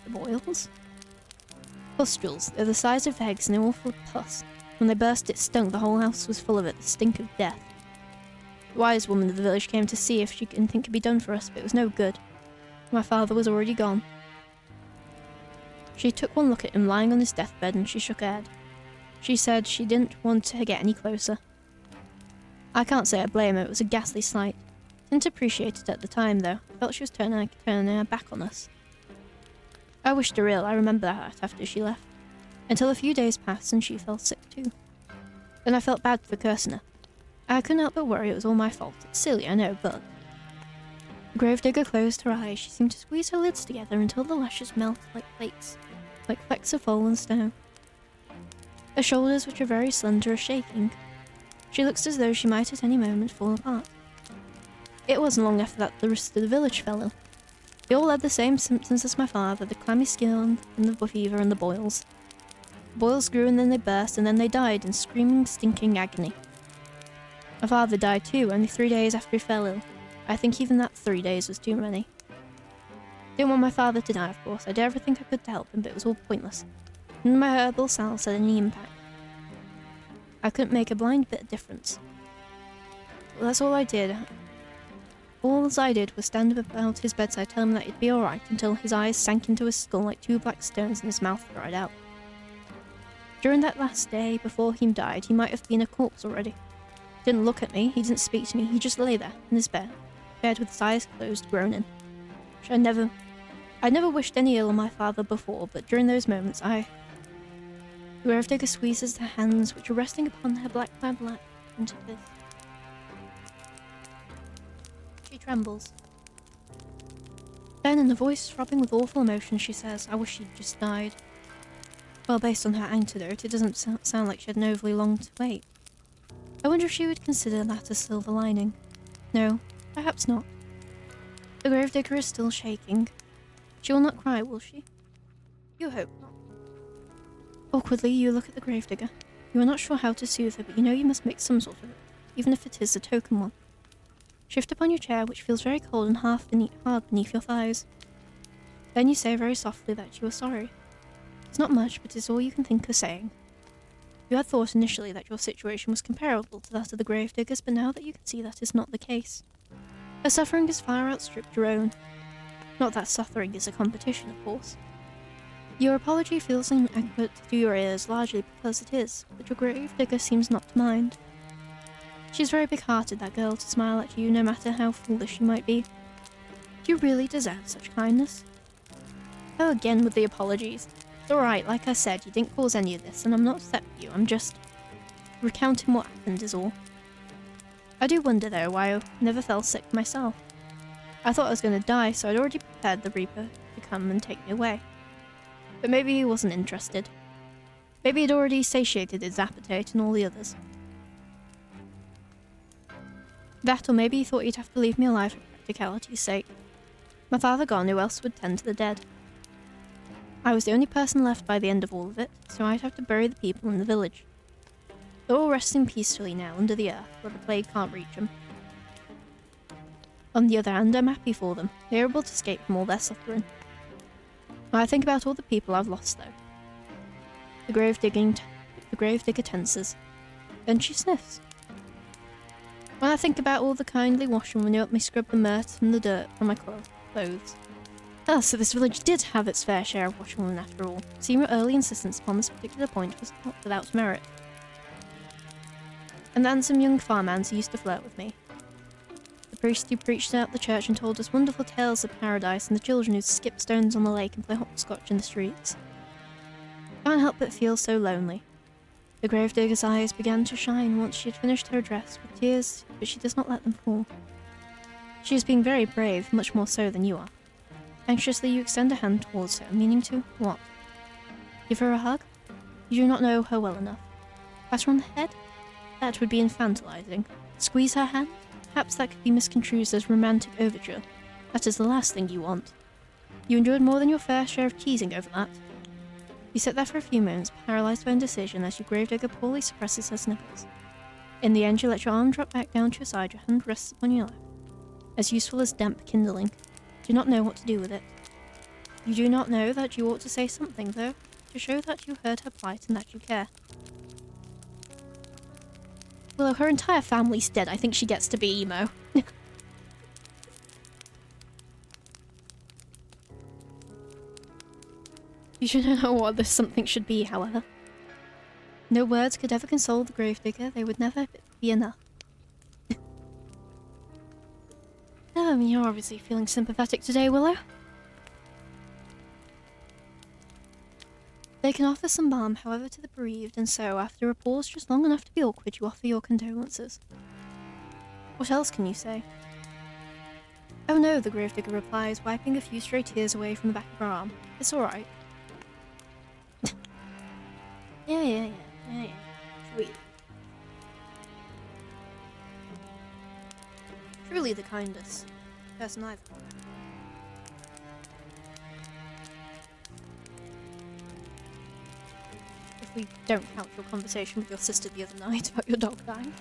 The boils? Pustules. They're the size of eggs and they're all full of pus. When they burst it stunk, the whole house was full of it, the stink of death. The wise woman of the village came to see if she anything could be done for us, but it was no good. My father was already gone. She took one look at him lying on his deathbed and she shook her head. She said she didn't want to get any closer. I can't say I blame her, it was a ghastly sight. Didn't appreciate it at the time though. I felt she was turning her back on us. I wished her ill, I remember that after she left. Until a few days passed and she fell sick too. Then I felt bad for cursing her. I couldn't help but worry it was all my fault. It's silly, I know, but... The gravedigger closed her eyes. She seemed to squeeze her lids together until the lashes melted like flakes, like flecks of fallen snow. Her shoulders, which are very slender, are shaking. She looks as though she might at any moment fall apart. It wasn't long after that the rest of the village fell ill. They all had the same symptoms as my father, the clammy skin and the fever and the boils. The boils grew and then they burst and then they died in screaming, stinking agony. My father died too, only 3 days after he fell ill. I think even that 3 days was too many. Didn't want my father to die, of course. I did everything I could to help him, but it was all pointless. None of my herbal salves had any impact. I couldn't make a blind bit of difference. Well, that's all I did. All I did was stand about his bedside, tell him that he'd be alright, until his eyes sank into his skull like 2 black stones and his mouth dried out. During that last day, before he died, he might have been a corpse already. He didn't look at me, he didn't speak to me, he just lay there, in his bed with his eyes closed, groaning. I'd never wished any ill on my father before, but during those moments The gravedigger squeezes the hands which are resting upon her black clad lap into his. She trembles. Then, in a voice throbbing with awful emotion, she says, I wish she'd just died. Well, based on her antidote, it doesn't sound like she had an overly long to wait. I wonder if she would consider that a silver lining. No, perhaps not. The gravedigger is still shaking. She will not cry, will she? You hope not. Awkwardly, you look at the gravedigger. You are not sure how to soothe her, but you know you must make some sort of it, even if it is a token one. Shift upon your chair, which feels very cold and hard beneath your thighs. Then you say very softly that you are sorry. It's not much, but it's all you can think of saying. You had thought initially that your situation was comparable to that of the gravedigger's, but now that you can see that is not the case. Her suffering has far outstripped your own. Not that suffering is a competition, of course. Your apology feels inadequate to your ears, largely because it is, but your gravedigger seems not to mind. She's very big-hearted, that girl, to smile at you no matter how foolish you might be. Do you really deserve such kindness? Oh, again with the apologies. It's alright, like I said, you didn't cause any of this, and I'm not upset with you, I'm just recounting what happened is all. I do wonder, though, why I never fell sick myself. I thought I was going to die, so I'd already prepared the Reaper to come and take me away. But maybe he wasn't interested. Maybe he'd already satiated his appetite and all the others. That, or maybe he thought he'd have to leave me alive for practicality's sake. My father gone, who else would tend to the dead? I was the only person left by the end of all of it, so I'd have to bury the people in the village. They're all resting peacefully now under the earth, where the plague can't reach them. On the other hand, I'm happy for them. They're able to escape from all their suffering. When I think about all the people I've lost, though. The gravedigger tenses. Then she sniffs. When I think about all the kindly washerwomen who helped me scrub the murt and the dirt from my clothes. Ah, so this village did have its fair share of washerwomen after all. Seeing your early insistence upon this particular point was not without merit. And then some young farmhands who used to flirt with me. The priest who preached out the church and told us wonderful tales of paradise, and the children who skip stones on the lake and play hopscotch in the streets. Can't help but feel so lonely. The gravedigger's eyes began to shine once she had finished her address with tears, but she does not let them fall. She is being very brave, much more so than you are. Anxiously you extend a hand towards her, meaning to what? Give her a hug? You do not know her well enough. Pat her on the head? That would be infantilizing. Squeeze her hand? Perhaps that could be misconstrued as romantic overture. That is the last thing you want. You endured more than your fair share of teasing over that. You sit there for a few moments, paralysed by indecision as your gravedigger poorly suppresses her sniffles. In the end, you let your arm drop back down to your side, your hand rests upon your lap. As useful as damp kindling. Do not know what to do with it. You do not know that you ought to say something, though, to show that you heard her plight and that you care. Well, her entire family's dead. I think she gets to be emo. You should know what this something should be, however. No words could ever console the gravedigger. They would never be enough. Oh, you're obviously feeling sympathetic today, Willow. They can offer some balm, however, to the bereaved, and so, after a pause just long enough to be awkward, you offer your condolences. What else can you say? Oh no, the gravedigger replies, wiping a few stray tears away from the back of her arm. It's alright. Yeah. Sweet. Truly the kindest person I've met. If we don't count your conversation with your sister the other night about your dog dying.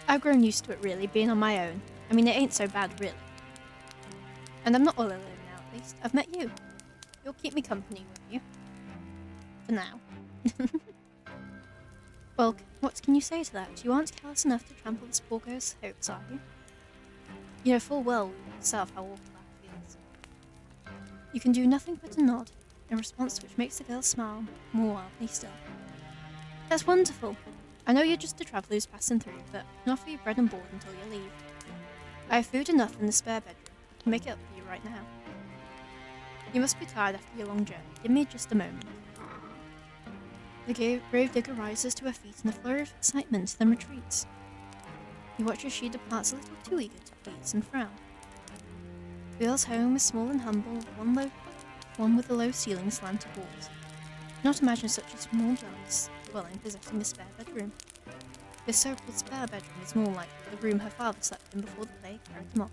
I've grown used to it, really, being on my own. I mean, it ain't so bad, really. And I'm not all alone now, at least. I've met you. You'll keep me company, won't you? For now. Well, what can you say to that? You aren't callous enough to trample this poor girl's hopes, are you? You know full well yourself how awful that feels. You can do nothing but a nod, a response which makes the girl smile more wildly still. That's wonderful. I know you're just a traveller who's passing through, but I can offer you bread and board until you leave. I have food enough in the spare bedroom. I can make it up for you right now. You must be tired after your long journey. Give me just a moment. The gravedigger rises to her feet in a flurry of excitement, then retreats. You watch as she departs a little too eager to please and frown. The girl's home is small and humble, one with a low ceiling slanted walls. Do not imagine such a small dwelling possessing a spare bedroom. This so-called spare bedroom is more like the room her father slept in before the plague carried him off.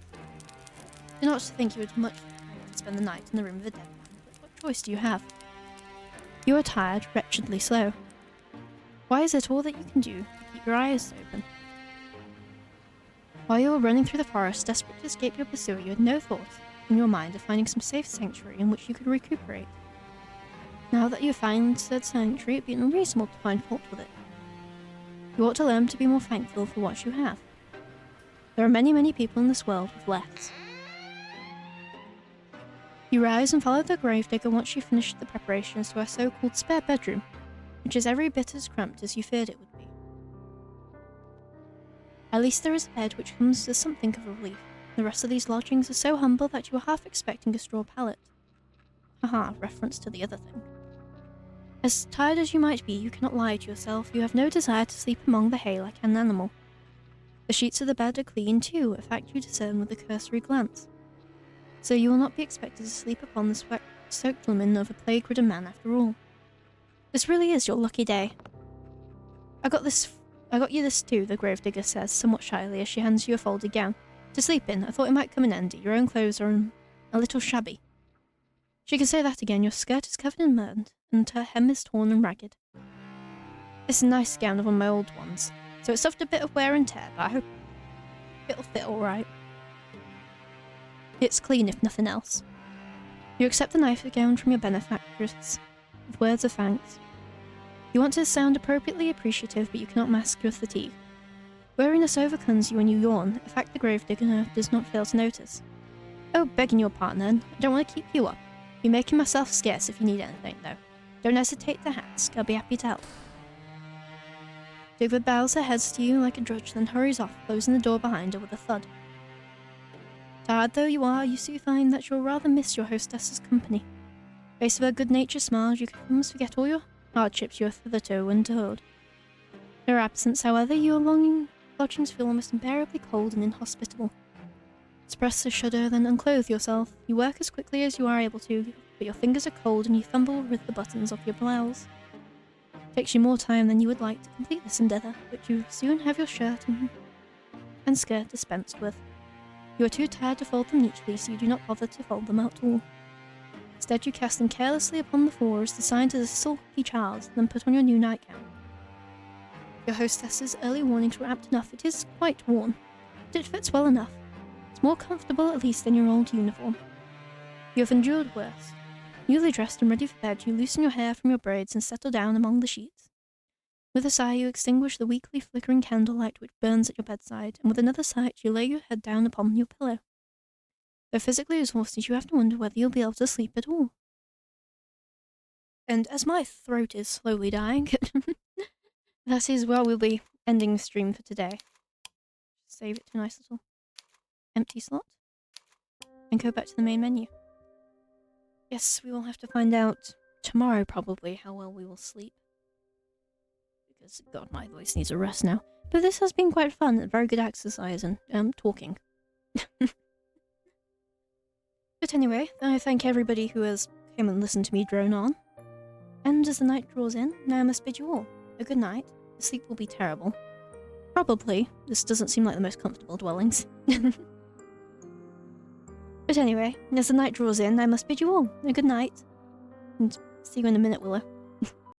Do not think you would much prefer to spend the night in the room of a dead man, but what choice do you have? You are tired, wretchedly slow. Why is it all that you can do to keep your eyes open? While you were running through the forest, desperate to escape your pursuer, you had no thought in your mind of finding some safe sanctuary in which you could recuperate. Now that you have found said sanctuary, it would be unreasonable to find fault with it. You ought to learn to be more thankful for what you have. There are many, many people in this world with less. You rise and follow the gravedigger once you finish the preparations to her so-called spare bedroom, which is every bit as cramped as you feared it would be. At least there is a bed which comes as something of a relief. The rest of these lodgings are so humble that you are half expecting a straw pallet. Haha, reference to the other thing. As tired as you might be, you cannot lie to yourself. You have no desire to sleep among the hay like an animal. The sheets of the bed are clean too, a fact you discern with a cursory glance. So you will not be expected to sleep upon the soaked linen of a plague-ridden man after all. This really is your lucky day. I got you this too, the gravedigger says, somewhat shyly, as she hands you a folded gown. To sleep in, I thought it might come in handy. Your own clothes are a little shabby. She can say that again. Your skirt is covered in mud, and her hem is torn and ragged. It's a nice gown of one of my old ones, so it's suffered a bit of wear and tear, but I hope it'll fit alright. It's clean, if nothing else. You accept the nightgown from your benefactress with words of thanks. You want to sound appropriately appreciative, but you cannot mask your fatigue. Weariness overcomes you when you yawn, a fact the gravedigger does not fail to notice. Oh, begging your pardon, I don't want to keep you up. Be making myself scarce if you need anything, though. Don't hesitate to ask, I'll be happy to help. Digva bows her head to you like a drudge, then hurries off, closing the door behind her with a thud. Tired though you are, you soon find that you'll rather miss your hostess's company. Face of her good-natured smiles, you can almost forget all your hardships you have hitherto endured. In her absence, however, your lodgings feel almost unbearably cold and inhospitable. Suppress a shudder, then unclothe yourself. You work as quickly as you are able to, but your fingers are cold and you fumble with the buttons of your blouse. It takes you more time than you would like to complete this endeavour, but you soon have your shirt and skirt dispensed with. You are too tired to fold them neatly, so you do not bother to fold them at all. Instead, you cast them carelessly upon the floor as the sign to the sulky child, then put on your new nightgown. Your hostess's early warnings were apt enough. It is quite worn, but it fits well enough. It's more comfortable, at least, than your old uniform. You have endured worse. Newly dressed and ready for bed, you loosen your hair from your braids and settle down among the sheets. With a sigh, you extinguish the weakly flickering candlelight which burns at your bedside, and with another sigh, you lay your head down upon your pillow. Though physically exhausted, you have to wonder whether you'll be able to sleep at all. And as my throat is slowly dying, that is where we'll be ending the stream for today. Save it to a nice little empty slot, and go back to the main menu. Yes, we will have to find out tomorrow, probably, how well we will sleep. Because, God, my voice needs a rest now. But this has been quite fun, very good exercise, and talking. But anyway, I thank everybody who has come and listened to me drone on. And as the night draws in, now I must bid you all a good night. The sleep will be terrible. Probably. This doesn't seem like the most comfortable dwellings. But anyway, as the night draws in, I must bid you all a good night. And see you in a minute, Willow.